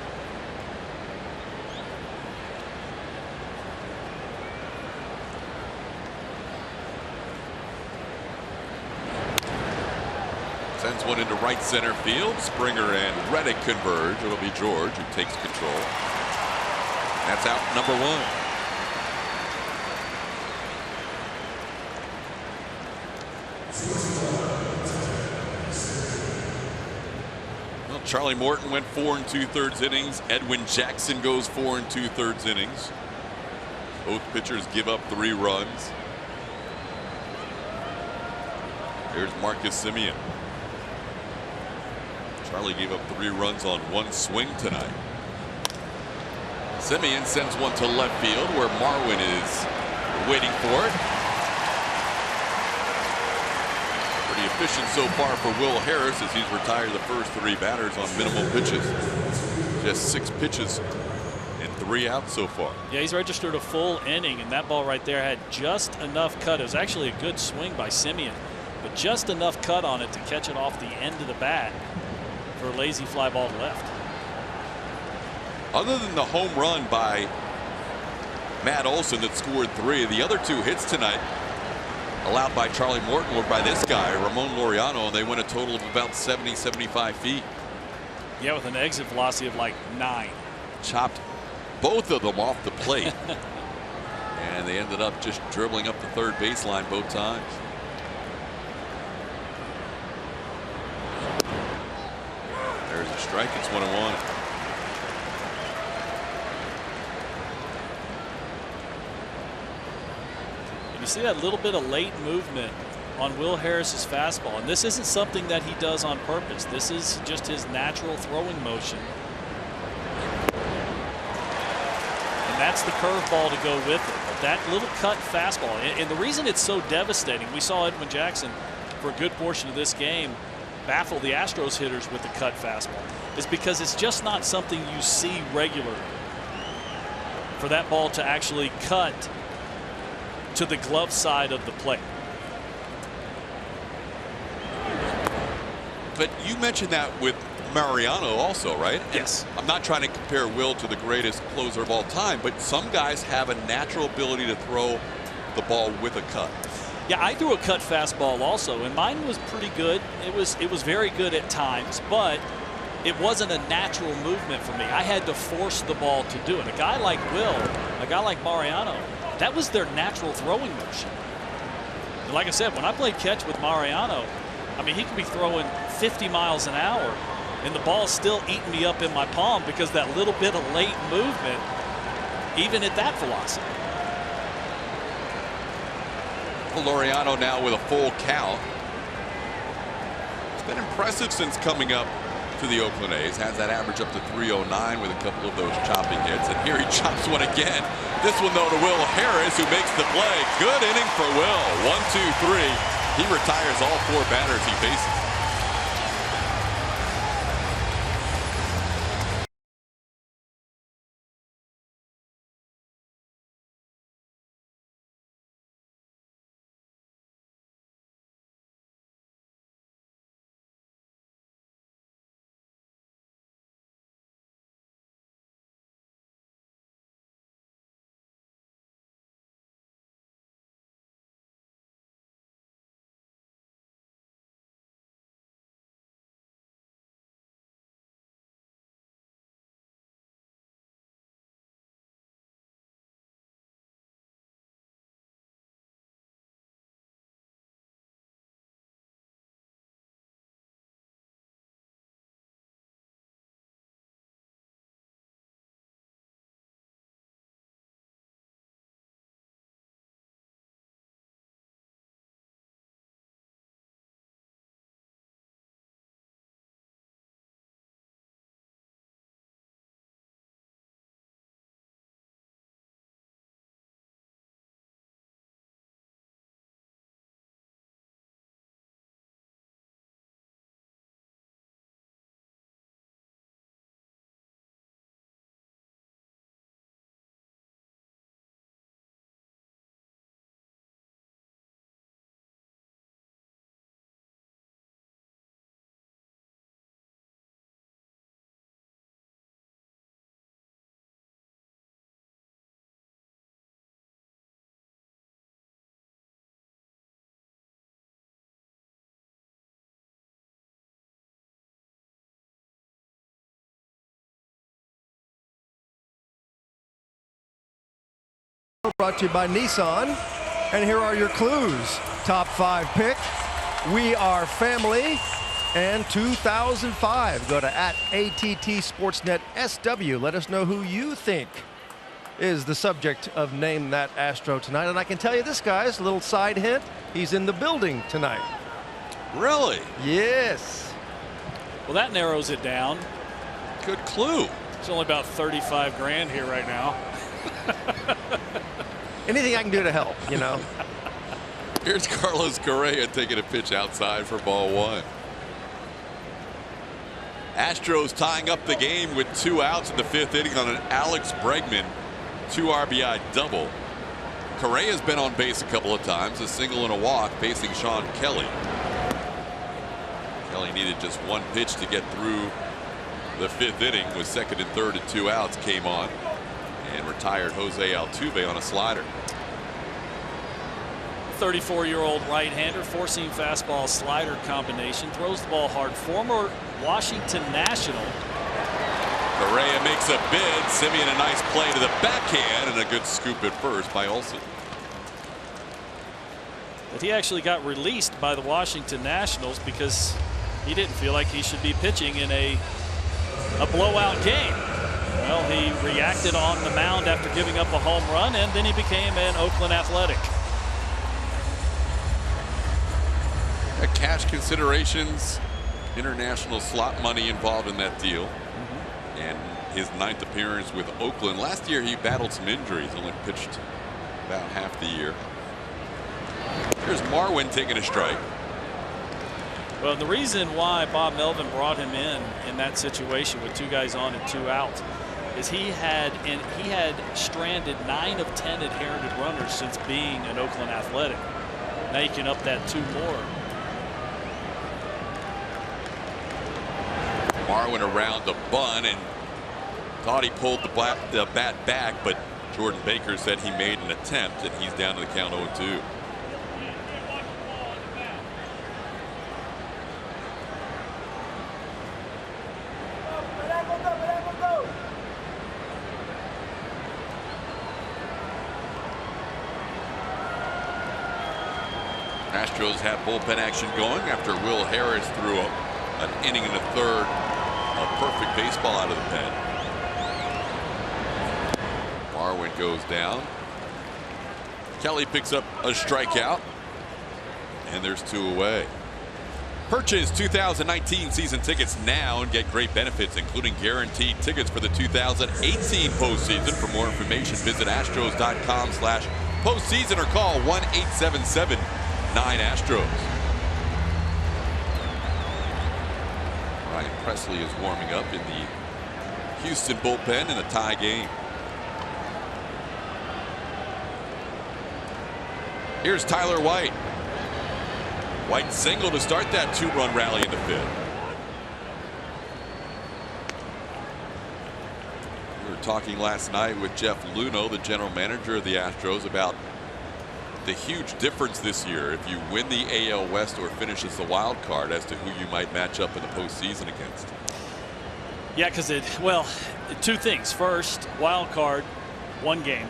Sends one into right center field. Springer and Reddick converge. It'll be George who takes control. That's out number 1. Well, Charlie Morton went 4 2/3 innings. Edwin Jackson goes 4 2/3 innings. Both pitchers give up 3 runs. Here's Marcus Semien. Charlie gave up 3 runs on 1 swing tonight. Semien sends one to left field where Marwin is waiting for it. Pretty efficient so far for Will Harris as he's retired the first 3 batters on minimal pitches. Just 6 pitches and 3 outs so far. Yeah, he's registered a full inning, and that ball right there had just enough cut. It was actually a good swing by Semien, but just enough cut on it to catch it off the end of the bat for a lazy fly ball left. Other than the home run by Matt Olson that scored 3, the other 2 hits tonight allowed by Charlie Morton were by this guy, Ramon Laureano, and they went a total of about 70-75 feet. Yeah, with an exit velocity of like 9. Chopped both of them off the plate. And they ended up just dribbling up the third baseline both times. There's a strike. It's 1-1. And you see that little bit of late movement on Will Harris's fastball, and this isn't something that he does on purpose. This is just his natural throwing motion. And that's the curveball to go with it. That little cut fastball, and the reason it's so devastating, we saw Edwin Jackson for a good portion of this game baffle the Astros hitters with the cut fastball, is because it's just not something you see regularly. For that ball to actually cut to the glove side of the plate. But you mentioned that with Mariano also, right? Yes. I'm not trying to compare Will to the greatest closer of all time, but some guys have a natural ability to throw the ball with a cut. Yeah, I threw a cut fastball also, and mine was pretty good. It was very good at times, but it wasn't a natural movement for me. I had to force the ball to do it. A guy like Will, a guy like Mariano, that was their natural throwing motion. And like I said, when I played catch with Mariano, I mean, he could be throwing 50 miles an hour, and the ball's still eating me up in my palm because that little bit of late movement, even at that velocity. Laureano now with a full count. It's been impressive since coming up to the Oakland A's. Has that average up to 309 with a couple of those chopping hits. And here he chops one again. This one, though, to Will Harris, who makes the play. Good inning for Will. 1, 2, 3. He retires all 4 batters he faces. Brought to you by Nissan. And here are your clues. Top 5 pick. We Are Family. And 2005. Go to @ATT Sportsnet SW. Let us know who you think is the subject of Name That Astro tonight. And I can tell you this, guys, a little side hint, he's in the building tonight. Really? Yes. Well, that narrows it down. Good clue. It's only about 35 grand here right now. Anything I can do to help, you know. Here's Carlos Correa taking a pitch outside for ball 1. Astros tying up the game with 2 outs in the 5th inning on an Alex Bregman 2 RBI double. Correa's been on base a couple of times, a single and a walk, facing Sean Kelly. Kelly needed just 1 pitch to get through the 5th inning, with 2nd and 3rd and 2 outs, came on and retired Jose Altuve on a slider. 34-year-old right-hander, 4-seam fastball slider combination, throws the ball hard. Former Washington National. Correa makes a bid. Simeon a nice play to the backhand and a good scoop at first by Olsen. But he actually got released by the Washington Nationals because he didn't feel like he should be pitching in a a blowout game. Well, he reacted on the mound after giving up a home run, and then he became an Oakland Athletic. Cash considerations, international slot money involved in that deal. And his 9th appearance with Oakland. Last year he battled some injuries, only pitched about half the year. Here's Marwin taking a strike. Well, the reason why Bob Melvin brought him in that situation with 2 guys on and 2 out is he had stranded 9 of 10 inherited runners since being an Oakland Athletic. Now you can up that 2 more. Marwin around the bun and thought he pulled the bat back, but Jordan Baker said he made an attempt, and he's down to the count 0-2. Astros have bullpen action going after Will Harris threw an inning and a third of perfect baseball out of the pen. Marwin goes down. Kelly picks up a strikeout, and there's 2 away. Purchase 2019 season tickets now and get great benefits, including guaranteed tickets for the 2018 postseason. For more information, visit astros.com/postseason or call 1-877-9-ASTROS. Ryan Presley is warming up in the Houston bullpen in a tie game. Here's Tyler White. White single to start that 2-run rally in the 5th. We were talking last night with Jeff Luhnow, the general manager of the Astros, about the huge difference this year if you win the AL West or finish as the wild card as to who you might match up in the postseason against. Yeah, because well, 2 things. First, wild card, 1 game.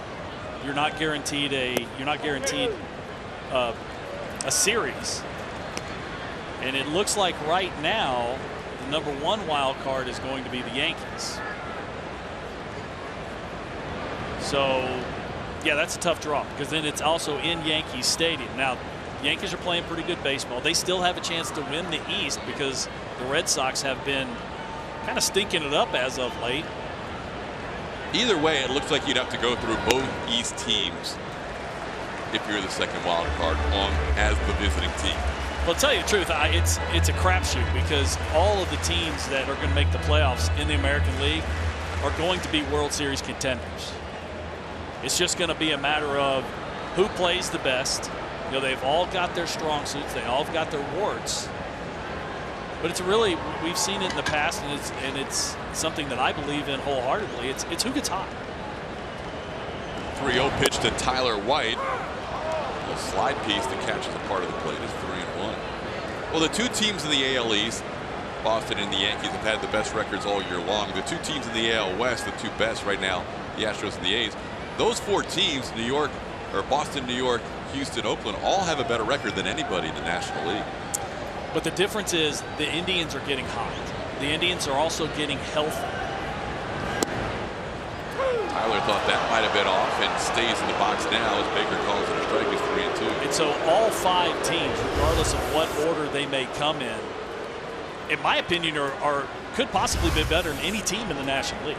You're not guaranteed a series. And it looks like right now the number 1 wild card is going to be the Yankees. So yeah, that's a tough draw because then it's also in Yankee Stadium. Now, Yankees are playing pretty good baseball. They still have a chance to win the East because the Red Sox have been kind of stinking it up as of late. Either way, it looks like you'd have to go through both East teams if you're the second wild card on as the visiting team. Well, to tell you the truth, it's a crapshoot because all of the teams that are going to make the playoffs in the American League are going to be World Series contenders. It's just going to be a matter of who plays the best. You know, they've all got their strong suits. They all got their warts. But it's really, we've seen it in the past, and it's something that I believe in wholeheartedly. It's who gets hot. 3-0 pitch to Tyler White. A slide piece that catches a part of the plate is 3-1. Well, the 2 teams in the AL East, Boston and the Yankees, have had the best records all year long. The 2 teams in the AL West, the 2 best right now, the Astros and the A's. Those 4 teams, New York, or Boston, New York, Houston, Oakland, all have a better record than anybody in the National League. But the difference is the Indians are getting hot. The Indians are also getting healthy. Tyler thought that might have been off and stays in the box now as Baker calls it a strike. Is 3-2. And so all 5 teams, regardless of what order they may come in my opinion, could possibly be better than any team in the National League.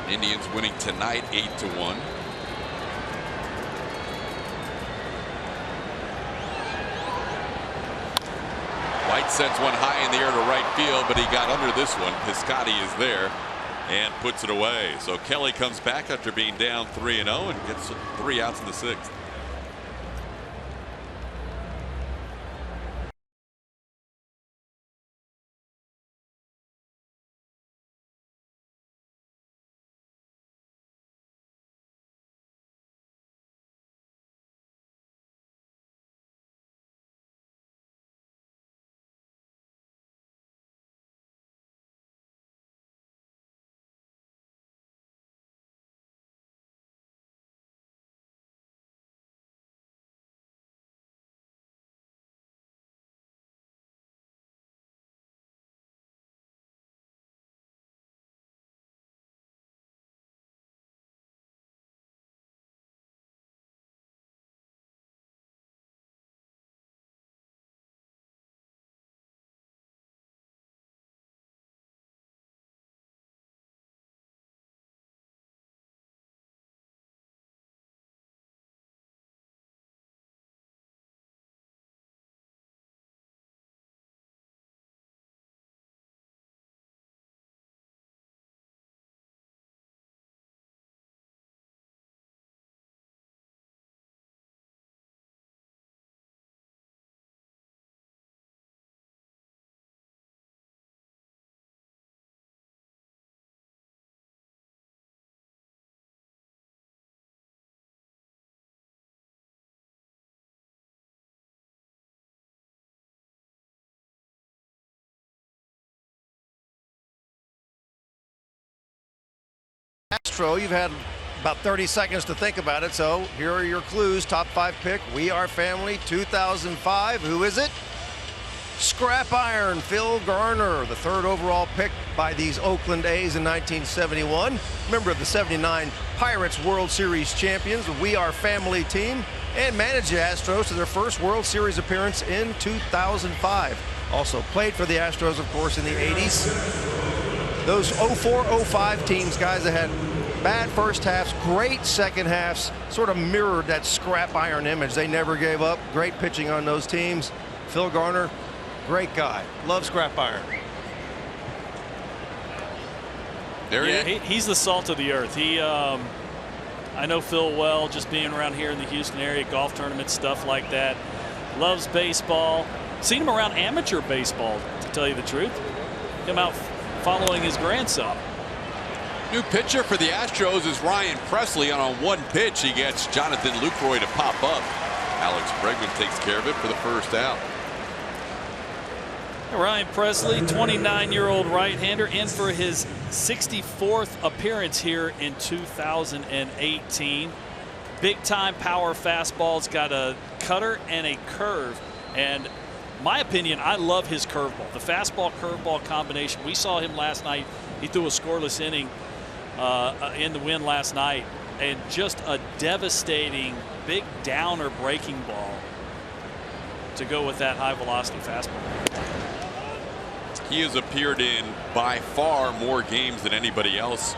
Indians winning tonight 8-1. White sends one high in the air to right field, but he got under this one. Piscotty is there and puts it away. So Kelly comes back after being down 3-0 and gets 3 outs in the 6th. Astro. You've had about 30 seconds to think about it, so here are your clues. Top 5 pick, We Are Family, 2005. Who is it? Scrap Iron, Phil Garner, the 3rd overall pick by these Oakland A's in 1971. Member of the 79 Pirates World Series champions, the We Are Family team, and managed the Astros to their first World Series appearance in 2005. Also played for the Astros, of course, in the 80s. Those 04-05 teams, guys, that had bad first halves, great second halves, sort of mirrored that Scrap Iron image. They never gave up. Great pitching on those teams. Phil Garner, great guy. Love Scrap Iron. There he is. He's the salt of the earth. I know Phil well, just being around here in the Houston area, golf tournaments, stuff like that. Loves baseball. Seen him around amateur baseball, to tell you the truth. Him out following his grandson. New pitcher for the Astros is Ryan Presley, and on one pitch he gets Jonathan Lucroy to pop up. Alex Bregman takes care of it for the first out. Ryan Presley, 29-year-old right-hander, in for his 64th appearance here in 2018. Big-time power fastball's got a cutter and a curve, and my opinion, I love his curveball. The fastball-curveball combination. We saw him last night. He threw a scoreless inning in the win last night, and just a devastating big downer breaking ball to go with that high-velocity fastball. He has appeared in by far more games than anybody else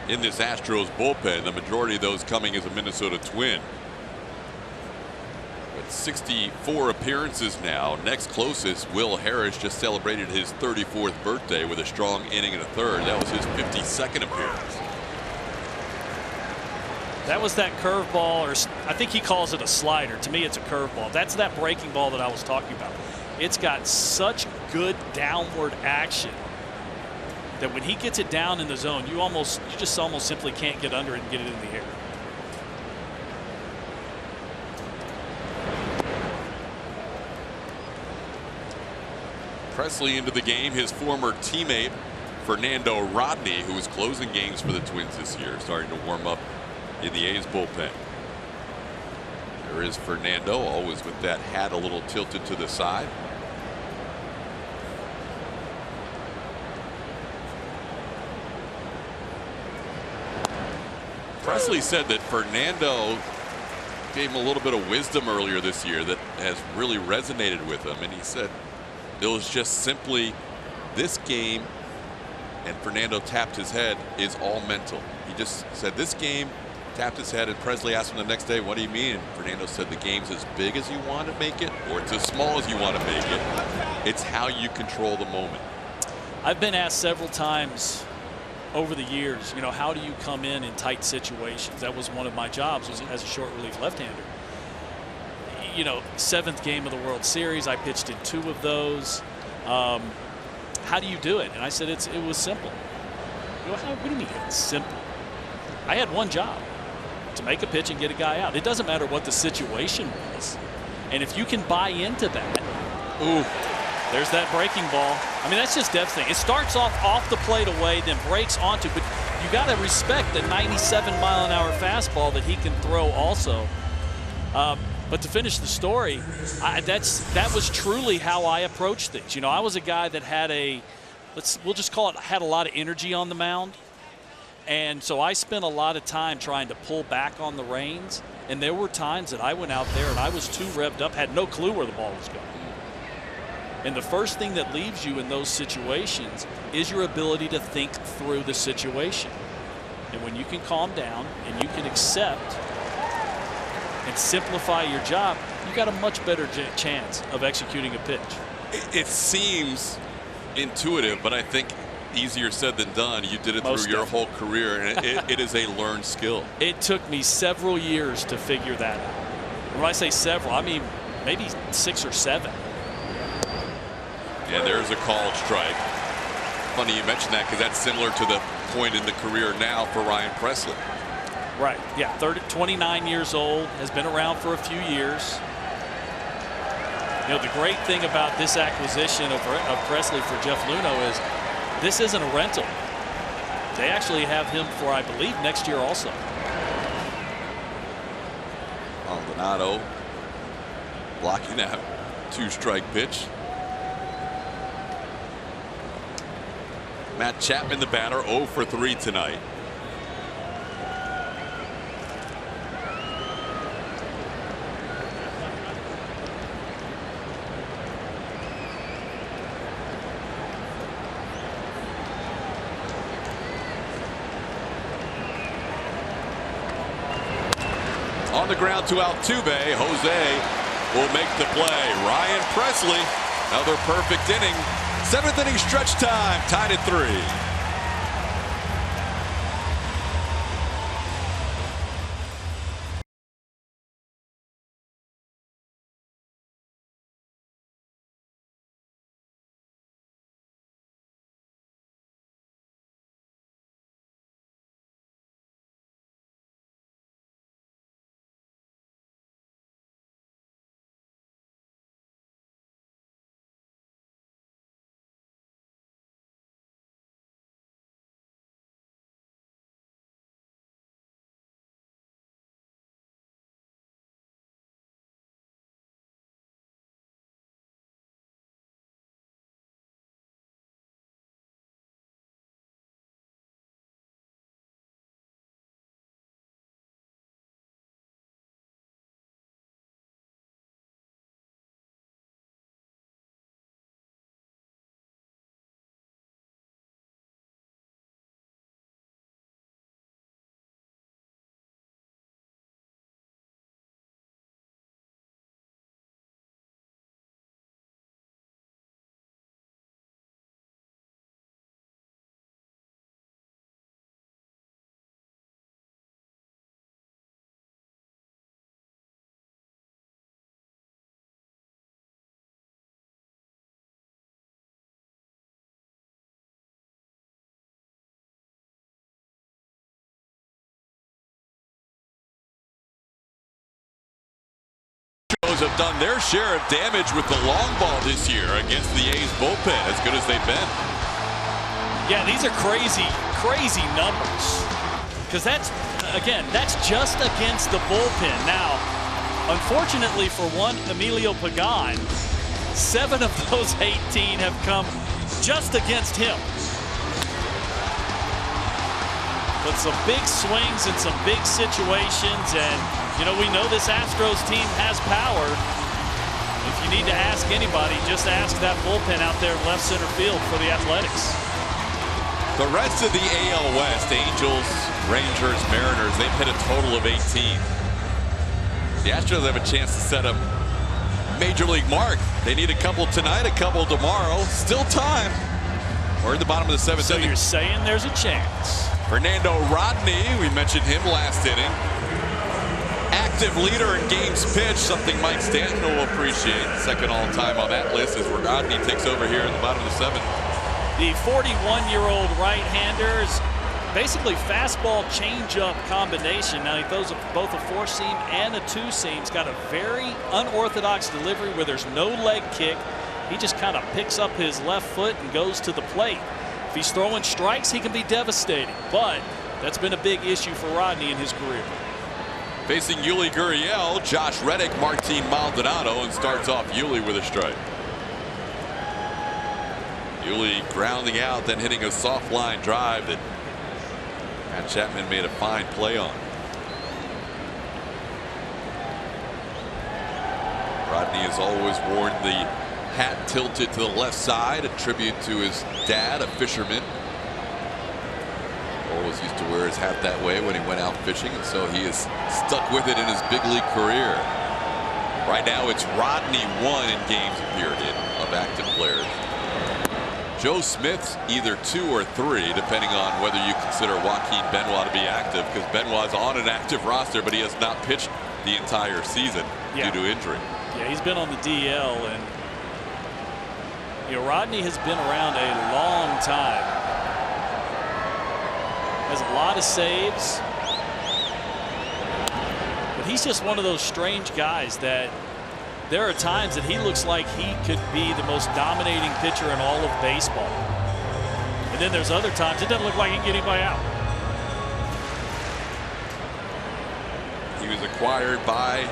in this Astros bullpen, the majority of those coming as a Minnesota Twin. But 64 appearances now. Next closest, Will Harris, just celebrated his 34th birthday with a strong inning and a third. That was his 52nd appearance. That was that curveball, or I think he calls it a slider. To me, it's a curveball. That's that breaking ball that I was talking about. It's got such good downward action that when he gets it down in the zone, you just almost simply can't get under it and get it in the air. Presley into the game. His former teammate Fernando Rodney, who was closing games for the Twins this year, starting to warm up in the A's bullpen. There is Fernando, always with that hat a little tilted to the side. Presley said that Fernando gave him a little bit of wisdom earlier this year that has really resonated with him, and he said it was just simply this game, and Fernando tapped his head, is all mental. He just said this game, tapped his head, and Presley asked him the next day, what do you mean? And Fernando said the game's as big as you want to make it, or it's as small as you want to make it. It's how you control the moment. I've been asked several times over the years, you know, how do you come in tight situations? That was one of my jobs, was as a short relief left-hander. You know, 7th game of the World Series, I pitched in 2 of those. How do you do it? And I said it was simple. You know, what do you mean it's simple? I had one job, to make a pitch and get a guy out. It doesn't matter what the situation was. And if you can buy into that, ooh, there's that breaking ball. I mean, that's just devastating. It starts off the plate away, then breaks onto, but you got to respect the 97-mile-an-hour fastball that he can throw also. But to finish the story, that was truly how I approached things. You know, I was a guy that had we'll just call it, had a lot of energy on the mound. And so I spent a lot of time trying to pull back on the reins. And there were times that I went out there and I was too revved up, had no clue where the ball was going. And the first thing that leaves you in those situations is your ability to think through the situation. And when you can calm down and you can accept and simplify your job, you got a much better chance of executing a pitch. It seems intuitive, but I think easier said than done. You did it Most through your definitely. whole career, and it is a learned skill. It took me several years to figure that out. When I say several, I mean maybe 6 or 7. And there's a called strike. Funny you mentioned that, because that's similar to the point in the career now for Ryan Presley. Right, yeah, 29 years old, has been around for a few years. You know, the great thing about this acquisition of Presley for Jeff Luhnow is this isn't a rental. They actually have him for, I believe, next year also. Maldonado blocking that 2-strike pitch. Matt Chapman, the batter, 0 for 3 tonight. On the ground to Altuve, Jose will make the play. Ryan Presley, another perfect inning. 7th inning stretch time, tied at 3. Have done their share of damage with the long ball this year against the A's bullpen, as good as they've been. Yeah, these are crazy, crazy numbers. Because that's just against the bullpen. Now, unfortunately for one Emilio Pagan, 7 of those 18 have come just against him. But some big swings and some big situations, and you know, we know this Astros team has power. If you need to ask anybody, just ask that bullpen out there in left center field for the Athletics. The rest of the AL West, Angels, Rangers, Mariners, they've hit a total of 18. The Astros have a chance to set a major league mark. They need a couple tonight, a couple tomorrow. Still time. We're in the bottom of the 7th inning. So you're saying there's a chance. Fernando Rodney, we mentioned him last inning. Active leader in games pitched, something Mike Stanton will appreciate. Second all-time on that list as Rodney takes over here in the bottom of the 7th. The 41-year-old right-hander is basically fastball changeup combination. Now he throws both a 4-seam and a 2-seam. He's got a very unorthodox delivery where there's no leg kick. He just kind of picks up his left foot and goes to the plate. If he's throwing strikes, he can be devastating. But that's been a big issue for Rodney in his career. Facing Yuli Gurriel, Josh Reddick, Martin Maldonado, and starts off Yuli with a strike. Yuli grounding out, then hitting a soft line drive that Matt Chapman made a fine play on. Rodney has always worn the hat tilted to the left side, a tribute to his dad, a fisherman. Always used to wear his hat that way when he went out fishing, and so he is stuck with it in his big league career. Right now it's Rodney 1 in games appeared in of active players. Joe Smith's either 2 or 3, depending on whether you consider Joaquin Benoit to be active, because Benoit's on an active roster, but he has not pitched the entire season due to injury. Yeah, he's been on the DL, and you know, Rodney has been around a long time. Has a lot of saves, but he's just one of those strange guys that there are times that he looks like he could be the most dominating pitcher in all of baseball. And And then there's other times it doesn't look like he can get anybody out. He was acquired by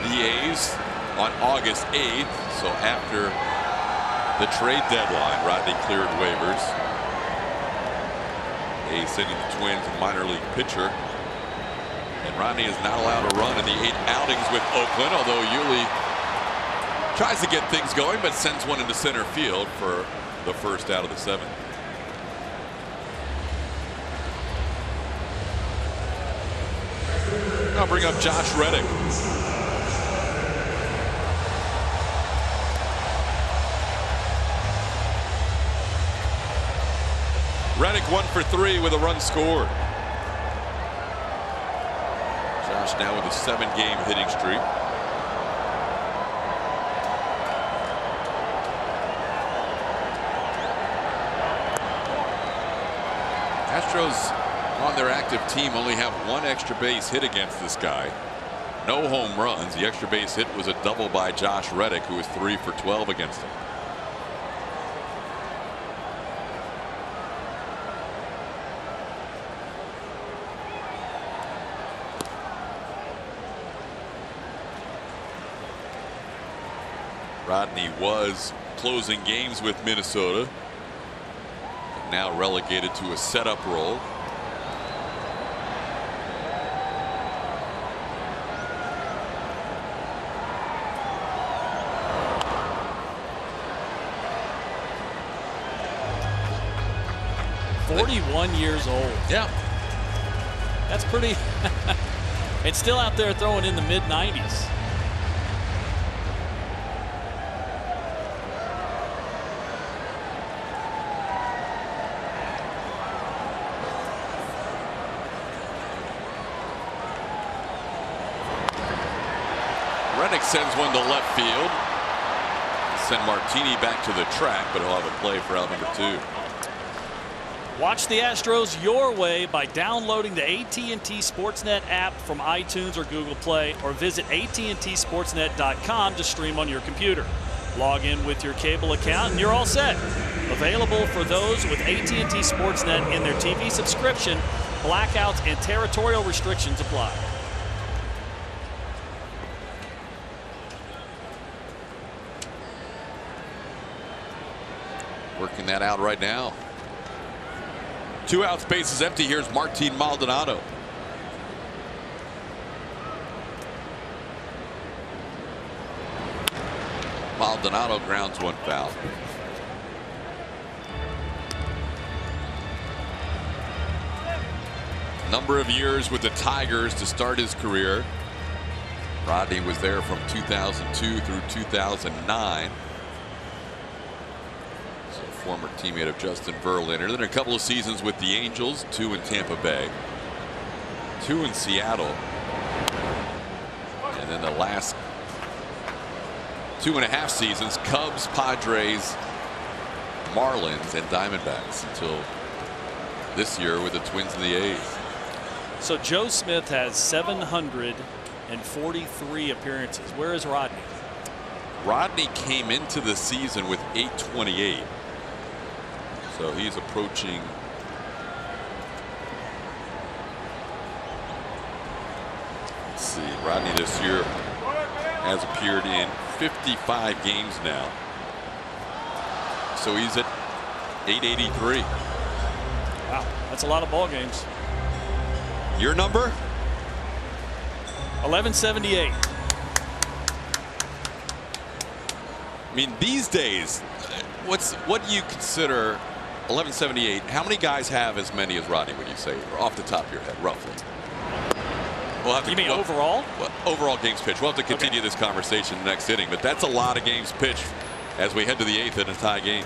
the A's on August 8th. So after the trade deadline, Rodney cleared waivers. A's sending the Twins a minor league pitcher. And Rodney is not allowed to run in the 8 outings with Oakland, although Yuli tries to get things going, but sends one into center field for the first out of the 7th. I'll bring up Josh Reddick. Reddick 1 for 3 with a run scored. Josh now with a 7-game hitting streak. Astros on their active team only have 1 extra base hit against this guy. No home runs. The extra base hit was a double by Josh Reddick, who was 3 for 12 against him. Rodney was closing games with Minnesota, now relegated to a setup role. "41 years old." Yeah. That's pretty. It's still out there throwing in the mid-90s. Reddick sends one to left field. Send Martini back to the track, but he'll have a play for out number 2. Watch the Astros your way by downloading the AT&T Sportsnet app from iTunes or Google Play, or visit AT&TSportsnet.com to stream on your computer. Log in with your cable account and you're all set. Available for those with AT&T Sportsnet in their TV subscription. Blackouts and territorial restrictions apply. Working that out right now. 2 out, space is empty. Here's Martin Maldonado. Maldonado grounds one foul. Number of years with the Tigers to start his career. Rodney was there from 2002 through 2009. Former teammate of Justin Verlander. Then a couple of seasons with the Angels, 2 in Tampa Bay, 2 in Seattle, and then the last 2.5 seasons, Cubs, Padres, Marlins, and Diamondbacks, until this year with the Twins and the A's. So Joe Smith has 743 appearances. Where is Rodney? Rodney came into the season with 828. So he's approaching let's see, Rodney this year has appeared in 55 games now. So he's at 883. Wow, that's a lot of ball games. Your number? 1178. I mean, these days, what do you consider 1178? How many guys have as many as Rodney, would you say, off the top of your head, roughly? We'll have to, you mean overall? Well, overall games pitched. We'll have to continue this conversation in the next inning, but that's a lot of games pitched as we head to the 8th in a tie game.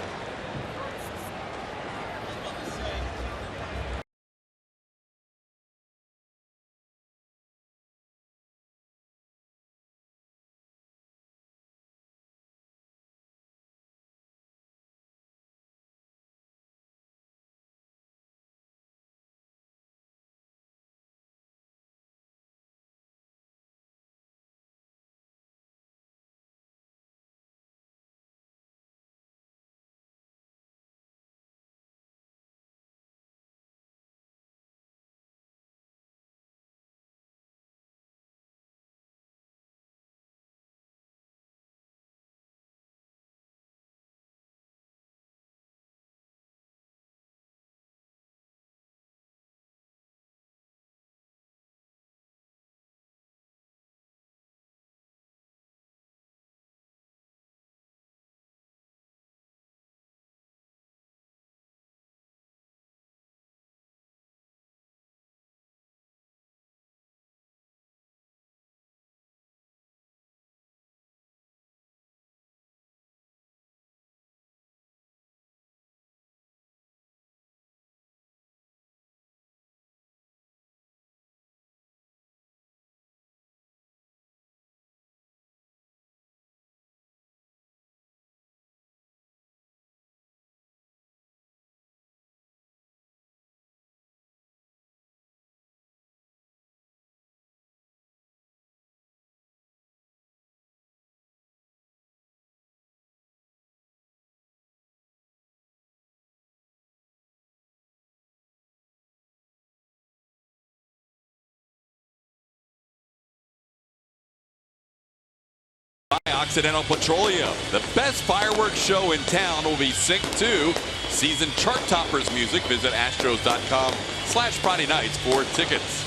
Occidental Petroleum. The best fireworks show in town will be synced to season chart toppers music. Visit astros.com/Friday nights for tickets.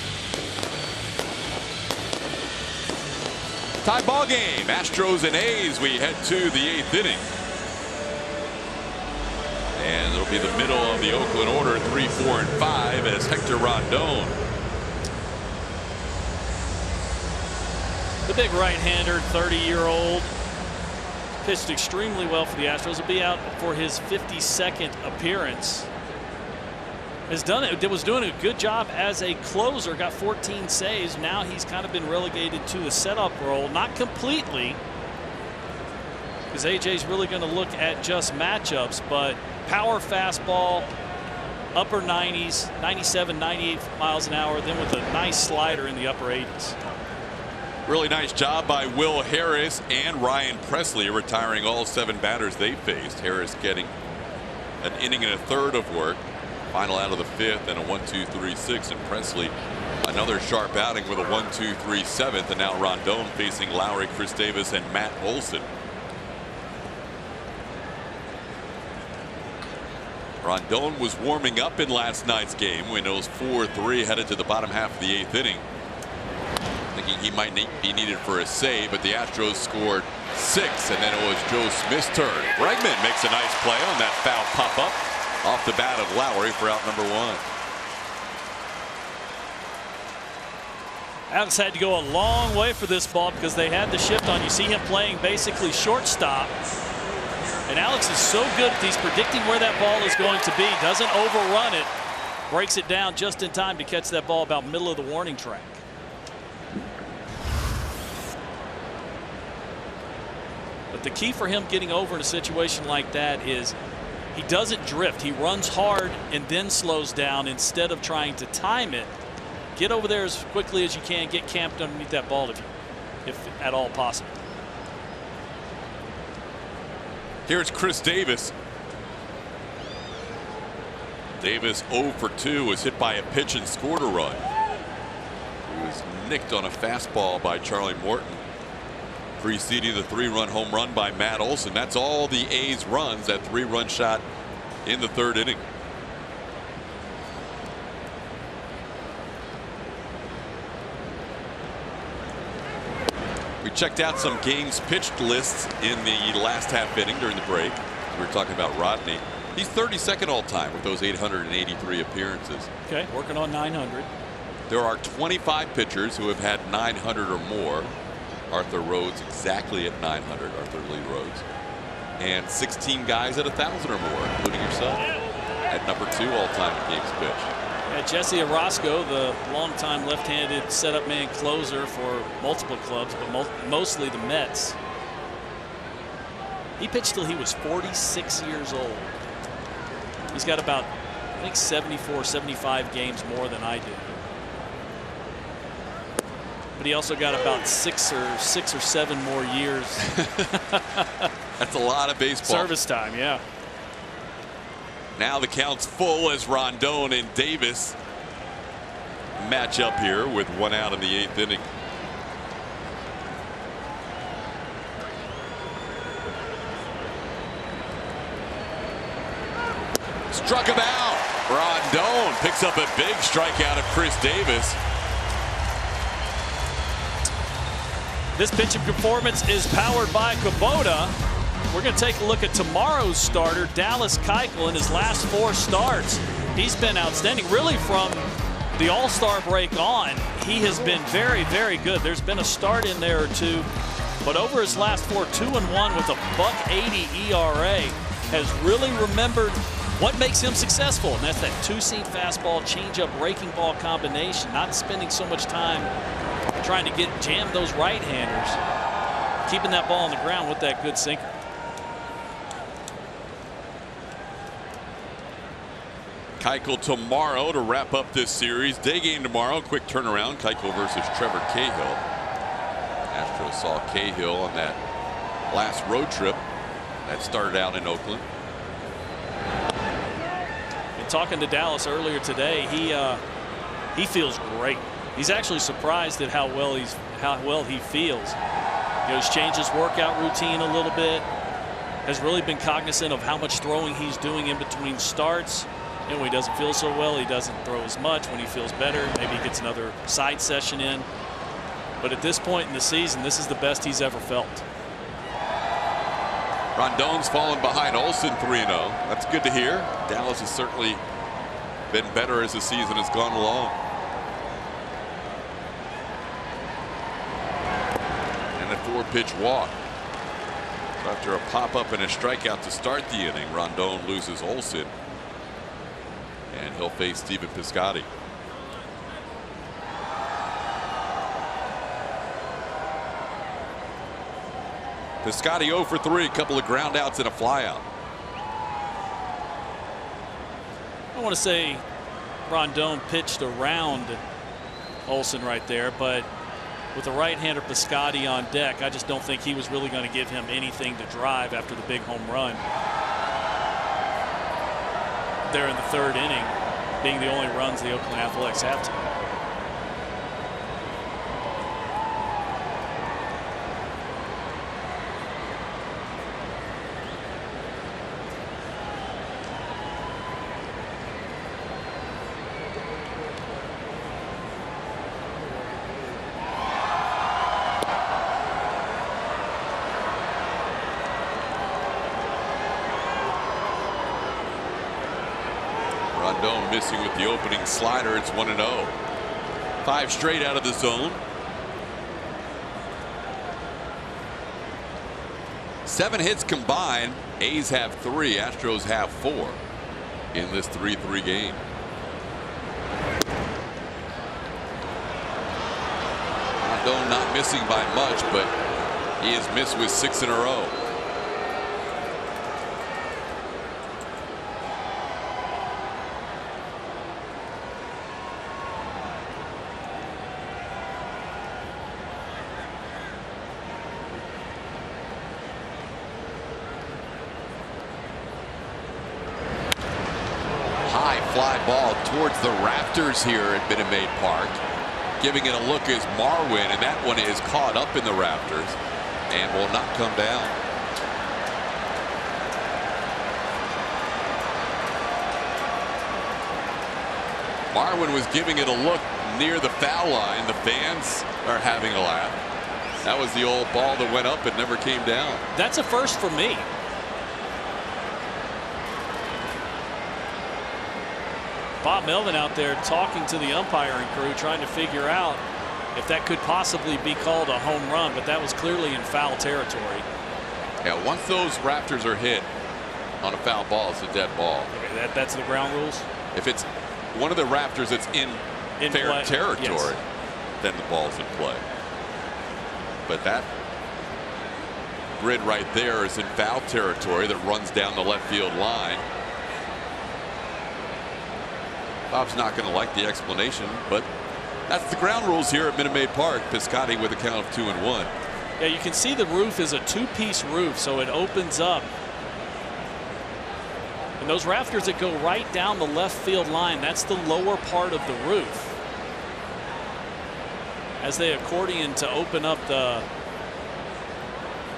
Tie ball game. Astros and A's. We head to the 8th inning. And it'll be the middle of the Oakland order, 3, 4, and 5, as Hector Rondon. The big right-hander, 30-year-old, pitched extremely well for the Astros. He'll be out for his 52nd appearance. Was doing a good job as a closer, got 14 saves. Now he's kind of been relegated to a setup role, not completely, because AJ's really going to look at just matchups, but power fastball, upper 90s, 97, 98 miles an hour, then with a nice slider in the upper 80s. Really nice job by Will Harris and Ryan Presley, retiring all 7 batters they faced. Harris getting an inning and a third of work. Final out of the 5th, and a 1-2-3-6, and Presley another sharp outing with a 1-2-3 7th, and now Rondon facing Lowry, Chris Davis, and Matt Olson. Rondon was warming up in last night's game when it was 4-3 headed to the bottom half of the 8th inning, thinking he might be needed for a save, but the Astros scored 6, and then it was Joe Smith's turn. Bregman makes a nice play on that foul pop-up off the bat of Lowry for out number 1. Alex had to go a long way for this ball because they had the shift on. You see him playing basically shortstop. And Alex is so good at these, predicting where that ball is going to be, doesn't overrun it, breaks it down just in time to catch that ball about middle of the warning track. But the key for him getting over in a situation like that is he doesn't drift. He runs hard and then slows down instead of trying to time it. Get over there as quickly as you can. Get camped underneath that ball if at all possible. Here's Chris Davis. Davis 0 for 2, was hit by a pitch and scored a run. He was nicked on a fastball by Charlie Morton, preceding the 3-run home run by Matt Olson. That's all the A's runs, that 3-run shot in the 3rd inning. We checked out some games pitched lists in the last half inning during the break. We were talking about Rodney. He's 32nd all time with those 883 appearances. Okay, working on 900. There are 25 pitchers who have had 900 or more. Arthur Rhodes exactly at 900, Arthur Lee Rhodes. And 16 guys at 1,000 or more, including yourself, at number 2 all-time in games pitched. Yeah, Jesse Orozco, the longtime left-handed setup man closer for multiple clubs, but mostly the Mets. He pitched till he was 46 years old. He's got about, I think, 74, 75 games more than I do. But he also got about 6 or 7 more years. That's a lot of baseball. Service time, yeah. Now the count's full as Rondon and Davis match up here with 1 out in the 8th inning. Struck him out. Rondon picks up a big strikeout of Chris Davis. This pitching performance is powered by Kubota. We're going to take a look at tomorrow's starter, Dallas Keuchel, in his last 4 starts. He's been outstanding. Really, from the All-Star break on, he has been very, very good. There's been a start in there or 2, but over his last 4, 2-1 with a .80 ERA, has really remembered what makes him successful, and that's that 2-seam fastball, changeup, breaking ball combination, not spending so much time trying to jam those right-handers, keeping that ball on the ground with that good sinker. Keuchel tomorrow to wrap up this series. Day game tomorrow. Quick turnaround. Keuchel versus Trevor Cahill. Astros saw Cahill on that last road trip that started out in Oakland. And talking to Dallas earlier today, he feels great. He's actually surprised at how well he feels. He's changed his workout routine a little bit. Has really been cognizant of how much throwing he's doing in between starts. When he doesn't feel so well, he doesn't throw as much. When he feels better, maybe he gets another side session in. But at this point in the season, this is the best he's ever felt. Rondon's fallen behind Olsen 3-0. That's good to hear. Dallas has certainly been better as the season has gone along. And a 4-pitch walk. So after a pop-up and a strikeout to start the inning, Rondon loses Olsen. And he'll face Stephen Piscotty. Piscotty 0 for 3, a couple of ground outs and a flyout. I want to say Rondon pitched around Olsen right there, but with the right-hander Piscotty on deck, I just don't think he was really going to give him anything to drive after the big home run there in the third inning, being the only runs the Oakland Athletics have tonight. Rondon missing with the opening slider. It's 1-0. 5 straight out of the zone. 7 hits combined. A's have 3. Astros have 4 in this 3-3 game. Rondon not missing by much, but he has missed with 6 in a row. Fly ball towards the rafters here at Minute Maid Park. Giving it a look is Marwin, and that one is caught up in the rafters and will not come down. Marwin was giving it a look near the foul line. The fans are having a laugh. That was the old ball that went up and never came down. That's a first for me. Bob Melvin out there talking to the umpiring crew, trying to figure out if that could possibly be called a home run, but that was clearly in foul territory. Yeah, once those rafters are hit on a foul ball, it's a dead ball. Okay, that's the ground rules? If it's one of the rafters that's in fair play territory, yes, then the ball's in play. But that grid right there is in foul territory that runs down the left field line. Bob's not going to like the explanation, but that's the ground rules here at Minute Maid Park. Piscotty with a count of 2-1. Yeah, you can see the roof is a 2-piece roof, so it opens up. And those rafters that go right down the left field line, that's the lower part of the roof. As they accordion to open up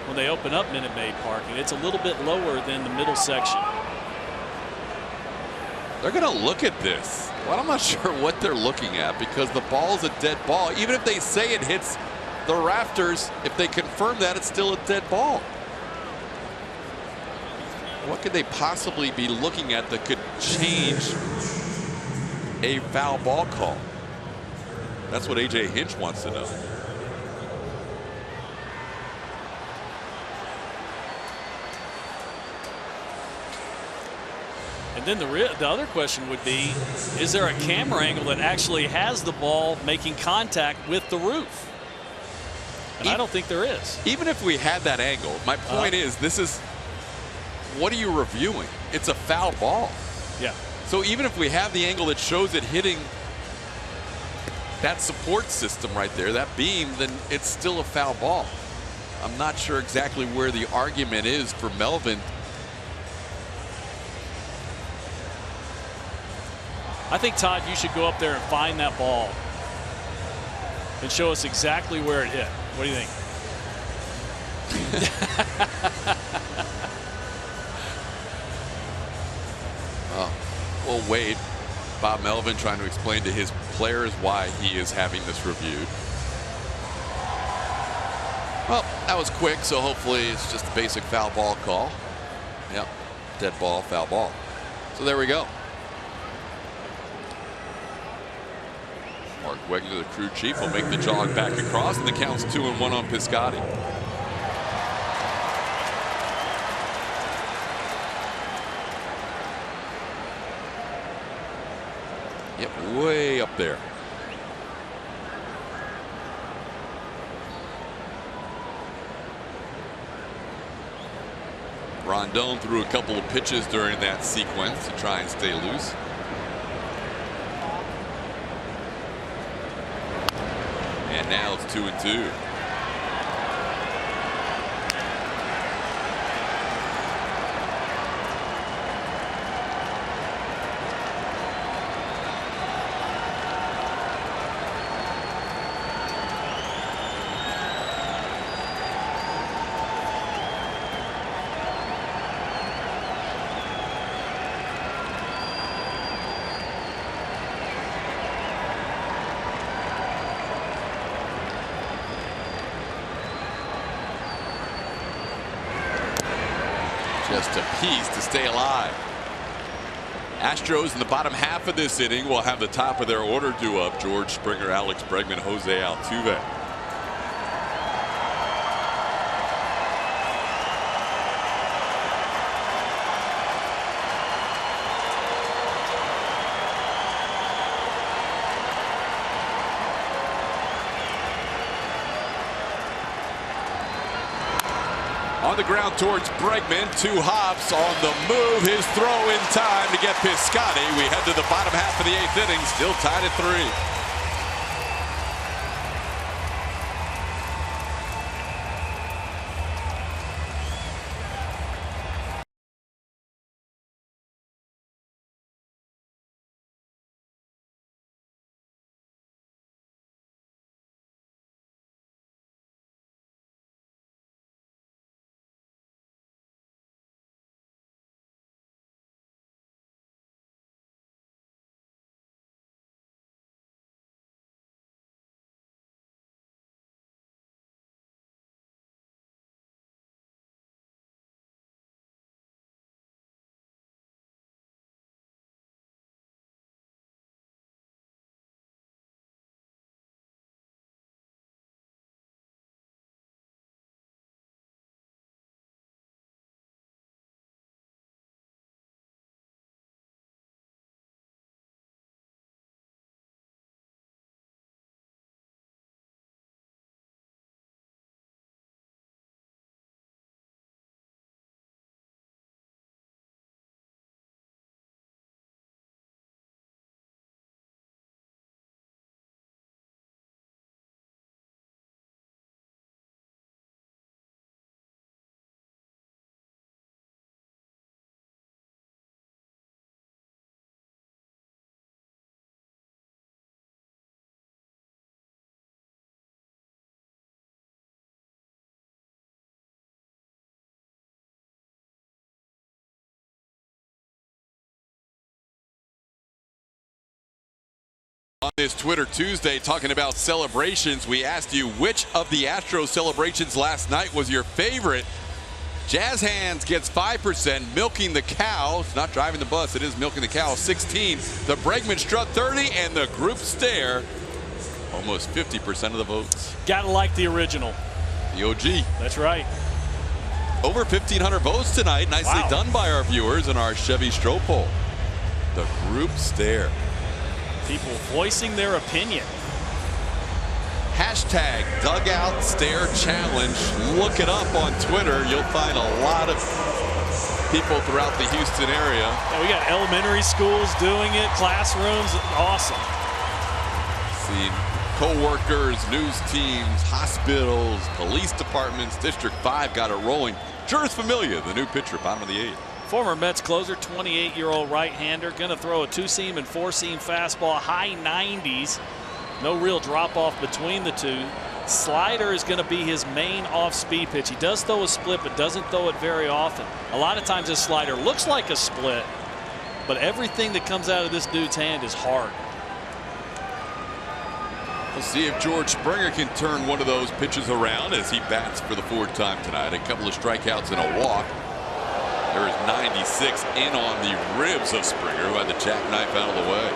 when they open up Minute Maid Park, and it's a little bit lower than the middle section. They're going to look at this. Well, I'm not sure what they're looking at, because the ball's a dead ball. Even if they say it hits the rafters, if they confirm that, it's still a dead ball. What could they possibly be looking at that could change a foul ball call? That's what AJ Hinch wants to know. And then the other question would be, is there a camera angle that actually has the ball making contact with the roof? And I don't think there is. Even if we had that angle, my point is, this is, what are you reviewing? It's a foul ball. Yeah. So even if we have the angle that shows it hitting that support system right there, that beam, then it's still a foul ball. I'm not sure exactly where the argument is for Melvin. I think, Todd, you should go up there and find that ball and show us exactly where it hit. What do you think? We'll wait. Bob Melvin trying to explain to his players why he is having this reviewed. Well, that was quick, so hopefully it's just a basic foul ball call. Yep, dead ball, foul ball. So there we go. Mark Wegner, the crew chief, will make the jog back across, and the count's 2-1 on Piscotty. Yep, way up there. Rondon threw a couple of pitches during that sequence to try and stay loose. And now it's 2-2. Just a piece to stay alive. Astros in the bottom half of this inning will have the top of their order due up. George Springer, Alex Bregman, Jose Altuve. On the ground towards Bregman, 2 hops on the move. His throw in time to get Piscotty. We head to the bottom half of the 8th inning, still tied at 3. On this Twitter Tuesday, talking about celebrations, we asked you which of the Astros celebrations last night was your favorite. Jazz Hands gets 5%, milking the cow. It's not driving the bus, it is milking the cow, 16. The Bregman strut, 30, and the group stare, almost 50% of the votes. Gotta like the original. The OG. That's right. Over 1,500 votes tonight. Nicely done by our viewers in our Chevy Stroh poll. The group stare. People voicing their opinion. Hashtag Dugout Stare Challenge. Look it up on Twitter. You'll find a lot of people throughout the Houston area. Yeah, we got elementary schools doing it, classrooms. Awesome. See co-workers, news teams, hospitals, police departments. District 5 got it rolling. Juris Familia, the new pitcher, bottom of the 8th. Former Mets closer, 28-year-old right-hander, going to throw a 2-seam and 4-seam fastball, high 90s. No real drop-off between the two. Slider is going to be his main off-speed pitch. He does throw a split, but doesn't throw it very often. A lot of times his slider looks like a split, but everything that comes out of this dude's hand is hard. We'll see if George Springer can turn one of those pitches around as he bats for the 4th time tonight. A couple of strikeouts and a walk. There is 96 in on the ribs of Springer, who had the jackknife out of the way.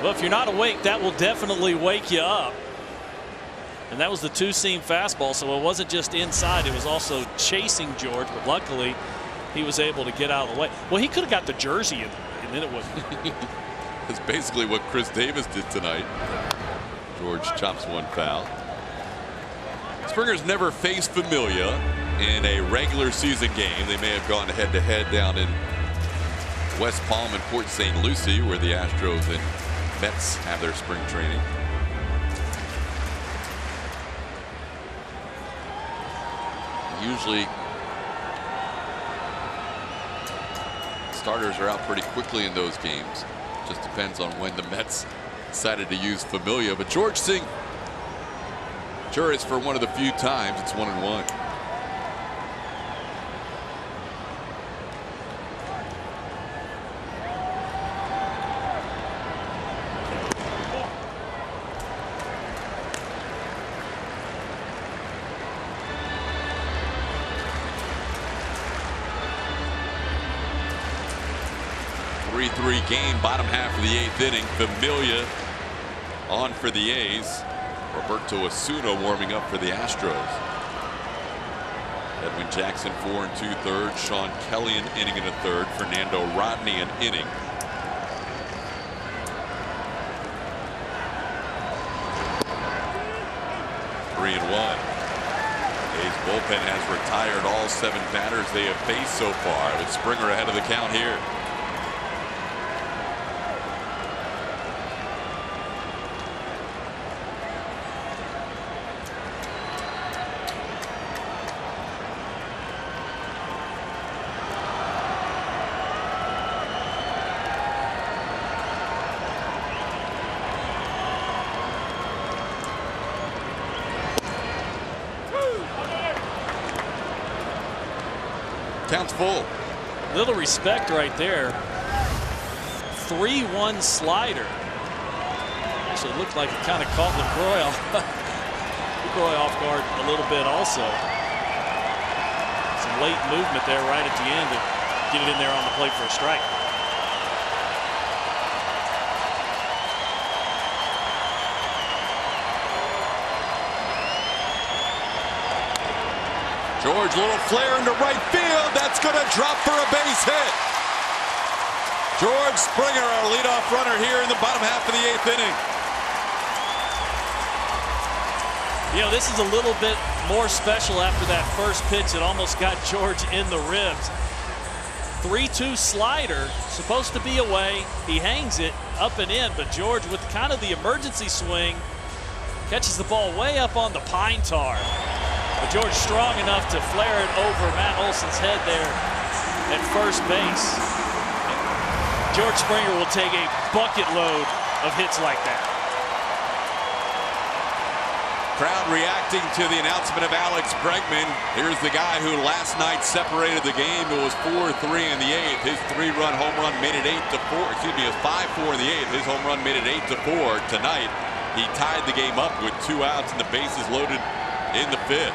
Well, if you're not awake, that will definitely wake you up. And that was the 2-seam fastball, so it wasn't just inside, it was also chasing George, but luckily he was able to get out of the way. Well, he could have got the jersey and then it wouldn't. That's basically what Chris Davis did tonight. George chops one foul. Springer's never faced Familia in a regular season game. They may have gone head-to-head down in West Palm and Port St. Lucie, where the Astros and Mets have their spring training. Usually starters are out pretty quickly in those games. Just depends on when the Mets decided to use Familia. But George Singh, sure, it's for one of the few times it's 1-1. Game, bottom half of the 8th inning. Familia on for the A's. Roberto Osuna warming up for the Astros. Edwin Jackson 4 2/3. Sean Kelly an inning and a third. Fernando Rodney an inning. Three and one. A's bullpen has retired all 7 batters they have faced so far, with Springer ahead of the count here. Counts full. Little respect right there. 3-1 slider. Actually looked like it kind of caught LaCroix off guard a little bit also. Some late movement there right at the end to get it in there on the plate for a strike. George, little flare into right field. That's going to drop for a base hit. George Springer, our leadoff runner here in the bottom half of the 8th inning. You know, this is a little bit more special after that first pitch. It almost got George in the ribs. 3-2 slider, supposed to be away. He hangs it up and in, but George, with kind of the emergency swing, catches the ball way up on the pine tar. But George strong enough to flare it over Matt Olson's head there at first base. George Springer will take a bucket load of hits like that. Crowd reacting to the announcement of Alex Bregman. Here's the guy who last night separated the game. It was 4-3 in the 8th. His 3-run home run made it 8-4. Excuse me, it was 5-4 in the 8th. His home run made it 8-4 tonight. He tied the game up with 2 outs and the bases loaded in the 5th.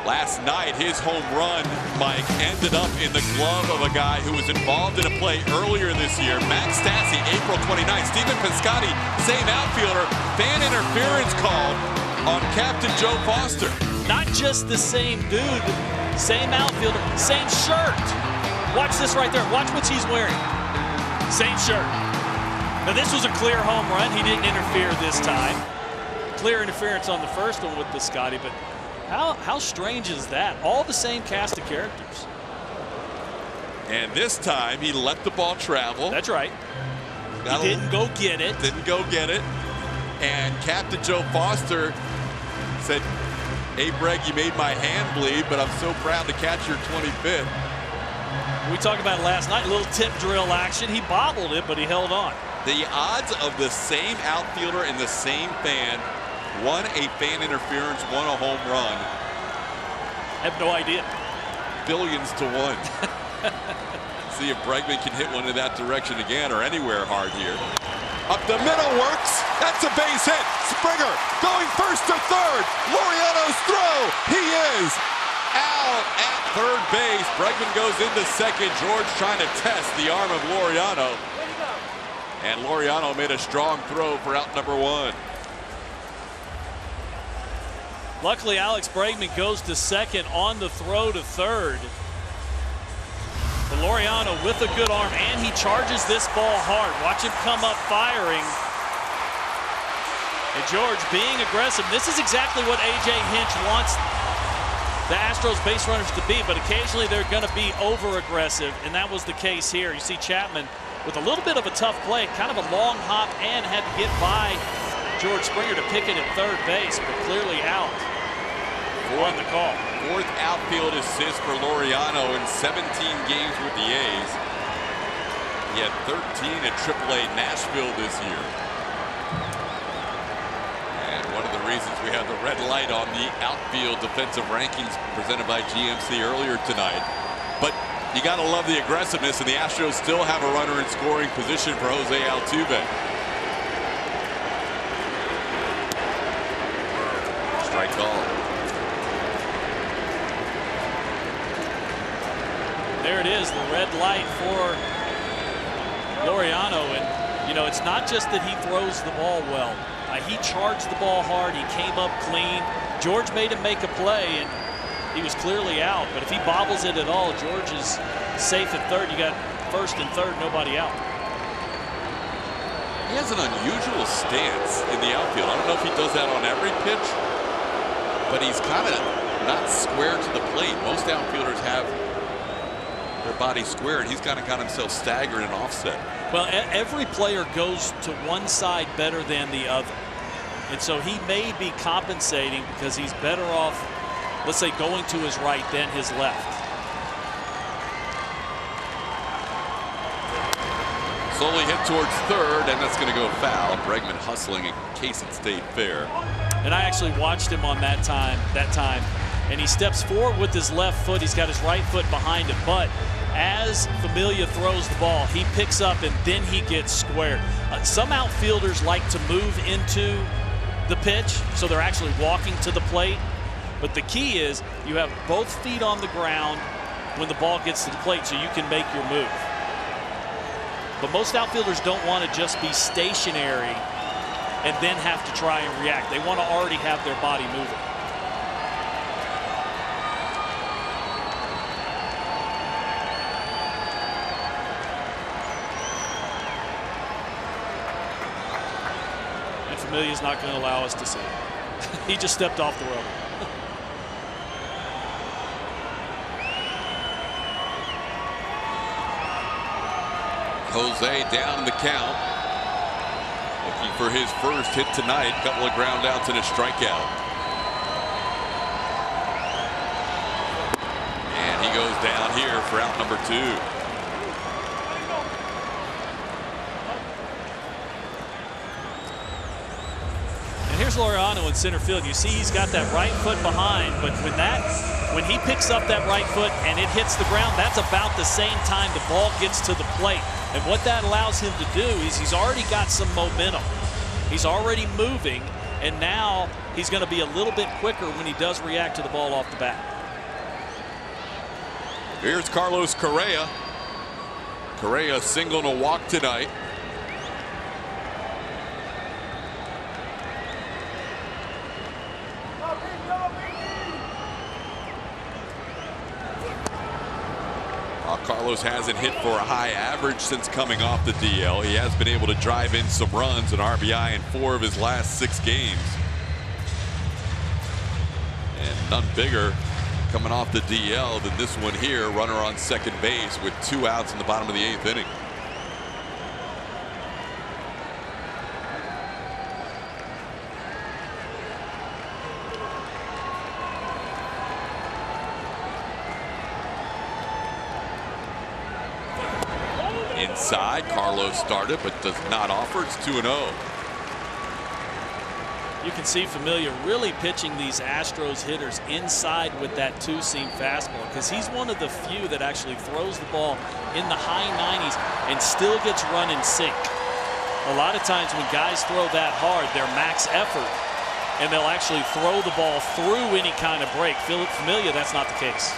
Last night, his home run, Mike, ended up in the glove of a guy who was involved in a play earlier this year. Max Stassi, April 29th. Stephen Piscotty, same outfielder. Fan interference called on Captain Joe Foster. Not just the same dude, same outfielder, same shirt. Watch this right there. Watch what he's wearing. Same shirt. Now, this was a clear home run. He didn't interfere this time. Clear interference on the first one with Piscotty, but how strange is that? All the same cast of characters. And this time he let the ball travel. That's right. He didn't go get it. Didn't go get it. And Captain Joe Foster said, "Hey, Breg, you made my hand bleed, but I'm so proud to catch your 25th." We talked about it last night, a little tip drill action. He bobbled it, but he held on. The odds of the same outfielder and the same fan, one a fan interference, one a home run. I have no idea. Billions to one. See if Bregman can hit one in that direction again or anywhere hard here. Up the middle works. That's a base hit. Springer going first to third. Laureano's throw. He is out at third base. Bregman goes into second. George trying to test the arm of Laureano. And Laureano made a strong throw for out number one. Luckily, Alex Bregman goes to second on the throw to third. But Laureano with a good arm, and he charges this ball hard. Watch him come up firing. And George being aggressive. This is exactly what A.J. Hinch wants the Astros base runners to be, but occasionally they're going to be over-aggressive, and that was the case here. You see Chapman with a little bit of a tough play, kind of a long hop, and had to get by George Springer to pick it at third base, but clearly out on the call. Fourth outfield assist for Laureano in 17 games with the A's. He had 13 at AAA Nashville this year. And one of the reasons we have the red light on the outfield defensive rankings presented by GMC earlier tonight. But you got to love the aggressiveness, and the Astros still have a runner in scoring position for Jose Altuve. Strike call. There it is, the red light for Laureano. And, you know, it's not just that he throws the ball well. He charged the ball hard. He came up clean. George made him make a play, and he was clearly out. But if he bobbles it at all, George is safe at third. You got first and third, nobody out. He has an unusual stance in the outfield. I don't know if he does that on every pitch, but he's kind of not square to the plate. Most outfielders have their body square, and he's kind of got himself staggered and offset. Well, every player goes to one side better than the other. And so he may be compensating because he's better off, let's say, going to his right than his left. Slowly hit towards third, and that's going to go foul. Bregman hustling in case it stayed fair. And I actually watched him on that time, and he steps forward with his left foot. He's got his right foot behind him, but as Familia throws the ball, he picks up and then he gets squared. Some outfielders like to move into the pitch, so they're actually walking to the plate. But the key is you have both feet on the ground when the ball gets to the plate so you can make your move. But most outfielders don't want to just be stationary and then have to try and react. They want to already have their body moving. Familia's not going to allow us to see it. He just stepped off the rope. Jose down in the count. Looking for his first hit tonight. Couple of ground outs and a strikeout. And he goes down here for out number two. Here's Laureano in center field. You see he's got that right foot behind, but when he picks up that right foot and it hits the ground, that's about the same time the ball gets to the plate. And what that allows him to do is he's already got some momentum. He's already moving, and now he's going to be a little bit quicker when he does react to the ball off the bat. Here's Carlos Correa. Correa single and a walk tonight. Carlos hasn't hit for a high average since coming off the DL. He has been able to drive in some runs and RBI in 4 of his last 6 games. And none bigger coming off the DL than this one here. Runner on second base with 2 outs in the bottom of the 8th inning. Inside, Carlos started but does not offer. It's 2-0. You can see Familia really pitching these Astros hitters inside with that two-seam fastball, because he's one of the few that actually throws the ball in the high 90s and still gets run in sync. A lot of times when guys throw that hard, they're max effort, and they'll actually throw the ball through any kind of break. Familia, that's not the case.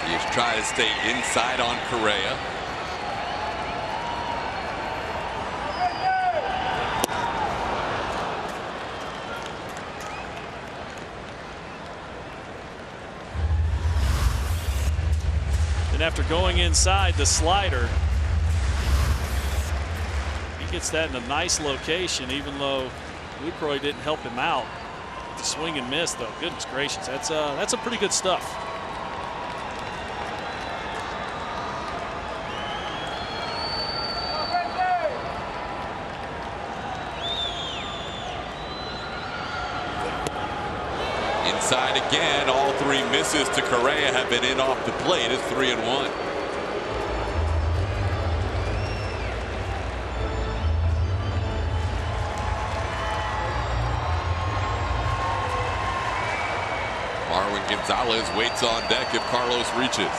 He's trying to stay inside on Correa. And after going inside, the slider, he gets that in a nice location, even though Lucroy didn't help him out. The swing and miss, though. Goodness gracious, that's some pretty good stuff. Inside again, all three misses to Correa have been in off the plate. It's 3-1. Marwin Gonzalez waits on deck if Carlos reaches.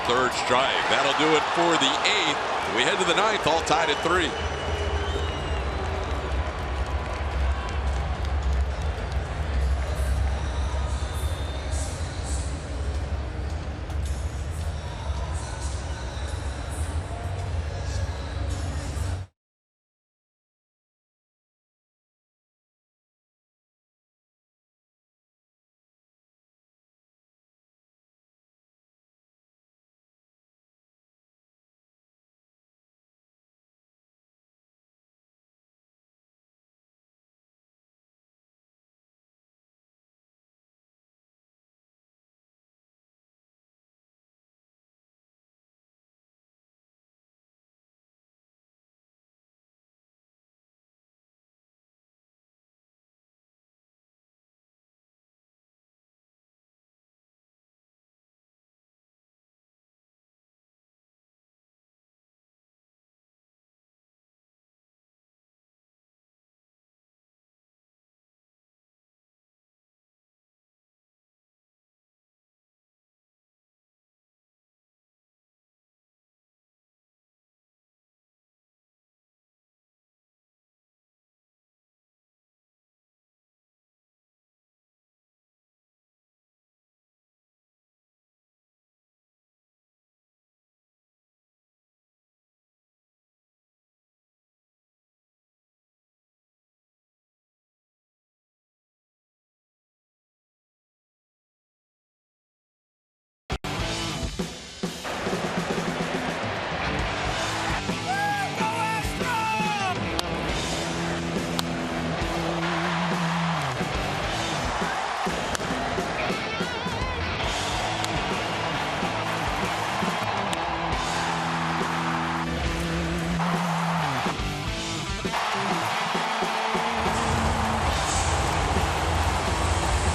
Third strike. That'll do it for the 8th. We head to the 9th, all tied at 3.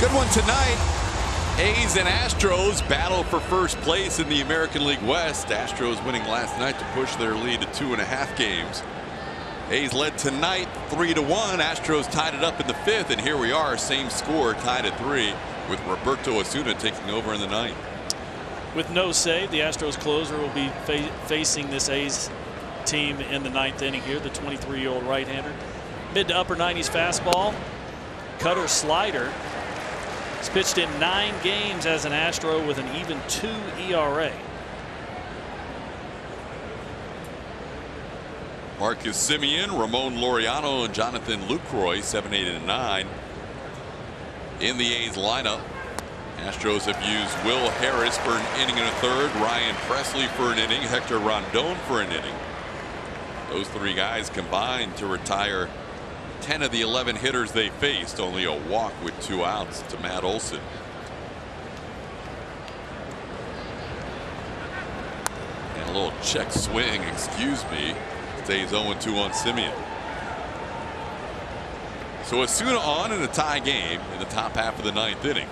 Good one tonight. A's and Astros battle for first place in the American League West. Astros winning last night to push their lead to 2.5 games. A's led tonight 3-1. Astros tied it up in the 5th, and here we are, same score, tied at 3, with Roberto Osuna taking over in the 9th. With no save, the Astros closer will be facing this A's team in the 9th inning here, the 23-year-old right-hander. Mid to upper 90s fastball, cutter, slider. He's pitched in 9 games as an Astro with an even 2 ERA. Marcus Semien, Ramon Laureano, and Jonathan Lucroy, 7, 8, and 9 in the A's lineup. Astros have used Will Harris for an inning and a third, Ryan Presley for an inning, Hector Rondon for an inning. Those 3 guys combined to retire 10 of the 11 hitters they faced. Only a walk with 2 outs to Matt Olson. And a little check swing, excuse me. Stays 0-2 on Semien. So Osuna on in a tie game in the top half of the 9th inning.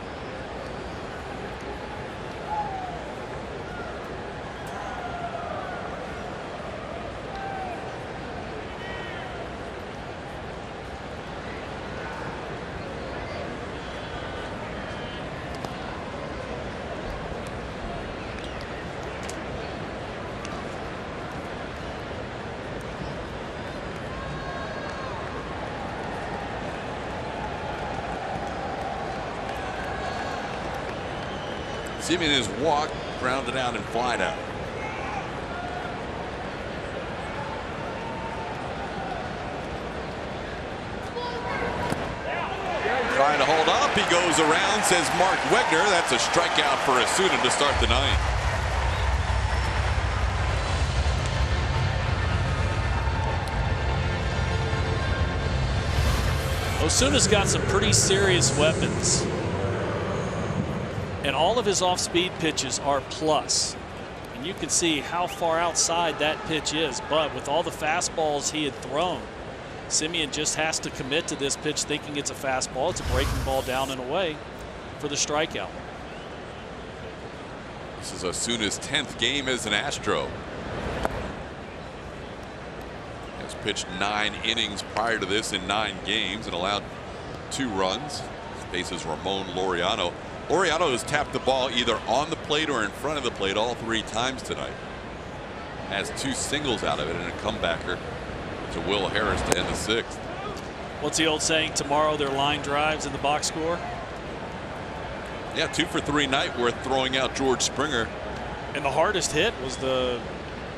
Semien is walked, grounded out, and flied out. Trying to hold up, he goes around, says Mark Wegner. That's a strikeout for Osuna to start the 9th. Osuna's got some pretty serious weapons. And all of his off-speed pitches are plus. And you can see how far outside that pitch is. But with all the fastballs he had thrown, Semien just has to commit to this pitch thinking it's a fastball. It's a breaking ball down and away for the strikeout. This is Osuna's 10th game as an Astro. Has pitched 9 innings prior to this in 9 games and allowed 2 runs. Faces Ramon Laureano. Laureano has tapped the ball either on the plate or in front of the plate all 3 times tonight. Has 2 singles out of it and a comebacker to Will Harris to end the 6th. What's the old saying? Tomorrow they're line drives in the box score. Yeah, 2 for 3 night worth throwing out George Springer. And the hardest hit was the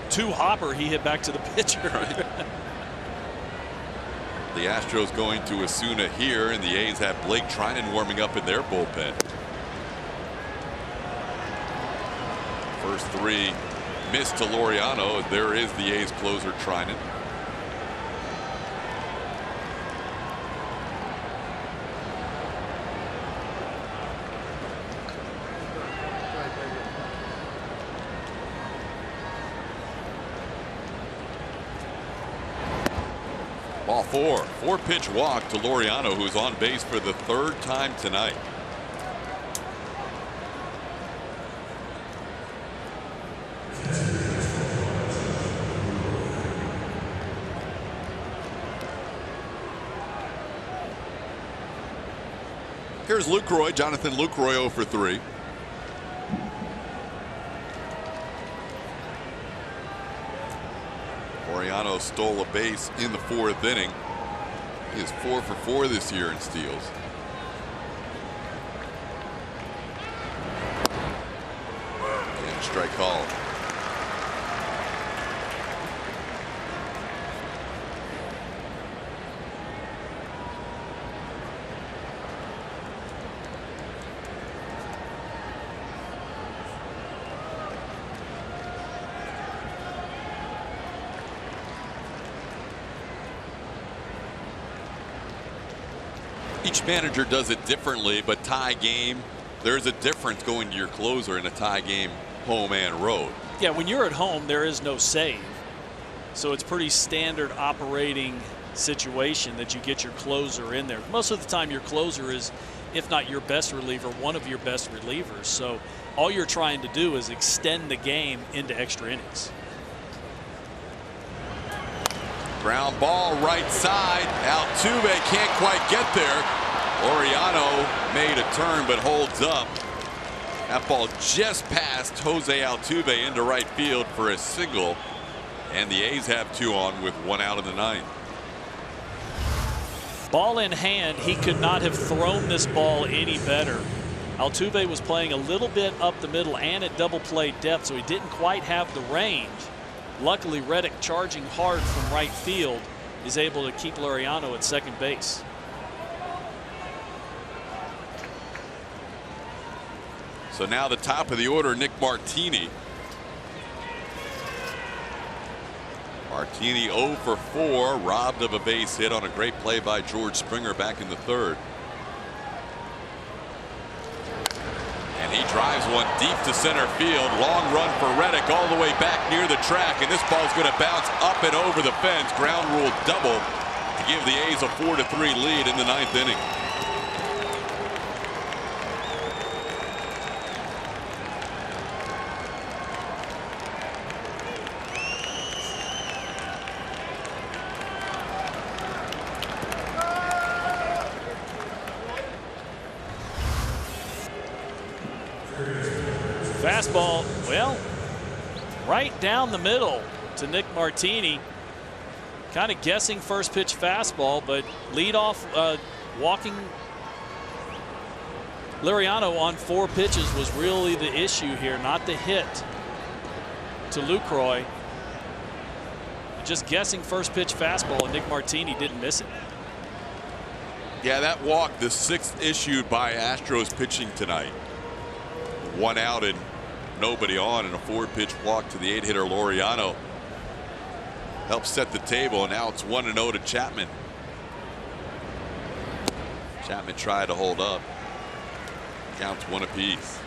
2-hopper he hit back to the pitcher. Right. The Astros going to Osuna here, and the A's have Blake Trinan warming up in their bullpen. First 3 missed to Laureano. There is the A's closer, Trinan. Ball 4. 4-pitch walk to Laureano, who's on base for the 3rd time tonight. Here's Lucroy, Jonathan Lucroy 0 for 3. Laureano stole a base in the 4th inning. He is 4 for 4 this year in steals. And strike call. Each manager does it differently, but tie game, there's a difference going to your closer in a tie game, home and road. Yeah, when you're at home, there is no save. So it's pretty standard operating situation that you get your closer in there. Most of the time your closer is, if not your best reliever, one of your best relievers. So all you're trying to do is extend the game into extra innings. Ground ball right side. Altuve can't quite get there. Laureano made a turn but holds up. That ball just passed Jose Altuve into right field for a single. And the A's have 2 on with 1 out in the 9th. Ball in hand, he could not have thrown this ball any better. Altuve was playing a little bit up the middle and at double play depth, so he didn't quite have the range. Luckily, Reddick, charging hard from right field, is able to keep Laureano at second base. So now the top of the order, Nick Martini. Martini 0 for 4, robbed of a base hit on a great play by George Springer back in the third. And he drives one deep to center field. Long run for Reddick all the way back near the track, and this ball's going to bounce up and over the fence. Ground rule double to give the A's a 4-3 lead in the 9th inning. Fastball, well, right down the middle to Nick Martini. Kind of guessing first pitch fastball, but leadoff walking Laureano on 4 pitches was really the issue here, not the hit to Lucroy. Just guessing first pitch fastball, and Nick Martini didn't miss it. Yeah, that walk, the 6th issued by Astros pitching tonight. 1 out and nobody on, and a 4-pitch walk to the 8-hitter Laureano helps set the table, and now it's 1-0 to Chapman. Chapman tried to hold up. Counts 1 apiece.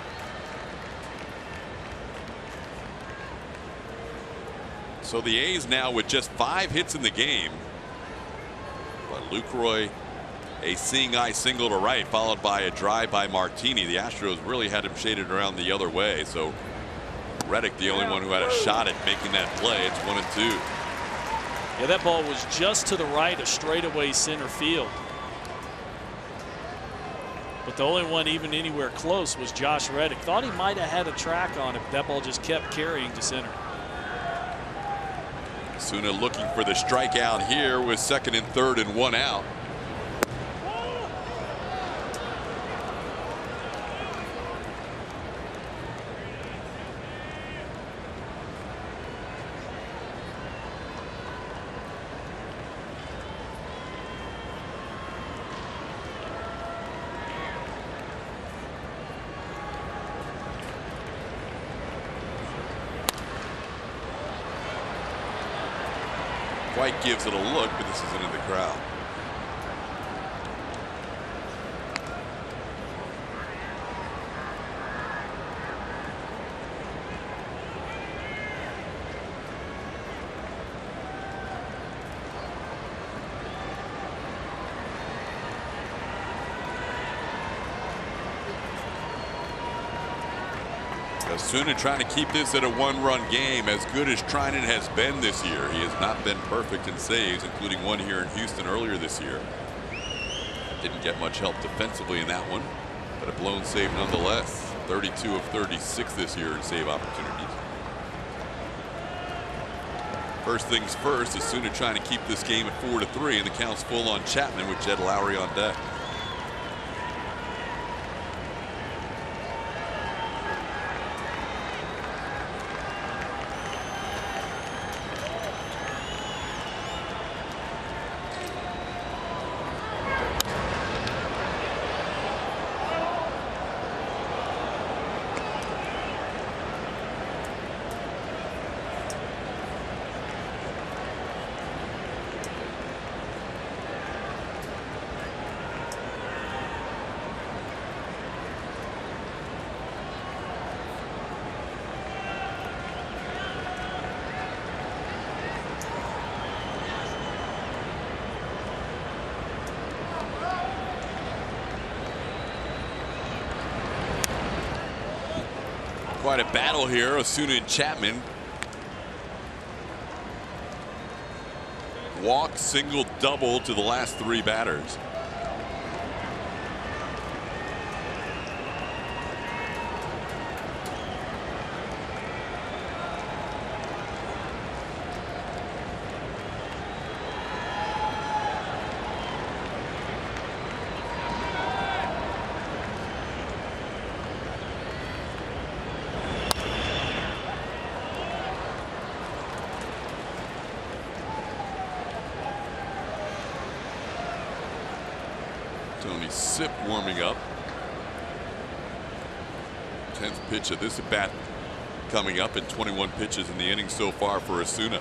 So the A's now with just 5 hits in the game, but Lucroy, a seeing eye single to right, followed by a drive by Martini. The Astros really had him shaded around the other way, so Reddick the only one who had a shot at making that play. It's 1-2. Yeah, that ball was just to the right of straightaway center field. But the only one even anywhere close was Josh Reddick. Thought he might have had a track on it, but that ball just kept carrying to center. Osuna looking for the strikeout here with 2nd and 3rd and 1 out. White gives it a look, but this isn't in the crowd. Osuna trying to keep this at a 1-run game. As good as Trinan has been this year, he has not been perfect in saves, including one here in Houston earlier this year. Didn't get much help defensively in that one, but a blown save nonetheless. 32 of 36 this year in save opportunities. First things first, Osuna trying to keep this game at 4-3, and the count's full on Chapman with Jed Lowry on deck. Quite a battle here. Osuna and Chapman. Walk, single, double to the last 3 batters. Tony Sip warming up. 10th pitch of this at bat coming up, in 21 pitches in the inning so far for Osuna.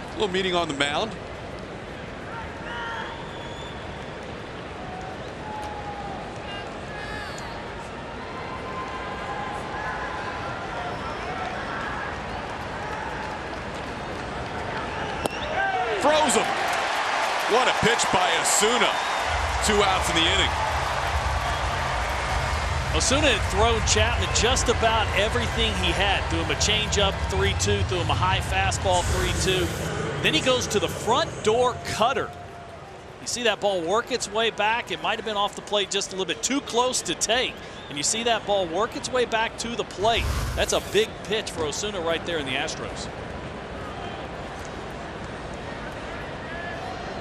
A little meeting on the mound. Froze him. What a pitch by Osuna. 2 outs in the inning. Osuna had thrown Chapman just about everything he had. Threw him a changeup, 3-2. Threw him a high fastball, 3-2. Then he goes to the front door cutter. You see that ball work its way back. It might have been off the plate just a little bit too close to take. And you see that ball work its way back to the plate. That's a big pitch for Osuna right there in the Astros.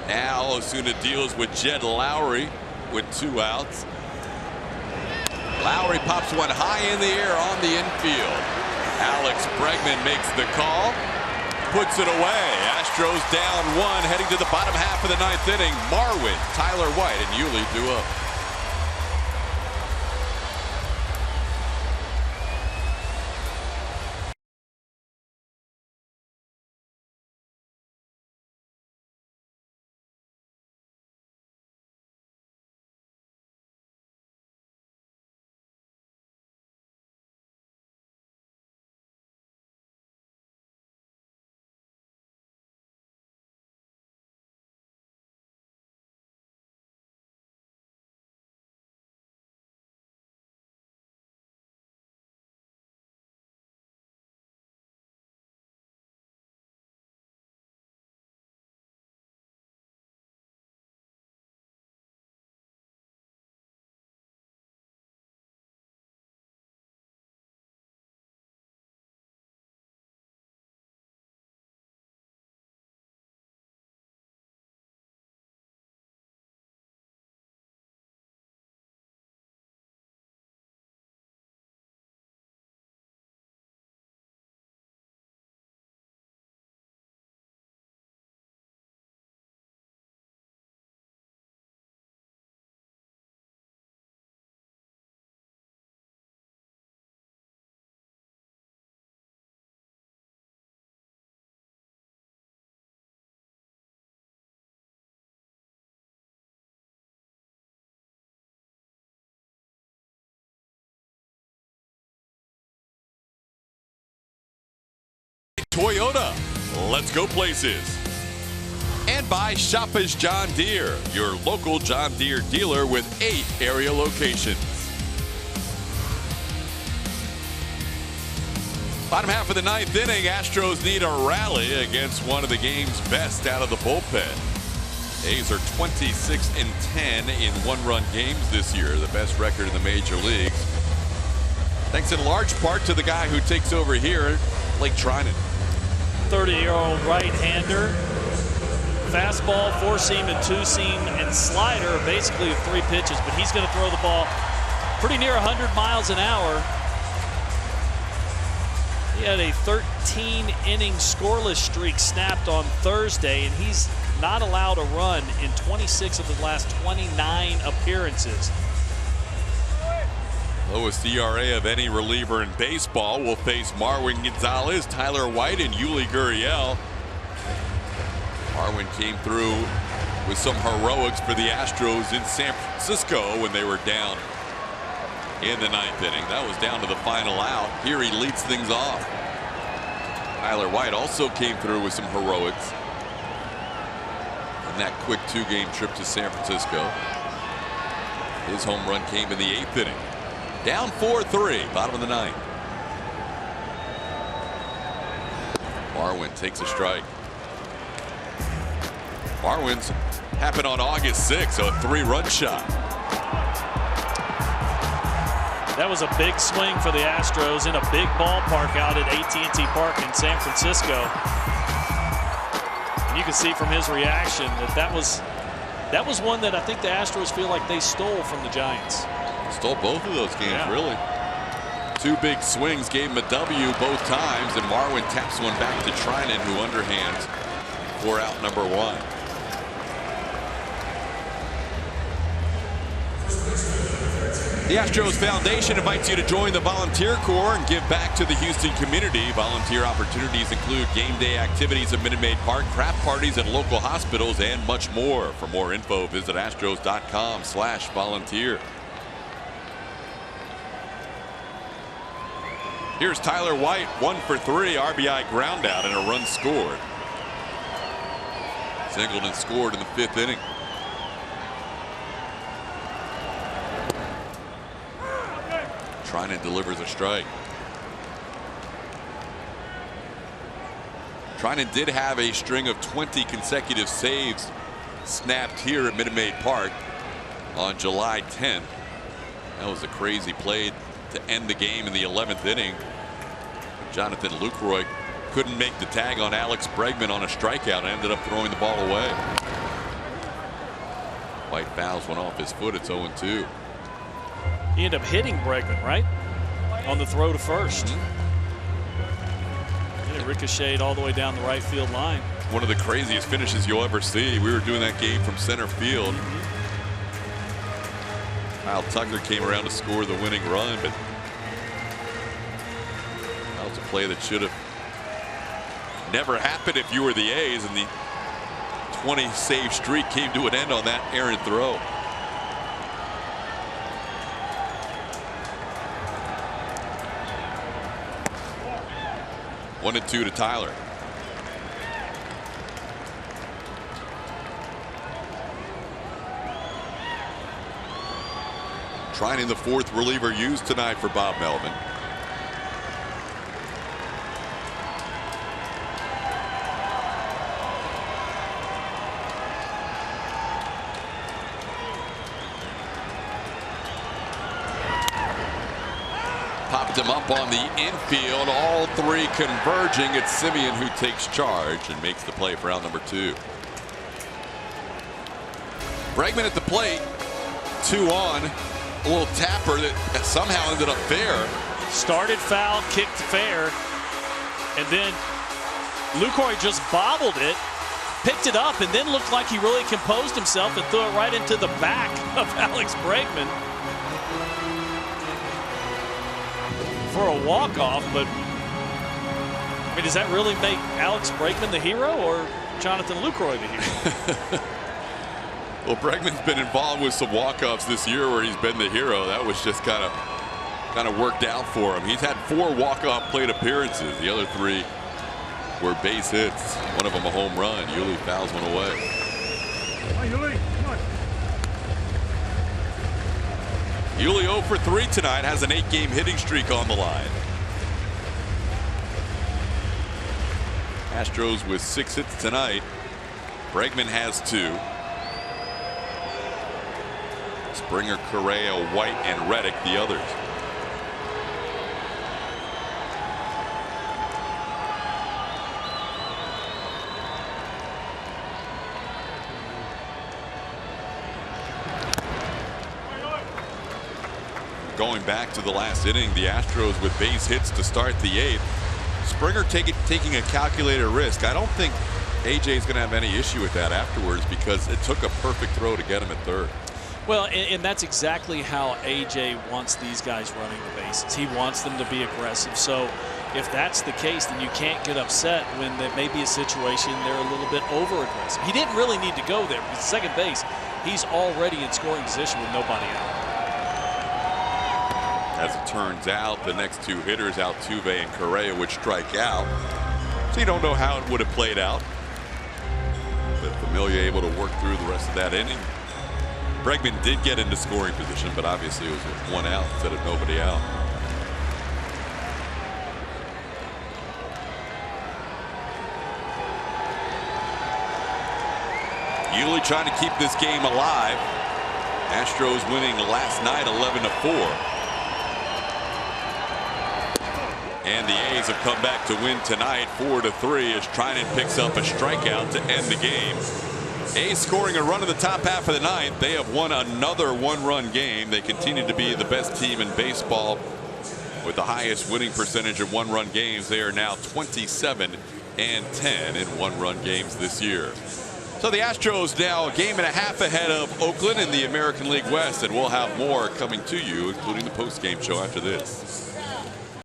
Now Osuna deals with Jed Lowry with 2 outs. Lowry pops one high in the air on the infield. Alex Bregman makes the call, puts it away. Astros down 1, heading to the bottom half of the 9th inning. Marwin, Tyler White, and Yuli due up. Toyota, let's go places. And by Shoppers John Deere, your local John Deere dealer with 8 area locations. Bottom half of the 9th inning, Astros need a rally against one of the game's best out of the bullpen. A's are 26-10 in 1-run games this year, the best record in the major leagues. Thanks in large part to the guy who takes over here, Blake Trinan. 30-year-old right-hander. Fastball, 4-seam and 2-seam and slider are basically 3 pitches, but he's going to throw the ball pretty near 100 miles an hour. He had a 13-inning scoreless streak snapped on Thursday, and he's not allowed a run in 26 of the last 29 appearances. Lowest ERA of any reliever in baseball will face Marwin Gonzalez, Tyler White, and Yuli Gurriel. Marwin came through with some heroics for the Astros in San Francisco when they were down in the 9th inning. That was down to the final out. Here he leads things off. Tyler White also came through with some heroics in that quick 2-game trip to San Francisco. His home run came in the 8th inning. Down 4-3, bottom of the 9th. Marwin takes a strike. Marwin's happened on August 6th, so a 3-run shot. That was a big swing for the Astros in a big ballpark out at AT Park in San Francisco. And you can see from his reaction that was one that I think the Astros feel like they stole from the Giants. Stole both of those games, really. 2 big swings gave him a W both times, and Marwin taps one back to Trinan, who underhands for out number 1. The Astros Foundation invites you to join the Volunteer Corps and give back to the Houston community. Volunteer opportunities include game day activities at Minute Maid Park, craft parties at local hospitals, and much more. For more info, visit astros.com/volunteer. Here's Tyler White, 1 for 3, RBI ground out and a run scored. Singleton scored in the 5th inning. Trinan delivers a strike. Trinan did have a string of 20 consecutive saves snapped here at Minute Maid Park on July 10th. That was a crazy play to end the game in the 11th inning. Jonathan Lucroy couldn't make the tag on Alex Bregman on a strikeout and ended up throwing the ball away. White fouls one off his foot. It's 0-2. He ended up hitting Bregman, right? On the throw to first. And it ricocheted all the way down the right field line. One of the craziest finishes you'll ever see. We were doing that game from center field. Kyle Tucker came around to score the winning run, but that was a play that should have never happened if you were the A's, and the 20 save streak came to an end on that errant throw. One and 2 to Tyler. Trinan, the 4th reliever used tonight for Bob Melvin. Popped him up on the infield, all 3 converging. It's Simeon who takes charge and makes the play for out number 2. Bregman at the plate, 2 on. A little tapper that somehow ended up fair. Started foul, kicked fair, and then Lucroy just bobbled it, picked it up, and then looked like he really composed himself and threw it right into the back of Alex Bregman for a walk-off. But I mean, does that really make Alex Bregman the hero or Jonathan Lucroy the hero? Well, Bregman's been involved with some walk-offs this year where he's been the hero. That was just kind of worked out for him. He's had 4 walk-off plate appearances. The other 3 were base hits. One of them a home run. Yuli fouls one away. Yuli 0 for 3 tonight, has an 8-game hitting streak on the line. Astros with 6 hits tonight. Bregman has 2. Springer, Correa, White, and Reddick the others. Going back to the last inning, the Astros with base hits to start the 8th. Springer taking a calculated risk. I don't think AJ is going to have any issue with that afterwards because it took a perfect throw to get him at 3rd. Well, and that's exactly how AJ wants these guys running the bases. He wants them to be aggressive. So if that's the case, then you can't get upset when there may be a situation they're a little bit over aggressive. He didn't really need to go there because second base, he's already in scoring position with nobody out. As it turns out, the next 2 hitters, Altuve and Correa, would strike out. So you don't know how it would have played out. But Familia able to work through the rest of that inning. Bregman did get into scoring position, but obviously it was with 1 out instead of nobody out. Yuli trying to keep this game alive. Astros winning last night 11-4. And the A's have come back to win tonight 4-3 as Trinan picks up a strikeout to end the game. A's scoring a run in the top half of the ninth. They have won another one-run game. They continue to be the best team in baseball with the highest winning percentage of one-run games. They are now 27-10 in one-run games this year. So the Astros now a game and a half ahead of Oakland in the American League West, and we'll have more coming to you, including the post-game show after this.